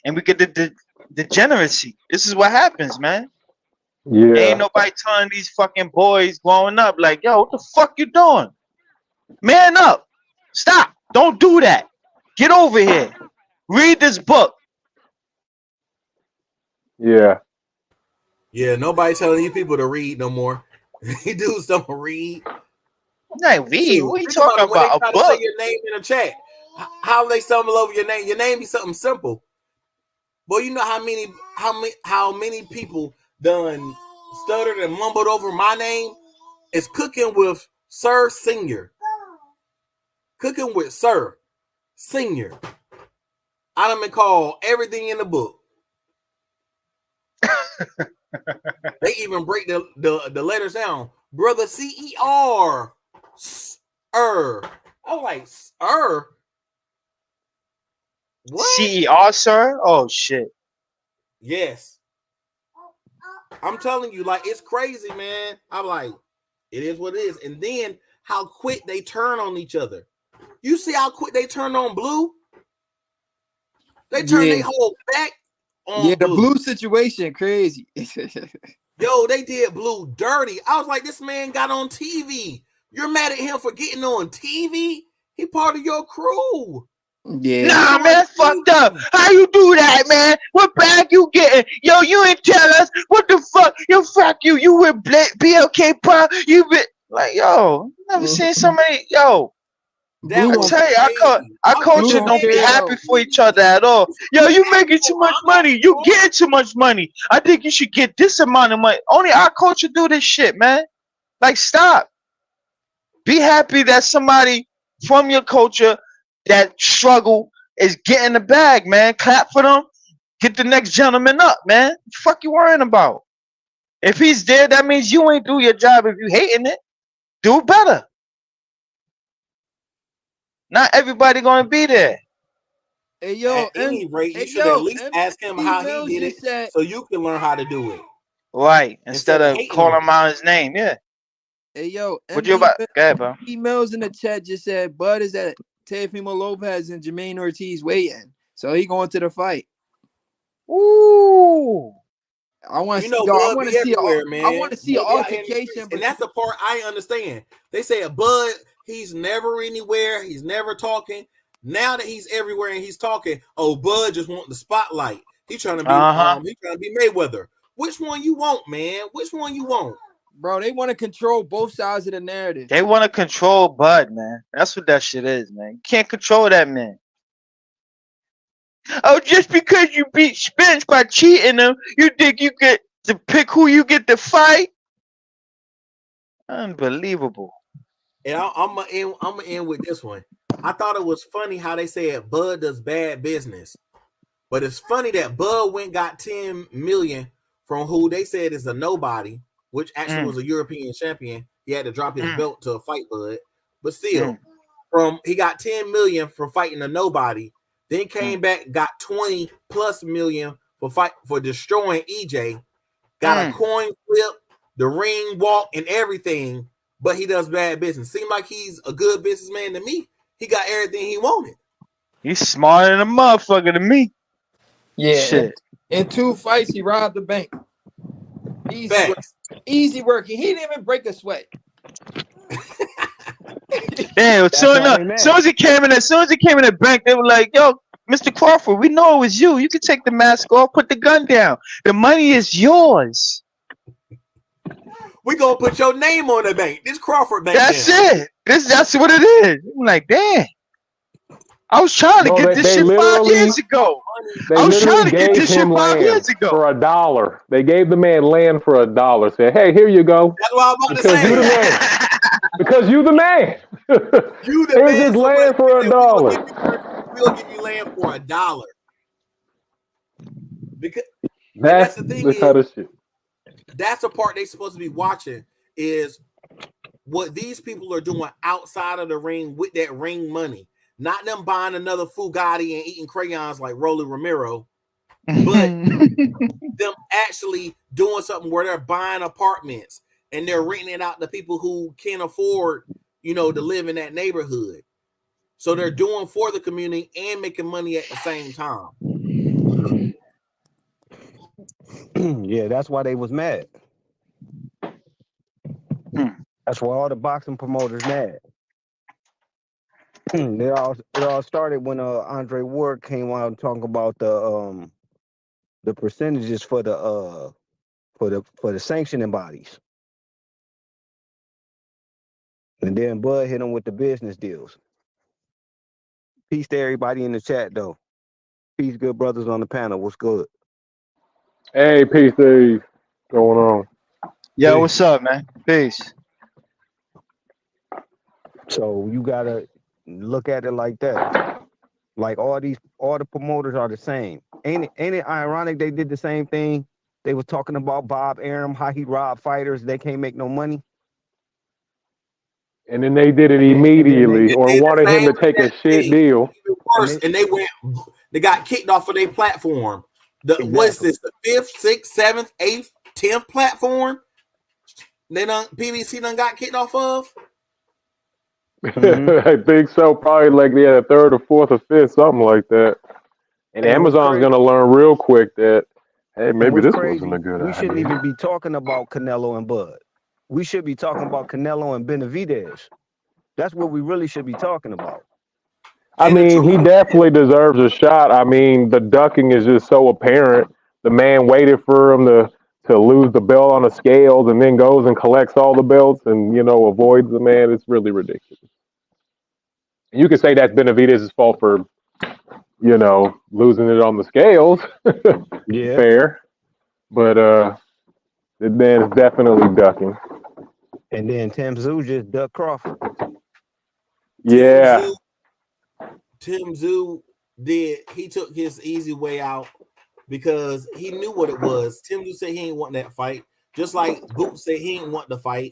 and we get the degeneracy. This is what happens, man. Yeah. Ain't nobody telling these fucking boys growing up like, yo, what the fuck you doing? Man up. Stop. Don't do that. Get over here. Read this book. Yeah. Yeah, nobody telling these people to read no more. These dudes don't read. Like, read? What are you talking When about? they A try to say book? your name in a chat, how they stumble over your name? Your name be something simple. Boy, you know how many people done stuttered and mumbled over my name? It's Cooking with Sir Senior. Cooking with Sir Senior. I done been called everything in the book. They even break the letters down. Brother CER. Sir. I was like, sir? What? CER, sir? Oh, shit. Yes. I'm telling you, like, it's crazy, man. I'm like, it is what it is. And then how quick they turn on each other. You see how quick they turn on Blue? They turn their whole back on the Blue situation, crazy. Yo, they did Blue dirty. I was like, this man got on TV. You're mad at him for getting on TV? He part of your crew. Yeah. Nah, man, fucked up. How you do that, man? What bag you getting? Yo, you ain't tell us. What the fuck? Yo, fuck you. You with BLK Pop? You been like, yo, never seen somebody. Yo, I tell you, our culture don't be happy for each other at all. Yo, you making too much money. You getting too much money. I think you should get this amount of money. Only our culture do this shit, man. Like, stop. Be happy that somebody from your culture that struggle is get in the bag, man. Clap for them. Get the next gentleman up, man. The fuck you worrying about? If he's there, that means you ain't do your job. If you hating it, do better. Not everybody gonna be there. Hey yo, At any rate, you hey should at yo, least ask him MC how he Mills did it, just said. so you can learn how to do it. Right. Instead of of hating calling on him out his name. Yeah. Hey yo, What you about? Go ahead, bro. MD Mills in the chat just said Bud is at Teofimo Lopez and Jermaine Ortiz waiting, so he going to the fight. Ooh. I want to see. Bud I want be to see. everywhere, man. I want to see Bud be out here in the altercation. streets, and that's the part I understand. They say Bud, he's never anywhere. He's never talking. Now that he's everywhere and he's talking, Bud just want the spotlight. He's trying to be. He's trying to be Mayweather. Which one you want, man? Which one you want? Bro, they want to control both sides of the narrative. They want to control Bud, man. That's what that shit is, man. You can't control that man. Oh, just because you beat Spence by cheating him, you think you get to pick who you get to fight? Unbelievable. And I'm gonna end with this one. I thought it was funny how they said Bud does bad business, but it's funny that Bud went got 10 million from who they said is a nobody, which actually was a European champion. He had to drop his belt to fight Bud, but still, he got 10 million for fighting a nobody. Then came back, got 20 plus million for destroying EJ. Got a coin flip, the ring walk, and everything. But he does bad business. Seems like he's a good businessman to me. He got everything he wanted. He's smarter than a motherfucker to me. Yeah. Shit. In 2 fights, he robbed the bank. Easy work. He didn't even break a sweat. Damn, as soon as he came in the bank, they were like, "Yo, Mr. Crawford, we know it was you. You can take the mask off, put the gun down. The money is yours. We gonna put your name on the bank. This Crawford bank. That's it. That's what it is." I'm like, damn. I was trying to get this shit 5 years ago. I was trying to get this shit 5 years ago. For $1. They gave the man land for $1. Said, "Hey, here you go." That's what I'm about to say. You the man. Because you the man. You the man. Here's land for $1. We'll give you land for $1. Because that's the thing kind of shit. That's the part they're supposed to be watching is what these people are doing outside of the ring with that ring money. Not them buying another Fugatti and eating crayons like Rolly Romero, but them actually doing something where they're buying apartments and they're renting it out to people who can't afford, to live in that neighborhood. So they're doing for the community and making money at the same time. Yeah, that's why they was mad. That's why all the boxing promoters mad. It all started when Andre Ward came out and talking about the percentages for the sanctioning bodies, and then Bud hit him with the business deals. Peace to everybody in the chat though. Peace, good brothers on the panel. What's good? Hey, peace, Dave. What's going on? Yo, what's up, man? Peace. So you gotta look at it like that. Like all the promoters are the same. Ain't it ironic they did the same thing? They was talking about Bob Arum, how he robbed fighters, they can't make no money. And then they did it immediately, or wanted him to take a shit deal. Worse, and they got kicked off of their platform. What's this? The 5th, 6th, 7th, 8th, 10th platform? PBC done got kicked off of? I think so. Probably like they had a 3rd or 4th or 5th, something like that. And Amazon's going to learn real quick that, hey, maybe this wasn't a good idea. We shouldn't even be talking about Canelo and Bud. We should be talking about Canelo and Benavidez. That's what we really should be talking about. I mean, he definitely deserves a shot. I mean, the ducking is just so apparent. The man waited for him to lose the belt on the scales and then goes and collects all the belts and, avoids the man. It's really ridiculous. And you could say that's Benavidez's fault for, losing it on the scales. Yeah. Fair. But the man is definitely ducking. And then Tim Tszyu just ducked Crawford. Yeah. Tim Tszyu he took his easy way out because he knew what it was. Tim said he ain't want that fight, just like Boots said he ain't want the fight.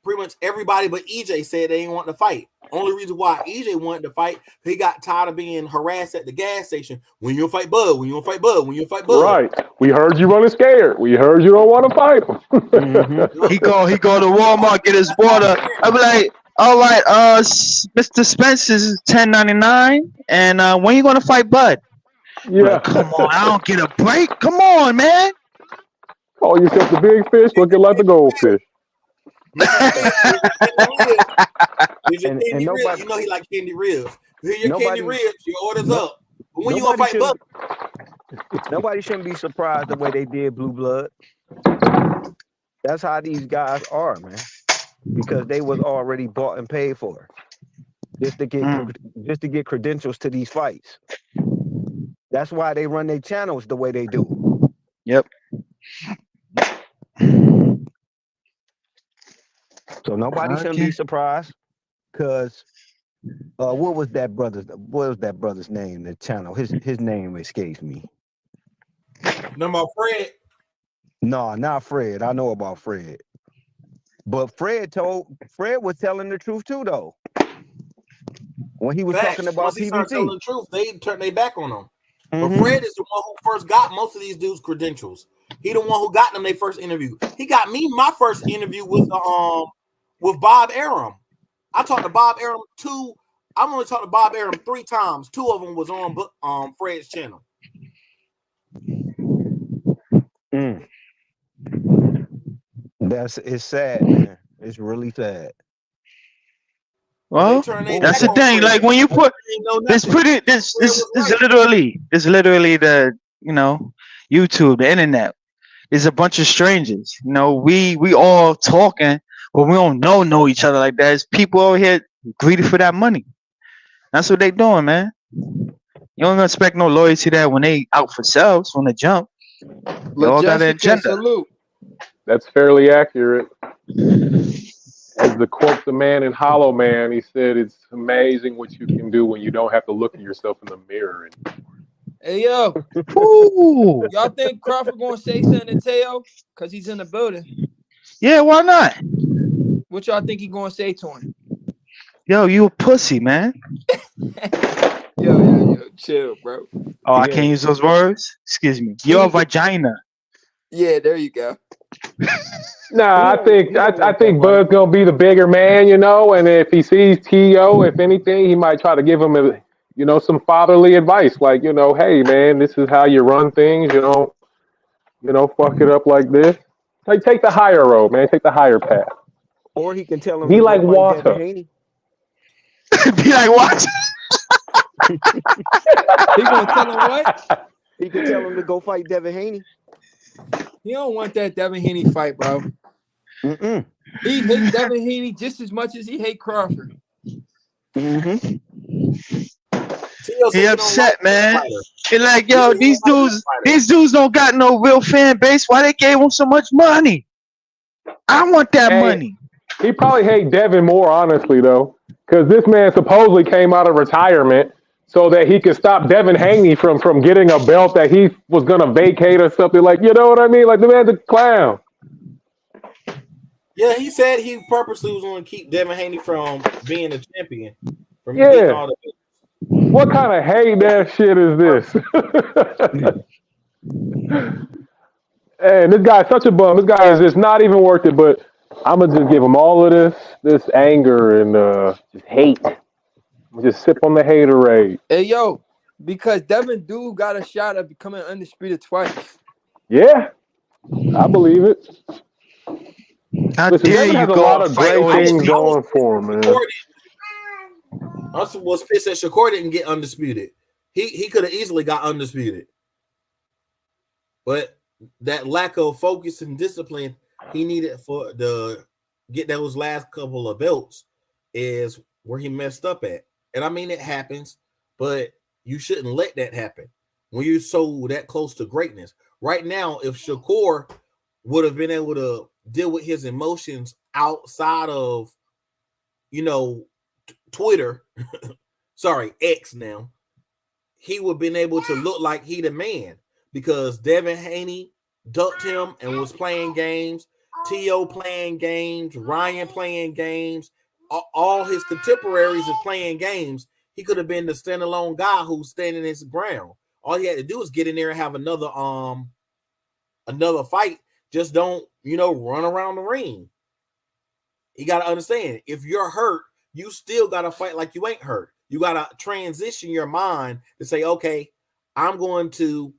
Pretty much everybody but EJ said they didn't want to fight. Only reason why EJ wanted to fight, he got tired of being harassed at the gas station. When you fight Bud, when you fight Bud, when you fight Bud. Right. We heard you running scared. We heard you don't want to fight him. Mm-hmm. He go to Walmart, get his water. I be like, all right, Mr. Spencer's $10.99, and when you gonna fight Bud? Yeah. Like, come on, I don't get a break. Come on, man. Call yourself the big fish, looking like the goldfish. And nobody, you know he like candy ribs. Here your candy ribs, your orders up. But when you gonna fight Bud? Nobody shouldn't be surprised the way they did Blue Blood. That's how these guys are, man. Because they was already bought and paid for just to get credentials to these fights. That's why they run their channels the way they do. Yep. So nobody shouldn't be surprised, because what was that brother's name? The channel, his name escapes me. Number Fred. No, not Fred. I know about Fred, but Fred was telling the truth too, though. When he was talking about once he started telling the truth, they turned their back on him. But Fred is the one who first got most of these dudes' credentials. He the one who got them their first interview. He got me my first interview with Bob Arum. I talked to Bob Arum I've only talked to Bob Arum 3 times. 2 of them was on Fred's channel. It's sad, man. It's really sad. Well, that's the thing. Like when you put this literally the YouTube, the internet is a bunch of strangers. We all talking, but we don't know each other like that. It's people over here greedy for that money. That's what they doing, man. You don't expect no loyalty there when they out for sales from the jump. They all got an agenda. Salute. That's fairly accurate. As the quote the man in Hollow Man, he said, "It's amazing what you can do when you don't have to look at yourself in the mirror." Hey yo, y'all think Crawford gonna say something to Teo because he's in the building? Yeah, why not? What y'all think he gonna say to him? Yo, you a pussy, man. Yo, chill, bro. Oh, I can't use those words. Excuse me. Your vagina. Yeah, there you go. Nah, I think Bud's gonna be the bigger man, and if he sees T.O., if anything, he might try to give him some fatherly advice, like, hey man, this is how you run things, fuck it up like this. Like, take the higher road, man, take the higher path. Or he can tell him be like water. Be like water. He gonna tell him what? He can tell him to go fight Devin Haney. He don't want that Devin Haney fight, bro. He hates Devin Haney just as much as he hates Crawford. He upset, man. He like, yo, these dudes don't got no real fan base. Why they gave him so much money? I want that money. He probably hate Devin more, honestly, though, because this man supposedly came out of retirement so that he could stop Devin Haney from getting a belt that he was going to vacate or something. Like, you know what I mean? Like, the man's a clown. Yeah, he said he purposely was going to keep Devin Haney from being a champion. What kind of hate ass shit is this? And this guy's such a bum. This guy is just not even worth it, but I'm going to just give him all of this anger and just hate. Just sip on the haterade. Hey, yo, because Devin Dude got a shot at becoming undisputed twice. Yeah, I believe it. How dare you has go a lot of great things I going for him, man. I was pissed that Shakur didn't get undisputed. He could have easily got undisputed. But that lack of focus and discipline he needed for get those last couple of belts is where he messed up at. And I mean, it happens, but you shouldn't let that happen when you're so that close to greatness. Right now, if Shakur would have been able to deal with his emotions outside of, Twitter, X now, he would have been able to look like he the man because Devin Haney ducked him and was playing games. T.O. playing games. Ryan playing games. All his contemporaries is playing games. He could have been the standalone guy who's standing his ground. All he had to do is get in there and have another fight. Just don't, run around the ring. You got to understand, if you're hurt, you still got to fight like you ain't hurt. You got to transition your mind to say, okay, I'm going to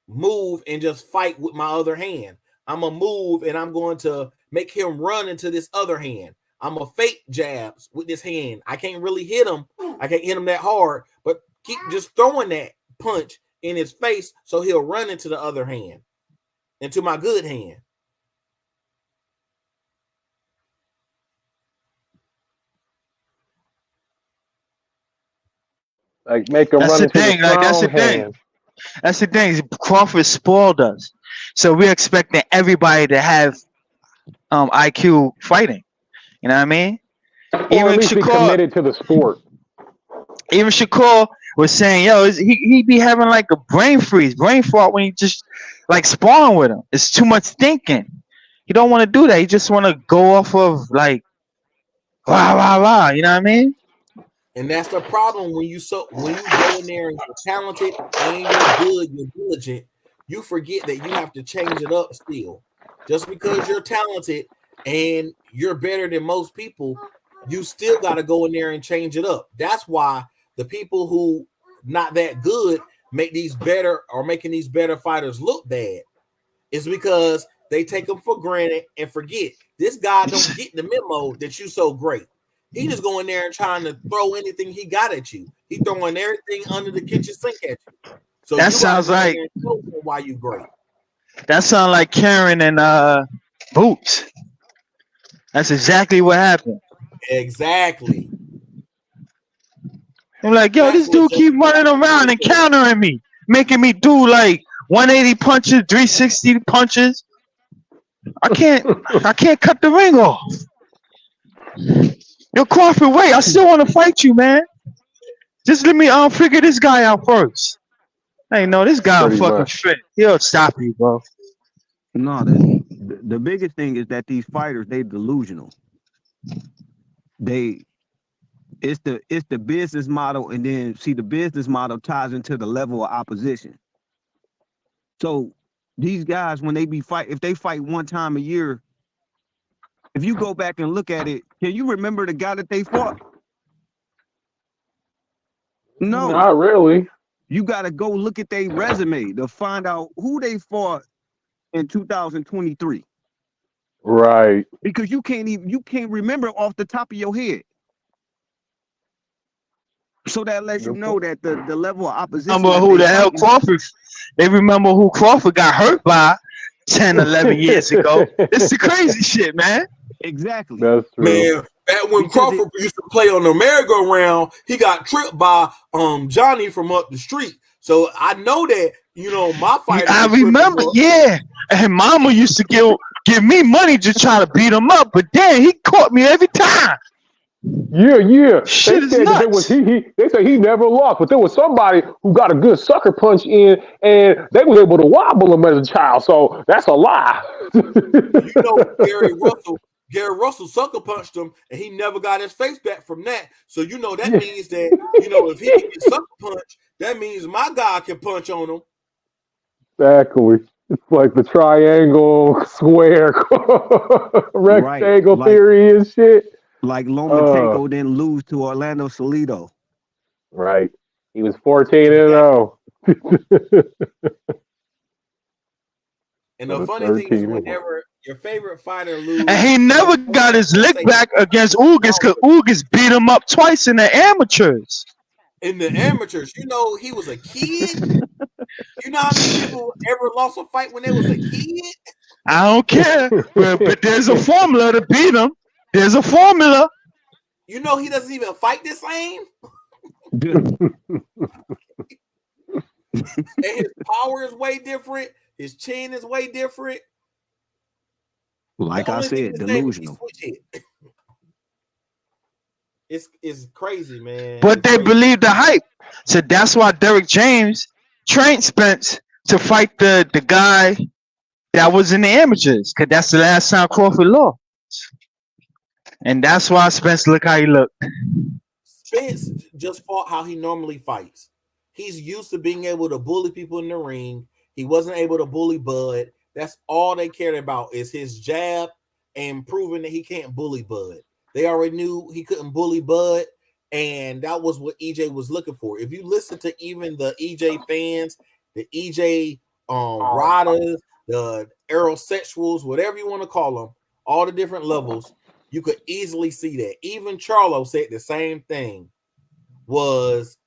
move and just fight with my other hand. I'm going to move and I'm going to make him run into this other hand. I'm going to fake jabs with this hand. I can't really hit him. I can't hit him that hard, but keep just throwing that punch in his face so he'll run into the other hand, into my good hand. Like make him run into the strong hand. That's the thing. Crawford spoiled us, so we're expecting everybody to have IQ fighting. You know what I mean? Or at least be committed to the sport. Even Shakur was saying, "Yo, he be having like a brain fart when he just like sparring with him. It's too much thinking. You don't want to do that. You just want to go off of like, rah rah rah. You know what I mean?" And that's the problem when you go in there and you're talented and you're good, you're diligent, you forget that you have to change it up still. Just because you're talented and you're better than most people, you still got to go in there and change it up. That's why the people who not that good making these better fighters look bad. It's because they take them for granted and forget this guy don't get the memo that you so great. He just going there and trying to throw anything he got at you. He throwing everything under the kitchen sink at you. So that sounds like why you great. That sounds like Karen and Boots. That's exactly what happened. Exactly. I'm like, yo, this dude keep running around and countering me, making me do like 180 punches, 360 punches. I can't cut the ring off. Yo, Crawford, wait, I still want to fight you, man. Just let me figure this guy out first. Hey, no, this guy will fucking fit. He'll stop you, bro. No, the biggest thing is that these fighters, they delusional. It's the business model, and then see the business model ties into the level of opposition. So these guys, when they if they fight one time a year, if you go back and look at it, can you remember the guy that they fought? No. Not really. You got to go look at their resume to find out who they fought in 2023. Right. Because you can't remember off the top of your head. So that lets you know that the level of opposition. Remember who the hell Crawford? They remember who Crawford got hurt by 10, 11 years ago. It's the crazy shit, man. Exactly. That's true. Man, back when Crawford used to play on the merry-go-round, he got tripped by Johnny from up the street. So I know that, my fighter. I remember, yeah. And Mama used to give me money to try to beat him up, but then he caught me every time. Yeah. Shit is nuts. They say he never lost, but there was somebody who got a good sucker punch in, and they were able to wobble him as a child. So that's a lie. Gary Russell sucker punched him, and he never got his face back from that. So that means that if he can get sucker punch, that means my guy can punch on him. Exactly. It's like the triangle, square, rectangle theory and shit. Like Lomachenko didn't lose to Orlando Salido. Right. He was 14-0. And the funny thing is, whenever your favorite fighter loses, and he never got his lick back against Ugas because Ugas beat him up twice in the amateurs. In the amateurs, he was a kid. You know how many people ever lost a fight when they was a kid? I don't care, but there's a formula to beat him. There's a formula. He doesn't even fight the same. And his power is way different. His chin is way different. Like I said, delusional. It's crazy, man. But It's they crazy. believe the hype. So that's why Derrick James trained Spence to fight the guy that was in the amateurs, because that's the last time Crawford lost. And that's why Spence look how he looked. Spence just fought how he normally fights. He's used to being able to bully people in the ring. He wasn't able to bully Bud. That's all they cared about is his jab and proving that he can't bully Bud. They already knew he couldn't bully Bud, and that was what EJ was looking for. If you listen to even the EJ fans, the EJ riders, the aerosexuals, whatever you want to call them, all the different levels, you could easily see that. Even Charlo said the same thing. Was,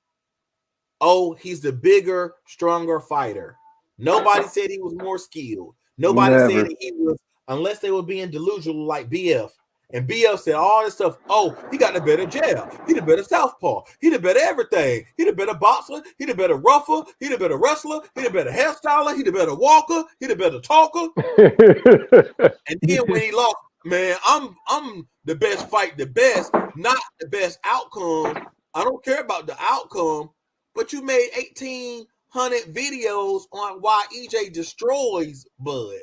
oh, he's the bigger, stronger fighter. Nobody said he was more skilled. Nobody said that he was, unless they were being delusional like BF. And BF said all this stuff. Oh, he got the better jab. He the better southpaw. He the better everything. He the better boxer. He the better rougher. He the better wrestler. He the better hairstyler. He the better walker. He the better talker. And then when he lost, man, I'm the best fight, the best, not the best outcome. I don't care about the outcome, but you made 1,800 videos on why EJ destroys Bud.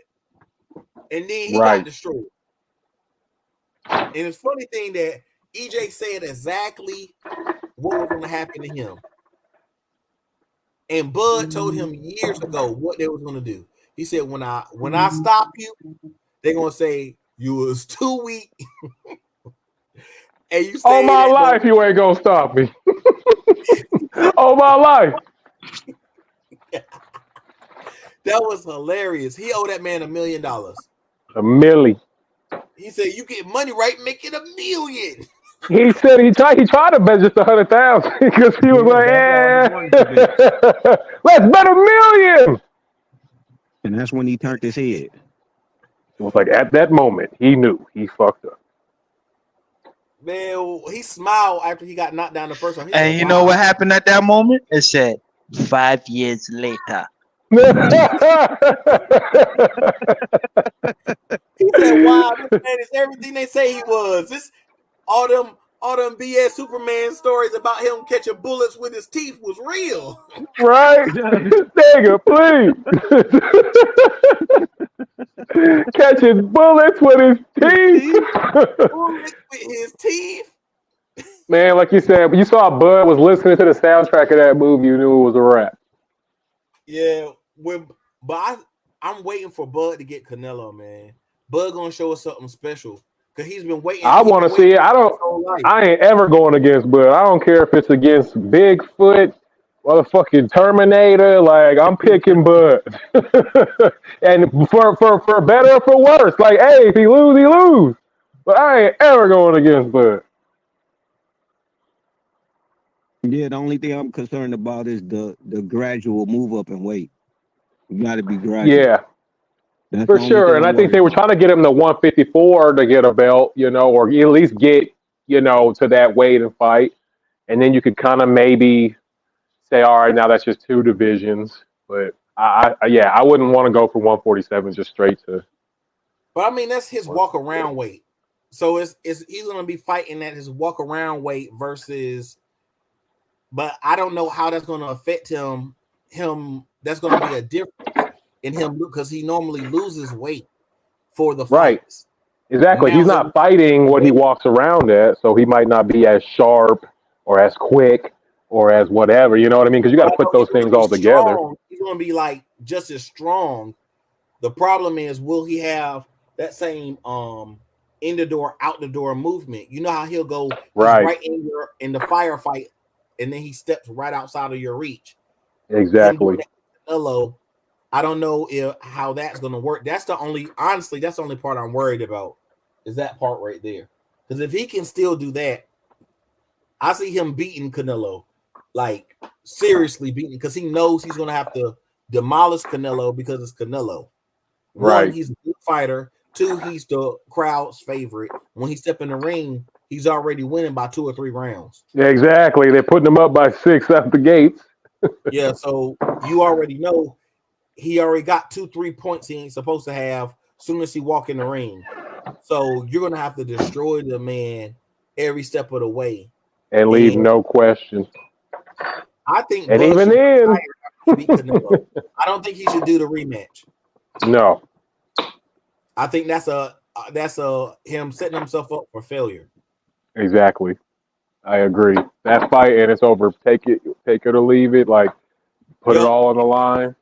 And then he got destroyed. And it's funny thing that EJ said exactly what was going to happen to him. And Bud told him years ago what they was going to do. He said, when I stop you, they're going to say, you was too weak. And you all my life, you ain't going to stop me. All my life. That was hilarious. He owed that man $1 million. $1 million. He said, "You get money right, make it $1 million." He said he tried to bet just 100,000 because he was like, "Yeah, let's bet $1 million." And that's when he turned his head. It was like at that moment he knew he fucked up. Man, he smiled after he got knocked down the first one. And you know what happened at that moment? It said 5 years later. He said, "Wow, this man is everything they say he was. This all them BS Superman stories about him catching bullets with his teeth was real." Right? Nigga, please. Catching bullets with his teeth. Bullets with his teeth. Man, like you said, when you saw Bud was listening to the soundtrack of that movie, you knew it was a wrap. Yeah, but I'm waiting for Bud to get Canelo, man. Bud gonna show us something special because he's been waiting. I want to see it. I ain't ever going against Bud. I don't care if it's against Bigfoot, motherfucking Terminator. Like, I'm picking Bud. And for better or for worse, like, hey, if he lose, he lose. But I ain't ever going against Bud. Yeah, the only thing I'm concerned about is the gradual move up in weight. You got to be gradual. Yeah, that's for sure. And I think they were trying to get him to 154 to get a belt, or at least get, to that weight and fight. And then you could kind of maybe say, all right, now that's just 2 divisions. But I wouldn't want to go for 147 just straight to. But I mean, that's his walk around weight. So he's gonna be fighting at his walk around weight versus. But I don't know how that's going to affect him. That's going to be a difference in him because he normally loses weight for the fights. Exactly. He's not fighting what he walks around at, so he might not be as sharp or as quick or as whatever. You know what I mean? Because you got to put those things all together. He's going to be like just as strong. The problem is, will he have that same in the door, out the door movement? You know how he'll go right in the firefight. And then he steps right outside of your reach. Exactly. Hello, I don't know how that's going to work. That's the only part I'm worried about is that part right there. Because if he can still do that, I see him beating Canelo, like seriously beating, because he knows he's going to have to demolish Canelo because it's Canelo. Right. 1, he's a good fighter. 2, he's the crowd's favorite. When he step in the ring, he's already winning by 2 or 3 rounds. Yeah, exactly. They're putting him up by 6 out the gates. Yeah, so you already know he already got 2-3 points he ain't supposed to have as soon as he walk in the ring. So you're gonna have to destroy the man every step of the way. And leave And no question. I think And Bud even should then, retire after he beat Canelo. I don't think he should do the rematch. no. I think that's him setting himself up for failure. Exactly. I agree. That fight and it's over. Take it or leave it. Like put it Yup. all on the line.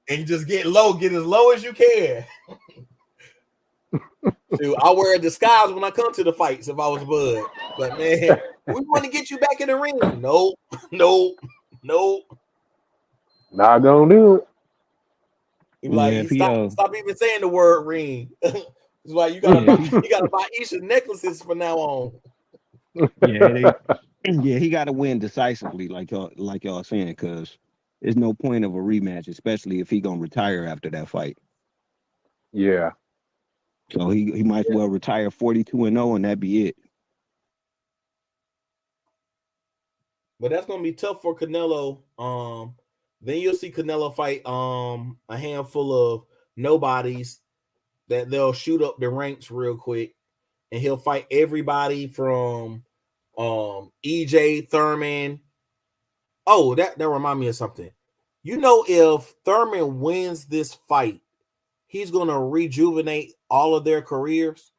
And just get as low as you can. Dude, I'll wear a disguise when I come to the fights if I was Bud. But man, we want to get you back in the ring. Nope. Not gonna do it. Like if stop even saying the word ring. That's why you gotta buy Isha necklaces from now on. he got to win decisively, like y'all saying, because there's no point of a rematch, especially if he gonna retire after that fight. Yeah. So he might as well retire 42-0, and that be it. But that's gonna be tough for Canelo. Then you'll see Canelo fight a handful of nobodies that they'll shoot up the ranks real quick, and he'll fight everybody from EJ Thurman. Oh, that remind me of something. You know, if Thurman wins this fight, he's gonna rejuvenate all of their careers.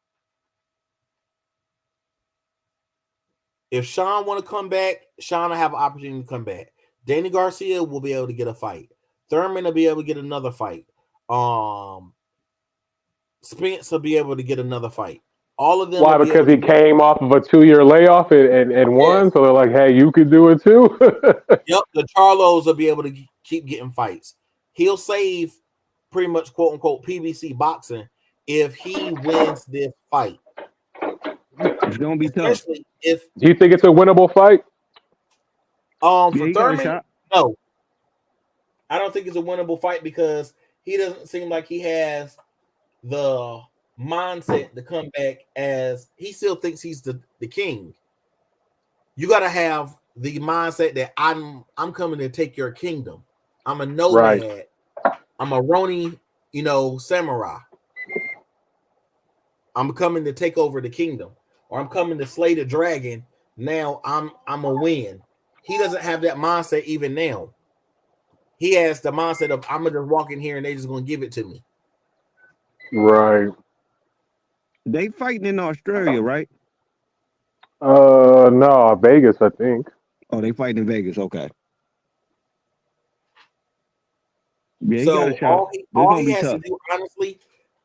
If Sean want to come back, Sean will have an opportunity to come back. Danny Garcia will be able to get a fight. Thurman will be able to get another fight. Spence will be able to get another fight. All of them. Why? Because he came off of a 2-year layoff and won. So they're like, hey, you could do it too. Yep, the Charlos will be able to keep getting fights. He'll save pretty much quote unquote PBC boxing if he wins this fight. It's gonna be tough. Especially if Do you think it's a winnable fight? For Thurman, no. I don't think it's a winnable fight because he doesn't seem like he has the mindset to come back, as he still thinks he's the king. You got to have the mindset that I'm coming to take your kingdom. I'm a nomad. Right. I'm a Roni, samurai. I'm coming to take over the kingdom, or I'm coming to slay the dragon. Now I'm a win. He doesn't have that mindset even now. He has the mindset of I'm gonna just walk in here and they just gonna give it to me. Right. They fighting in Australia, right? No, Vegas, I think. Oh, they fighting in Vegas. Okay. Yeah, So he got a shot. all he has to do, honestly,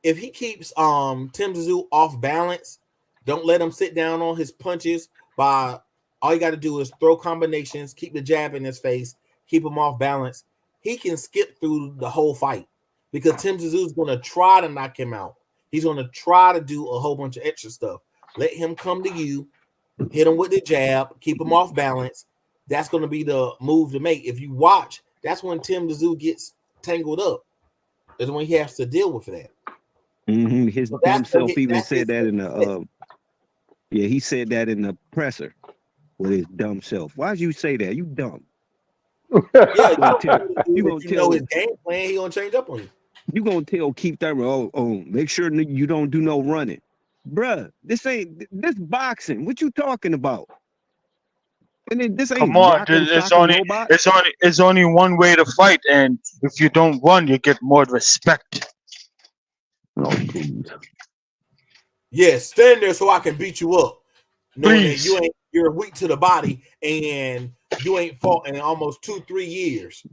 if he keeps Tim Tszyu off balance, don't let him sit down on his punches. All you got to do is throw combinations, keep the jab in his face, keep him off balance. He can skip through the whole fight because Tim Tszyu is going to try to knock him out. He's going to try to do a whole bunch of extra stuff. Let him come to you, hit him with the jab, keep him off balance. That's going to be the move to make. If you watch, that's when Tim Tszyu gets tangled up. Is when he has to deal with that. Mm-hmm. His dumb self even said that in the he said that in the presser with his dumb self. Why'd you say that? You dumb. Yeah, you know his game plan, he gonna change up on you. You gonna tell Keith Thurman, make sure you don't do no running. Bruh, this boxing. What you talking about? And then this ain't come on, it's only one way to fight, and if you don't run, you get more respect. Oh, please. Yeah, stand there so I can beat you up. Knowing Please. that you're weak to the body and you ain't fought in almost 2-3 years.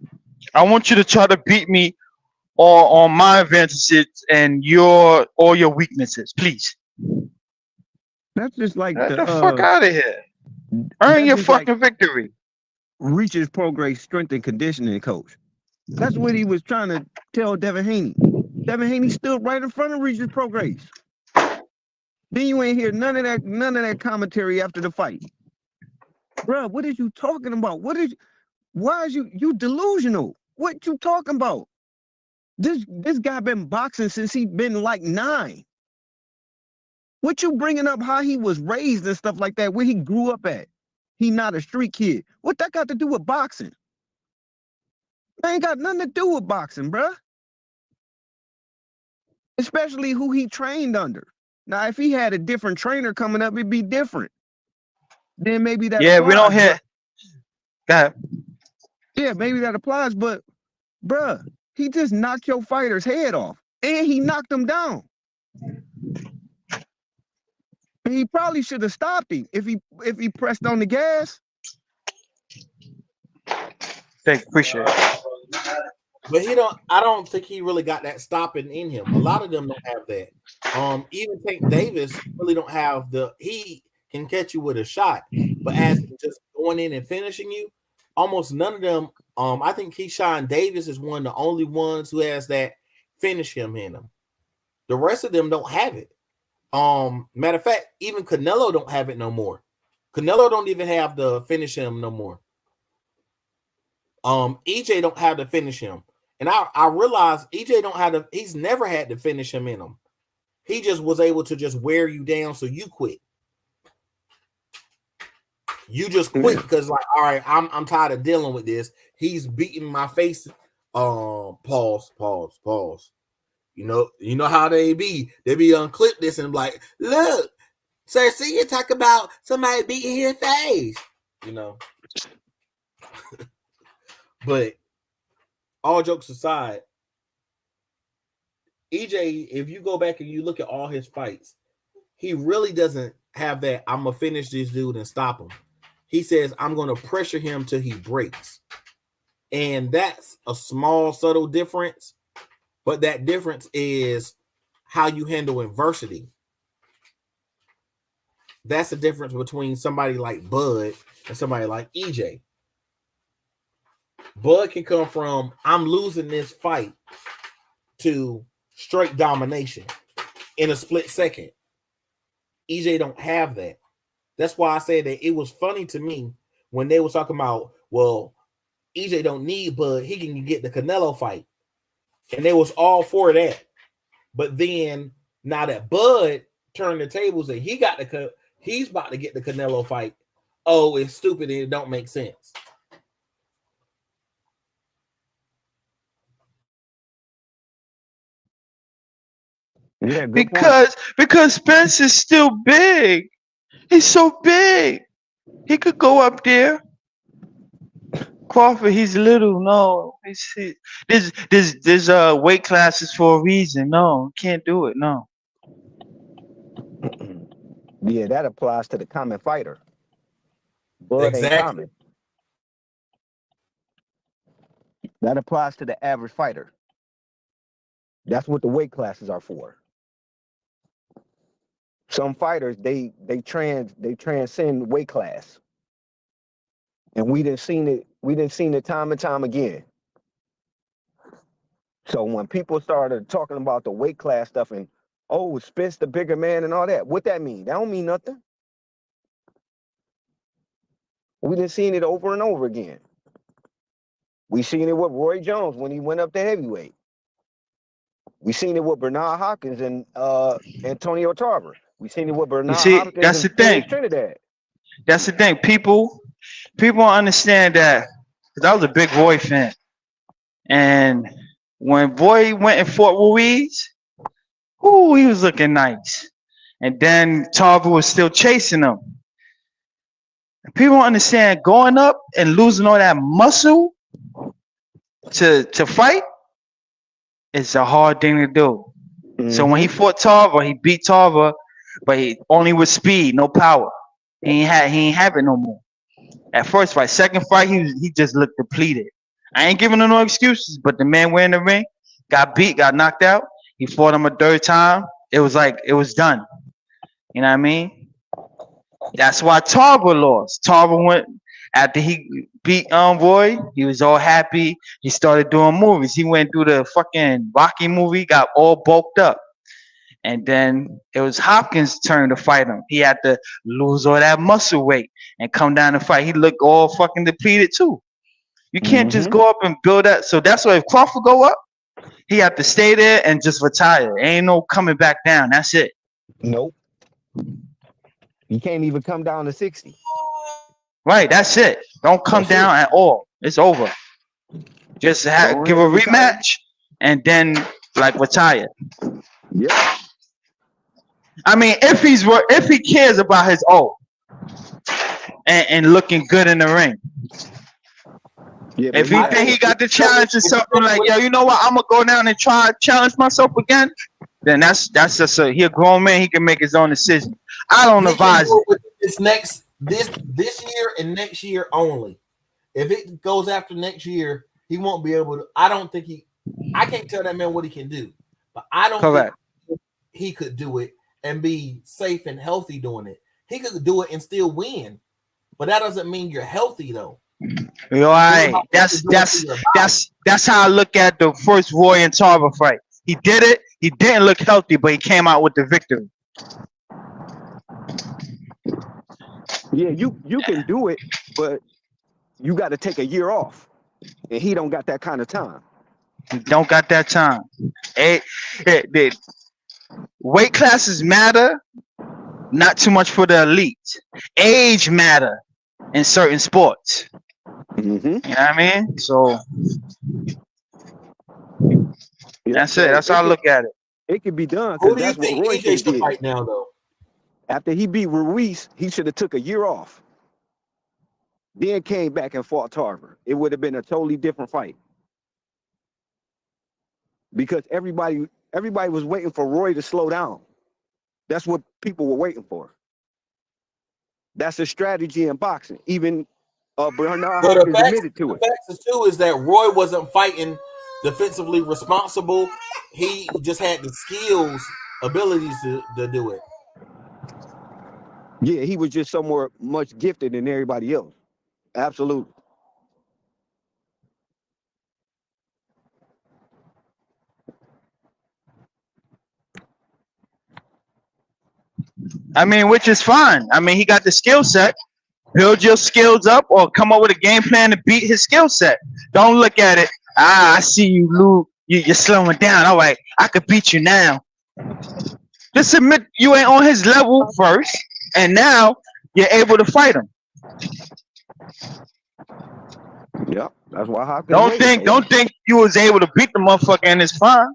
I want you to try to beat me on my advantages and all your weaknesses, please. That's just like Get the fuck out of here. Earn your fucking victory. Regis Prograis strength and conditioning coach. That's what he was trying to tell Devin Haney. Devin Haney stood right in front of Regis Prograis. Then you ain't hear none of that commentary after the fight. Bruh, what is you talking about? Why is you delusional? What you talking about? This guy been boxing since he been like 9. What you bringing up how he was raised and stuff like that, where he grew up at? He not a street kid. What that got to do with boxing? That ain't got nothing to do with boxing, bruh. Especially who he trained under. Now, if he had a different trainer coming up, it'd be different. then maybe that Yeah, we don't applies. hear. That Yeah, maybe that applies. But bruh, he just knocked your fighter's head off, and he knocked him down. And he probably should have stopped him if he pressed on the gas. appreciate it. But I don't think he really got that stopping in him. A lot of them don't have that. Even Tank Davis really don't have he can catch you with a shot, but as just going in and finishing you, almost none of them. I think Keyshawn Davis is one of the only ones who has that finish him in him. The rest of them don't have it. Matter of fact, even Canelo don't have it no more. Canelo don't even have the finish him no more. EJ don't have to finish him. And I realized EJ don't have to, he's never had to finish him in him. He just was able to just wear you down so you quit. You just quit because like, all right, I'm tired of dealing with this. He's beating my face. Pause. You know how they be unclip this and like, look, sir, see you talk about somebody beating his face. You know. But all jokes aside, EJ, if you go back and you look at all his fights, he really doesn't have that I'm gonna finish this dude and stop him. He says, I'm gonna pressure him till he breaks. And that's a small, subtle difference, but that difference is how you handle adversity. That's the difference between somebody like Bud and somebody like EJ. Bud can come from, I'm losing this fight, to straight domination in a split second. EJ don't have that. That's why I said that it was funny to me when they were talking about, well, EJ don't need Bud, he can get the Canelo fight. And they was all for that. But then now that Bud turned the tables and he's about to get the Canelo fight, oh, it's stupid and it don't make sense. Yeah, because Spence is still big. He's so big. He could go up there. Crawford, he's little. No, there's weight classes for a reason. No, can't do it. No. Yeah, that applies to the common fighter. Bud ain't common. That applies to the average fighter. That's what the weight classes are for. Some fighters they transcend weight class, and we didn't seen it time and time again. So when people started talking about the weight class stuff and Spence the bigger man and all that, what that mean? That don't mean nothing. We done seen it over and over again. We seen it with Roy Jones when he went up to heavyweight. We seen it with Bernard Hopkins and Antonio Tarver. We seen it with Bernard Hopkins that's and the thing. Trinidad. That's the thing. People understand that, because I was a big Roy fan. And when Roy went and fought Ruiz, he was looking nice. And then Tarver was still chasing him. And people understand going up and losing all that muscle to fight is a hard thing to do. Mm-hmm. So when he fought Tarver, he beat Tarver, but he only with speed, no power. He ain't have it no more. At first fight, second fight, he just looked depleted. I ain't giving him no excuses, but the man went in the ring, got beat, got knocked out. He fought him a third time. It was like it was done. You know what I mean? That's why Tarver lost. Tarver went after he beat Roy. He was all happy. He started doing movies. He went through the fucking Rocky movie, got all bulked up. And then it was Hopkins' turn to fight him. He had to lose all that muscle weight and come down and fight. He looked all fucking depleted too. You can't just go up and build that. So that's why if Crawford go up, he had to stay there and just retire. Ain't no coming back down. That's it. Nope. You can't even come down to 60. Right, that's it. Don't come down at all. It's over. Just give a rematch and then retire. Yeah. I mean, if he cares about his and looking good in the ring. Yeah, If he think he got the challenge or something like, yo, you know what? I'm gonna go down and try challenge myself again. Then that's just he a grown man. He can make his own decision. I don't advise it. This year and next year only. If it goes after next year, he won't be able to. I don't think I can't tell that man what he can do, but I don't think he could do it and be safe and healthy doing it. He could do it and still win, but that doesn't mean you're healthy though. All right, that's how I look at the first Roy and Tarver fight. He did it. He didn't look healthy, but he came out with the victory. Yeah, you can do it, but you got to take a year off, and he don't got that kind of time. He don't got that time. Weight classes matter, not too much for the elite. Age matter in certain sports. Mm-hmm. You know what I mean? So that's it. That's how I look at it. It could be done. Who do you That's what think Roy AJ should did. fight now though? After he beat Ruiz, he should have took a year off. Then came back and fought Tarver. It would have been a totally different fight. Because everybody was waiting for Roy to slow down. That's what people were waiting for. That's a strategy in boxing. Even Bernard Hopkins admitted to it. The fact too is that Roy wasn't fighting defensively responsible. He just had the skills, abilities to do it. Yeah, he was just somewhere much gifted than everybody else. Absolutely. I mean, which is fine. I mean, he got the skill set. Build your skills up or come up with a game plan to beat his skill set. Don't look at it. I see you, Lou. You're slowing down. All right, I could beat you now. Just admit you ain't on his level first, and now you're able to fight him. Yeah, that's why Hopkins. Don't think you was able to beat the motherfucker and it's fine.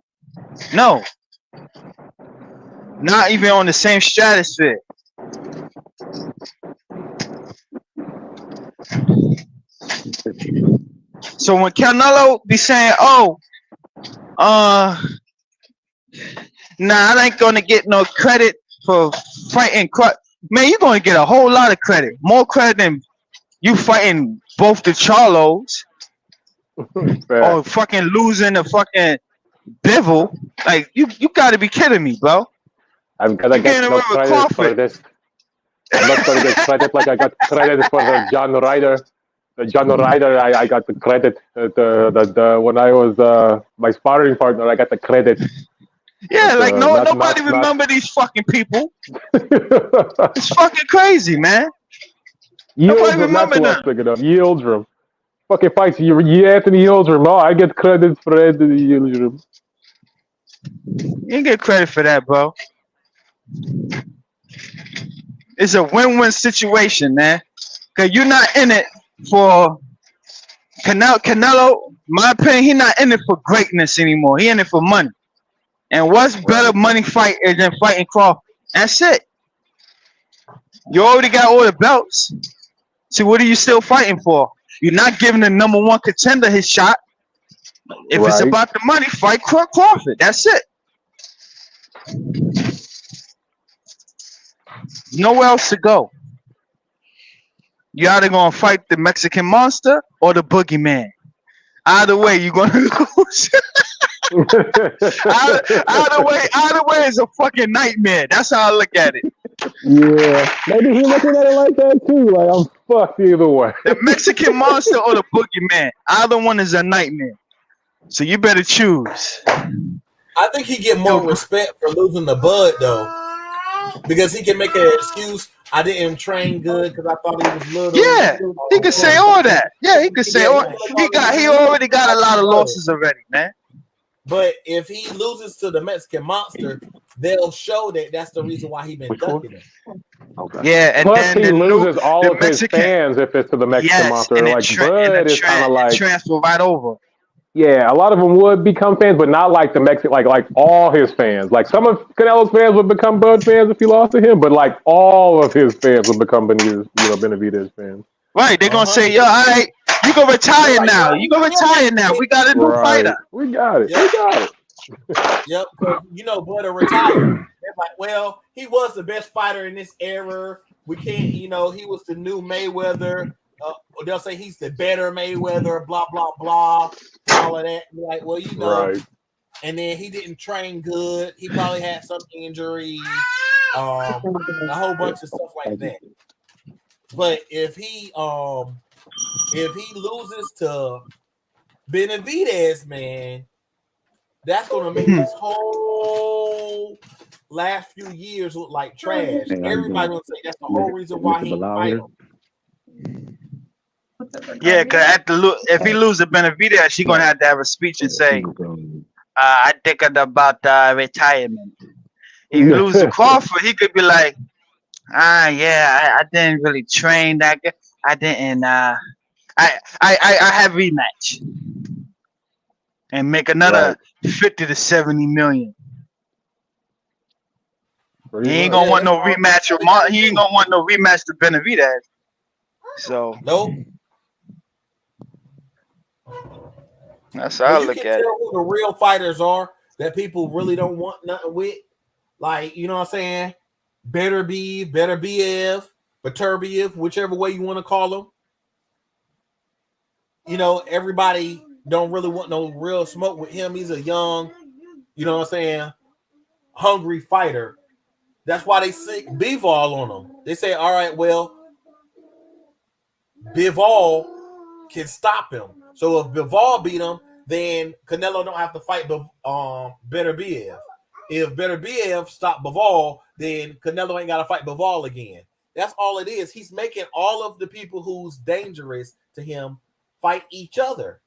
No. Not even on the same stratosphere. So when Canelo be saying, "Oh, nah, I ain't gonna get no credit for fighting," man, you're gonna get a whole lot of credit, more credit than you fighting both the Charlos or fucking losing the fucking Bivol. Like you gotta be kidding me, bro. I'm gonna get no credit for this. I'm not gonna get credit like I got credit for the John Ryder. The John Ryder, I got the credit. When I was my sparring partner, I got the credit. Yeah, like nobody remember these fucking people. It's fucking crazy, man. Yildirim, that's what I'm thinking of. Yildirim. Fucking fights Anthony Yildirim. Oh, I get credit for Anthony Yildirim. You didn't get credit for that, bro. It's a win-win situation, man. Cause you're not in it for Canelo. My opinion, he's not in it for greatness anymore. He in it for money. And what's better money fight than fighting Crawford? That's it. You already got all the belts. So what are you still fighting for? You're not giving the number one contender his shot. If it's about the money, fight Crawford. That's it. Nowhere else to go. You either gonna fight the Mexican monster or the boogeyman. Either way, you're gonna lose. either way is a fucking nightmare. That's how I look at it. Yeah, maybe he's looking at it like that too. Like I'm fucked either way. The Mexican monster or the boogeyman. Either one is a nightmare. So you better choose. I think he get more respect for losing the bud though, because he can make an excuse. I didn't train good because I thought he was little. Yeah, he could say all that. Yeah, he could say all. He already got a lot of losses already, man. But if he loses to the Mexican monster, they'll show that that's the reason why he been ducking him. Okay. Yeah, and plus then he loses all of his fans if it's to the Mexican monster. And like Bud is kind of like transfer right over. Yeah, a lot of them would become fans, but not like the Mexican, like all his fans. Like some of Canelo's fans would become Bud fans if he lost to him, but like all of his fans would become Benavidez fans. Right, they're gonna say, yo, all right, you go retire Like, now. You go retire now. We got a new fighter. We got it. Yep. We got it. Yep, Bud retired. They're like, well, he was the best fighter in this era. We can't, he was the new Mayweather. They'll say he's the better Mayweather, blah, blah, blah, all of that. You're like, well, Right. And then he didn't train good. He probably had some injury, a whole bunch of stuff like that. But if he loses to Benavidez, man, that's gonna make his whole last few years look like trash. Everybody gonna say that's the whole reason why he fight him. Yeah, because if he loses to Benavidez, he's gonna have to have a speech and say, I think about retirement. If he loses to Crawford, he could be like, yeah, I didn't really train that guy. I didn't. I have rematch and make another 50 to 70 million. He ain't gonna want no rematch. He ain't gonna want no rematch to Benavidez. So nope. That's how I look at it. You can tell who the real fighters are that people really don't want nothing with. Like, you know what I'm saying? Better BF, Beterbiev, whichever way you want to call them. Everybody don't really want no real smoke with him. He's a young, you know what I'm saying, hungry fighter. That's why they sick Bivol on him. They say, all right, well, Bivol can stop him. So if Bivol beat him, then Canelo don't have to fight Beterbiev. If Beterbiev stop Bivol, then Canelo ain't got to fight Bivol again. That's all it is. He's making all of the people who's dangerous to him fight each other.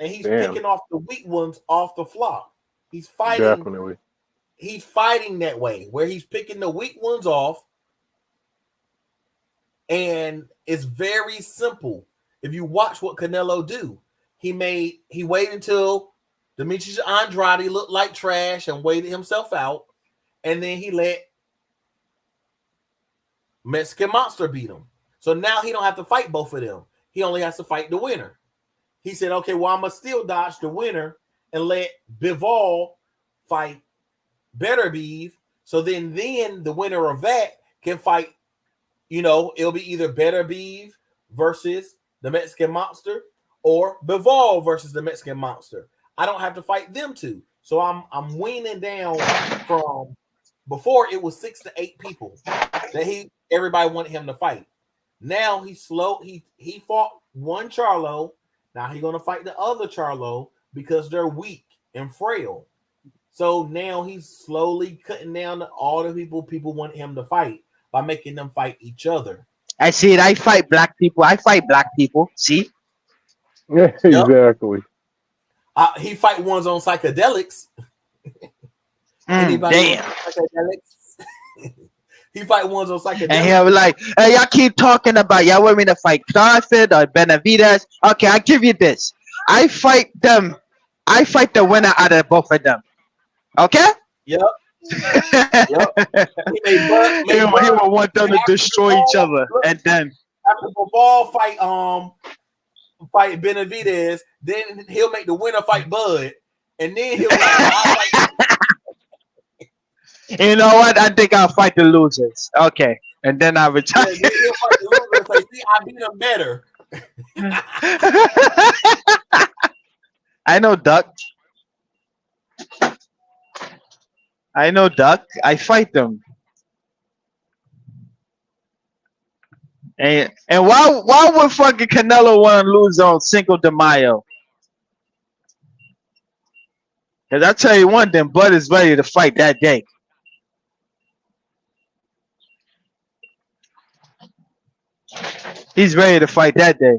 And he's picking off the weak ones off the flock. He's fighting. Definitely. He's fighting that way, where he's picking the weak ones off. And it's very simple. If you watch what Canelo do, he waited until Demetrius Andrade looked like trash and waited himself out. And then he let Mexican Monster beat him. So now he don't have to fight both of them. He only has to fight the winner. He said, okay, well, I'm going to still dodge the winner and let Bivol fight Beterbiev. So then the winner of that can fight, it'll be either Beterbiev versus the Mexican Monster or Bivol versus the Mexican Monster. I don't have to fight them two. So I'm weaning down from before it was 6 to 8 people that everybody wanted him to fight. Now he's slow. He fought one Charlo. Now he's going to fight the other Charlo because they're weak and frail. So now he's slowly cutting down to all the people want him to fight by making them fight each other. I see it. I fight black people. See? Yeah, exactly. He fight ones on psychedelics. Anybody Damn. Psychedelics? He fight ones on psychedelics. And he'll be like, hey, y'all keep talking about y'all want me to fight Crawford or Benavidez. Okay, I'll give you this. I fight them. I fight the winner out of both of them. Okay? Yep. He will want them to destroy each other. And then after the ball fight Benavidez, then he'll make the winner fight Bud. And then he'll fight. You know what? I think I'll fight the losers. Okay. And then I'll retire. Yeah, he'll fight the losers and say, see, I beat him better. I know Duck. I fight them. And why would fucking Canelo want to lose on Cinco de Mayo? Because I tell you one thing, Bud is ready to fight that day. He's ready to fight that day.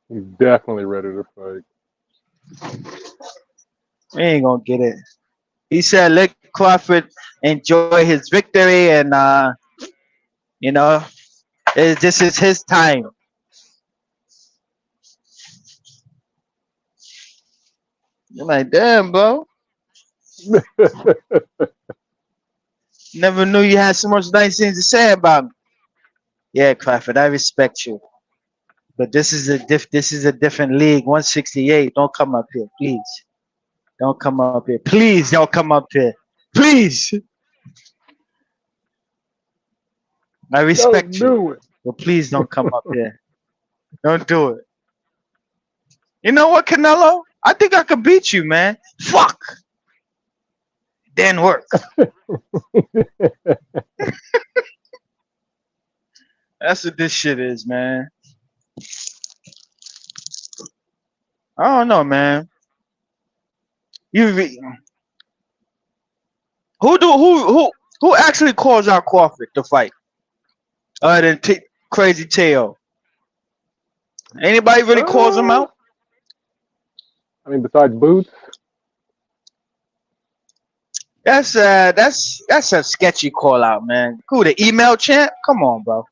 He's definitely ready to fight. We ain't gonna get it. He said let Crawford enjoy his victory and this is his time. You're like, damn, bro. Never knew you had so much nice things to say about me. Yeah, Crawford, I respect you. But this is a different league. 168. Don't come up here, please. Don't come up here. Please don't come up here. Please. I respect Don't you. do it. But please don't come up here. Don't do it. You know what, Canelo? I think I could beat you, man. Fuck. Didn't work. That's what this shit is, man. I don't know, man. Who actually calls out Crawford to fight? Other than Crazy Teo. Anybody really calls him out? I mean, besides Boots. That's a sketchy call out, man. Who, the email champ? Come on, bro.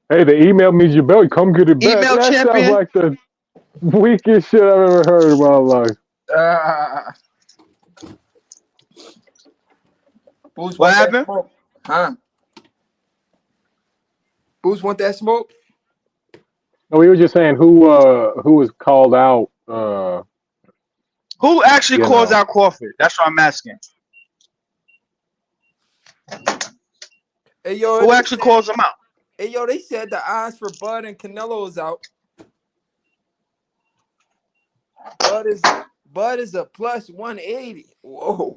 Hey, the email means your belt. Come get it back. Email That sounds champion. like the weakest shit I've ever heard in my life. Boost What want that happened? smoke? Huh? Boost want that smoke? No, we were just saying who was called out. Who actually You calls know. out Crawford? That's what I'm asking. Hey yo, Who actually calls him out? Hey yo, they said the odds for Bud and Canelo is out. Bud is a plus 180. Whoa.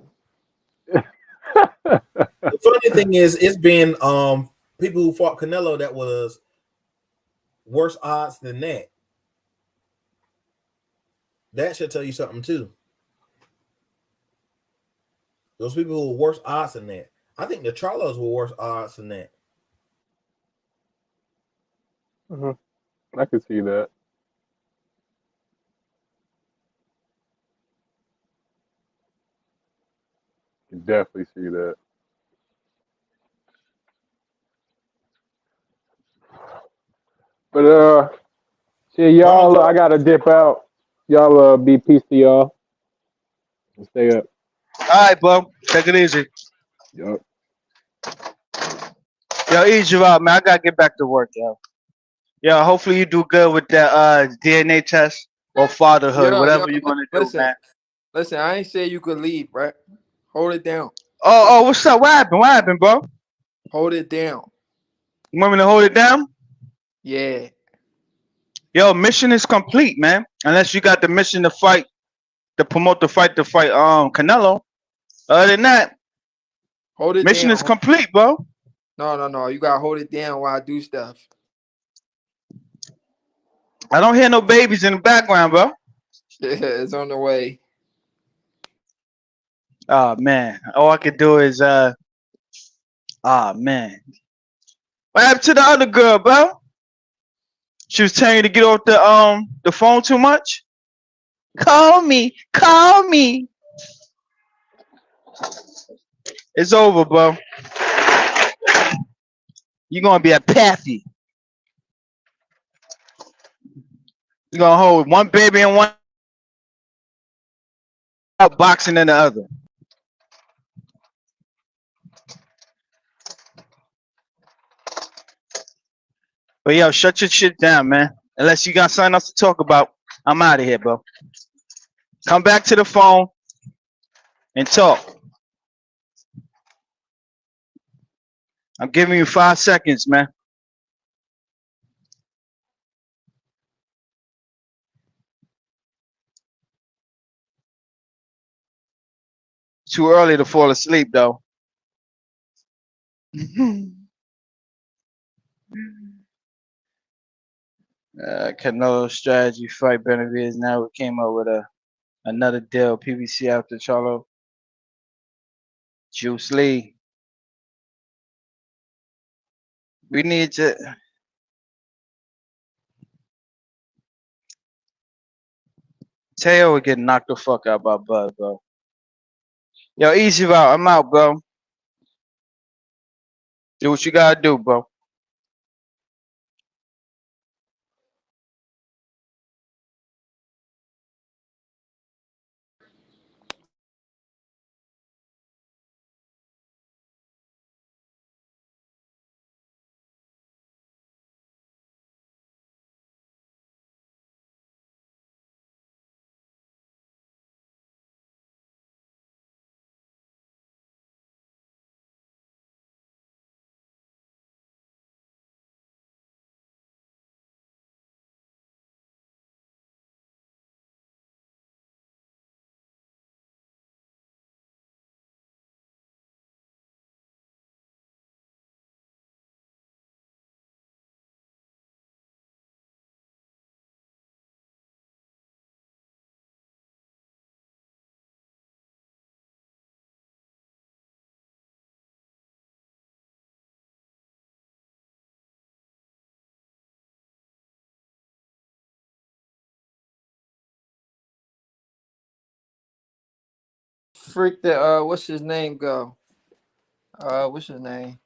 The funny thing is, it's been people who fought Canelo that was worse odds than that. That should tell you something too. Those people who were worse odds than that. I think the Charlos were worse odds than that. I could see that. Could definitely see that. But see y'all. I gotta dip out. Y'all be peace to y'all. And stay up. All right, bro. Take it easy. Yup. Yo, ease you out, man. I gotta get back to work, yo. Yo, hopefully you do good with that DNA test or fatherhood, whatever you're gonna do, man. Listen, I ain't say you could leave, right? Hold it down. Oh, what's up? What happened? What happened, bro? Hold it down. You want me to hold it down? Yeah. Yo, mission is complete, man. Unless you got the mission to fight, to promote the fight Canelo. Other than that, Hold it mission down. is complete, bro. No. You gotta hold it down while I do stuff. I don't hear no babies in the background, bro. It's on the way. Oh man. All I could do is man. What happened to the other girl, bro? She was telling you to get off the phone too much? Call me. It's over, bro. You're gonna be a Pappy. You're gonna hold one baby and one out boxing in the other. But yo, shut your shit down, man. Unless you got something else to talk about, I'm out of here, bro. Come back to the phone and talk. I'm giving you 5 seconds, man. Too early to fall asleep, though. Canelo strategy fight Benavidez. Now we came up with another deal. PBC after Charlo. Juice Lee. We need to. Teo would get knocked the fuck out by Bud, bro. Yo, easy out. I'm out, bro. Do what you gotta do, bro. freak the what's his name go? What's his name?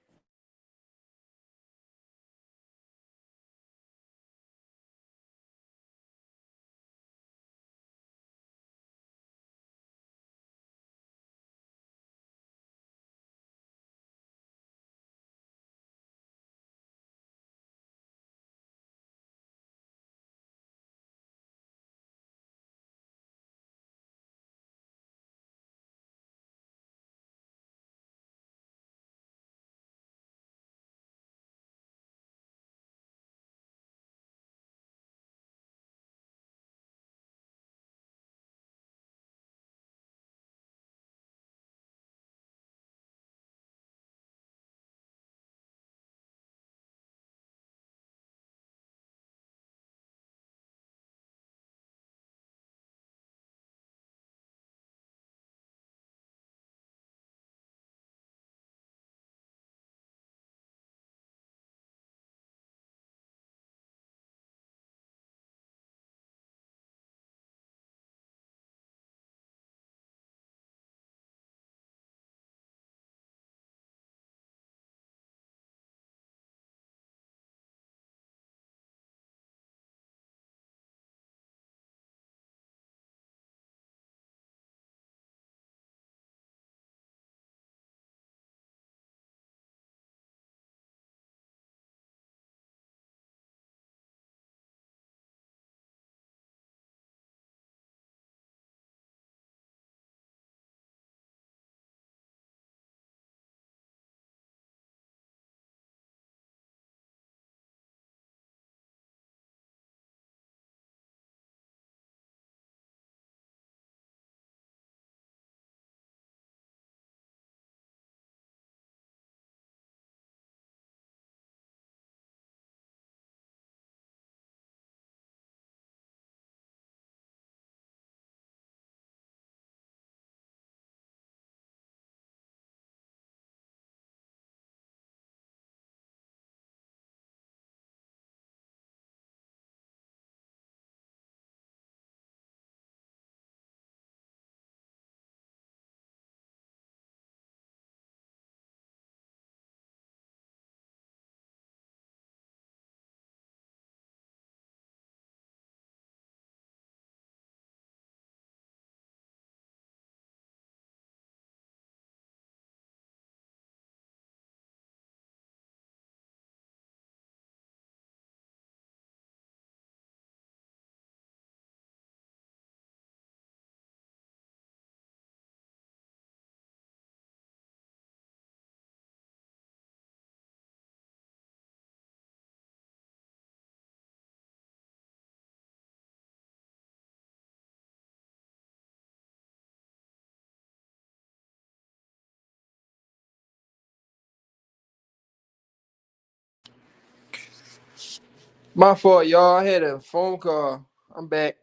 My fault, y'all. I had a phone call. I'm back.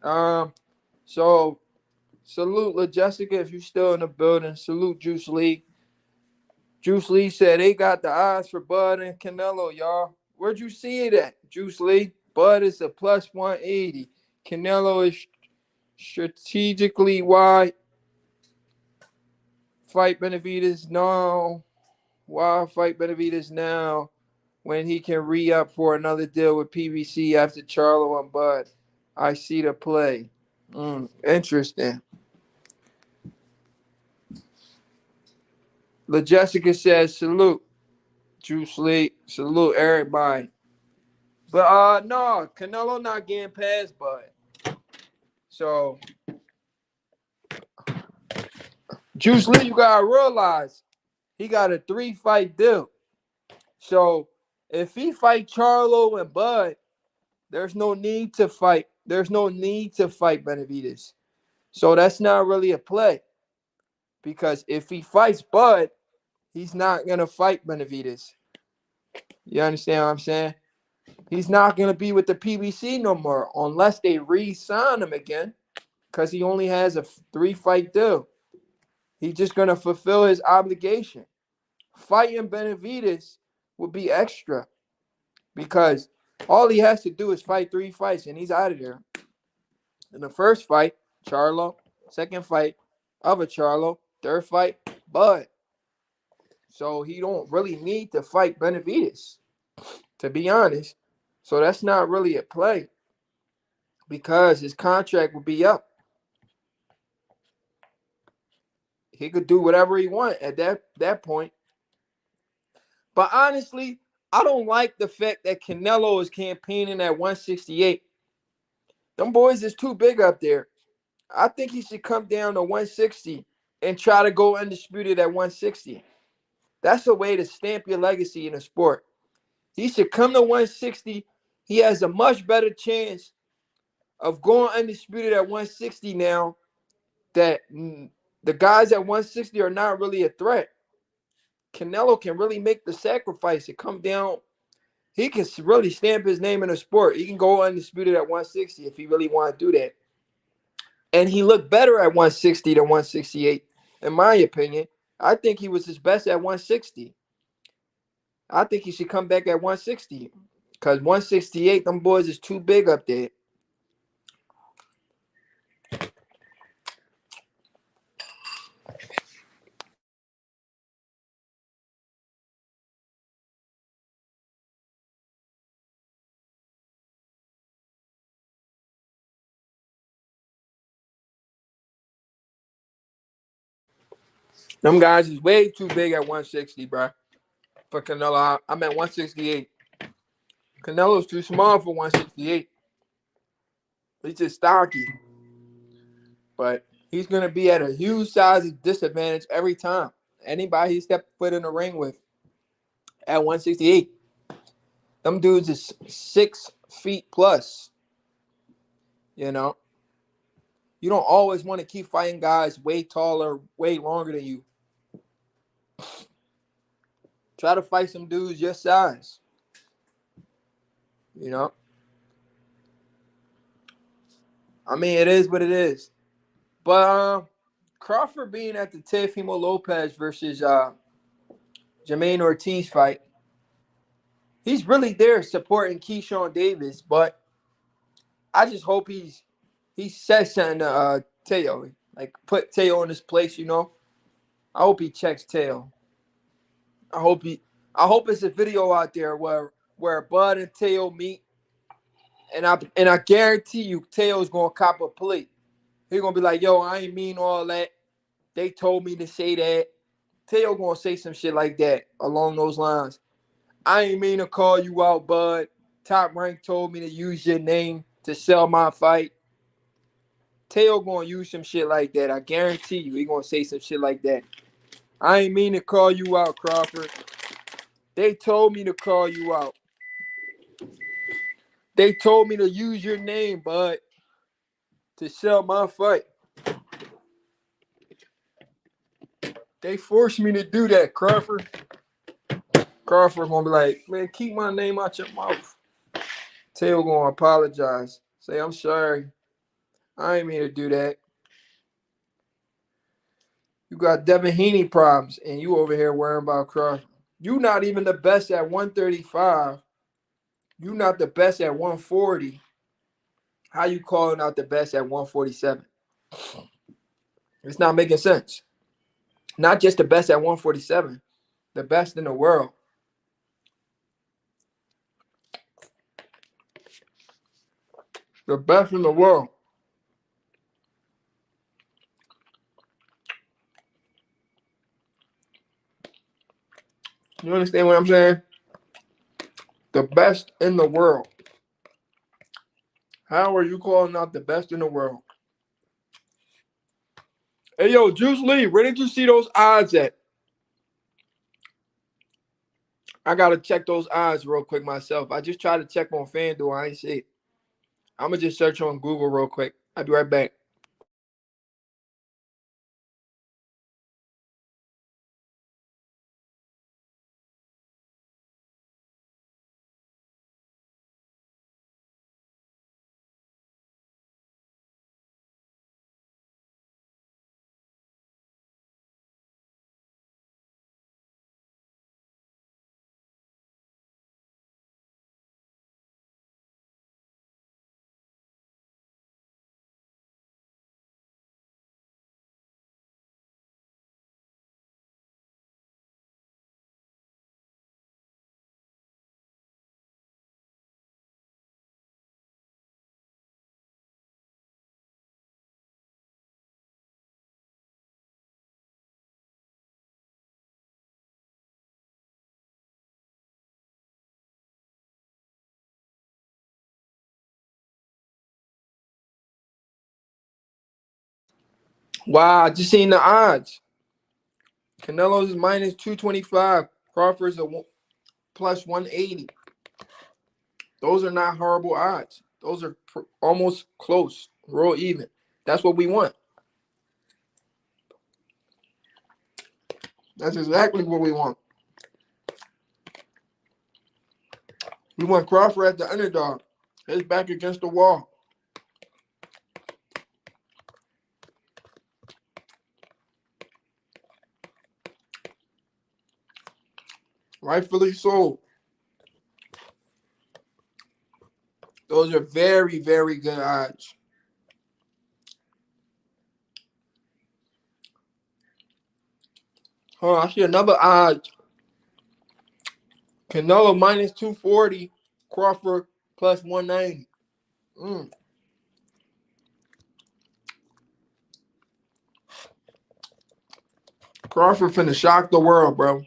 Um, so salute La Jessica if you still in the building. Salute Juice Lee. Juice Lee said they got the odds for Bud and Canelo, y'all. Where'd you see it at, Juice Lee? Bud is a plus 180. Canelo is strategically wide. Fight Benavidez now. Why fight Benavidez now when he can re-up for another deal with PBC after Charlo and Bud? I see the play. Interesting. La Jessica says salute. Juice Lee. Salute everybody. But no, Canelo not getting past Bud. So Juice Lee, you gotta realize he got a 3-fight deal. So if he fight Charlo and Bud, there's no need to fight. There's no need to fight Benavidez. So that's not really a play. Because if he fights Bud, he's not gonna fight Benavidez. You understand what I'm saying? He's not gonna be with the PBC no more unless they re-sign him again. Because he only has a 3-fight deal. He's just gonna fulfill his obligation. Fighting Benavidez would be extra because all he has to do is fight 3 fights and he's out of there. In the first fight, Charlo. Second fight, of a Charlo, third fight, but so he don't really need to fight Benavidez, to be honest. So that's not really a play because his contract will be up. He could do whatever he want at that point. But honestly, I don't like the fact that Canelo is campaigning at 168. Them boys is too big up there. I think he should come down to 160 and try to go undisputed at 160. That's a way to stamp your legacy in the sport. He should come to 160. He has a much better chance of going undisputed at 160 now that the guys at 160 are not really a threat. Canelo can really make the sacrifice and come down. He can really stamp his name in the sport. He can go undisputed at 160 if he really want to do that. And he looked better at 160 than 168, in my opinion. I think he was his best at 160. I think he should come back at 160 because 168, them boys is too big up there. Them guys is way too big at 160, bro. For Canelo, I'm at 168. Canelo's too small for 168. He's just stocky. But he's going to be at a huge size disadvantage every time. Anybody he stepped foot in the ring with at 168. Them dudes is 6 feet plus. You know, you don't always want to keep fighting guys way taller, way longer than you. Try to fight some dudes your size. You know, I mean, it is what it is. But Crawford being at the Teofimo Lopez versus Jermaine Ortiz fight, he's really there supporting Keyshawn Davis, but I just hope he says something to Teo, like put Teo in his place. You know, I hope he checks Teo. I hope it's a video out there where Bud and Teo meet, and I guarantee you Teo's gonna cop a plea. He's gonna be like, "Yo, I ain't mean all that. They told me to say that." Teo gonna say some shit like that along those lines. I ain't mean to call you out, Bud. Top Rank told me to use your name to sell my fight. Teo gonna use some shit like that. I guarantee you, he gonna say some shit like that. I ain't mean to call you out, Crawford. They told me to call you out. They told me to use your name, Bud, to sell my fight. They forced me to do that, Crawford. Crawford gonna be like, man, keep my name out your mouth. Teo gonna apologize. Say, I'm sorry. I ain't mean to do that. You got Devin Haney problems, and you over here worrying about Crawford. You not even the best at 135. You not the best at 140. How you calling out the best at 147? It's not making sense. Not just the best at 147, the best in the world. The best in the world. You understand what I'm saying? The best in the world. How are you calling out the best in the world? Hey, yo, Juice Lee, where did you see those odds at? I got to check those odds real quick myself. I just tried to check on FanDuel. I ain't see it. I'm going to just search on Google real quick. I'll be right back. Wow, I just seen the odds. Canelo's is minus 225. Crawford's plus 180. Those are not horrible odds. Those are almost close, real even. That's what we want. That's exactly what we want. We want Crawford at the underdog. His back against the wall. Rightfully so. Those are very, very good odds. Oh, I see another odd. Canelo minus 240. Crawford plus 190. Crawford finna shock the world, bro.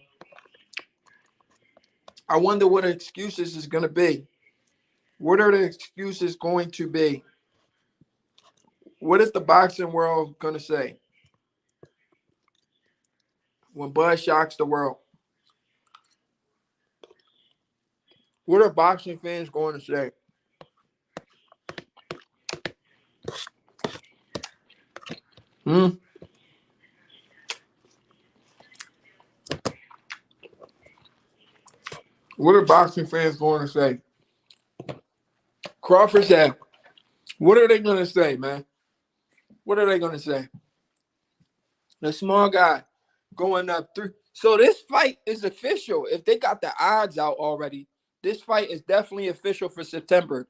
I wonder what the excuses is going to be. What are the excuses going to be? What is the boxing world going to say when Bud shocks the world? What are boxing fans going to say? What are boxing fans going to say? Crawford said, what are they going to say, man? What are they going to say? The small guy going up 3. So this fight is official. If they got the odds out already, this fight is definitely official for September.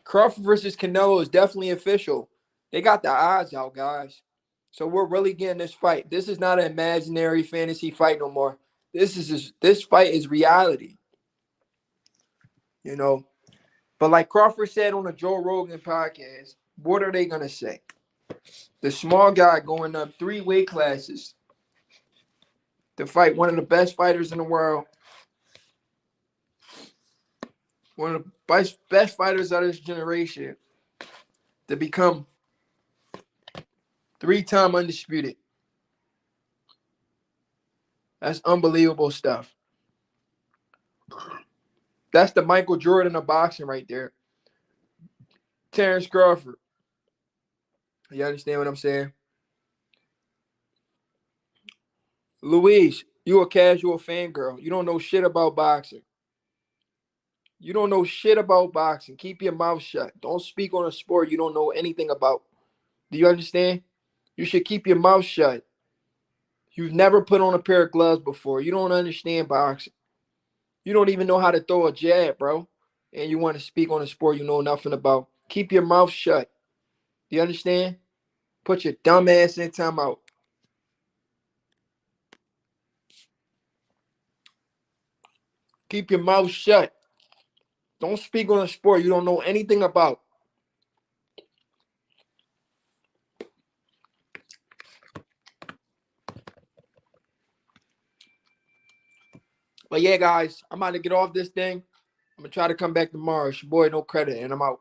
Crawford versus Canelo is definitely official. They got the odds out, guys. So we're really getting this fight. This is not an imaginary fantasy fight no more. This fight is reality. You know. But like Crawford said on the Joe Rogan podcast, what are they gonna say? The small guy going up 3 weight classes to fight one of the best fighters in the world. One of the best fighters of this generation to become 3-time undisputed. That's unbelievable stuff. That's the Michael Jordan of boxing right there. Terence Crawford. You understand what I'm saying? Louise, you a casual fangirl. You don't know shit about boxing. You don't know shit about boxing. Keep your mouth shut. Don't speak on a sport you don't know anything about. Do you understand? You should keep your mouth shut. You've never put on a pair of gloves before. You don't understand boxing. You don't even know how to throw a jab, bro. And you want to speak on a sport you know nothing about. Keep your mouth shut. Do you understand? Put your dumb ass in timeout. Keep your mouth shut. Don't speak on a sport you don't know anything about. But yeah, guys, I'm about to get off this thing. I'm going to try to come back tomorrow. It's your boy, No Credit, and I'm out.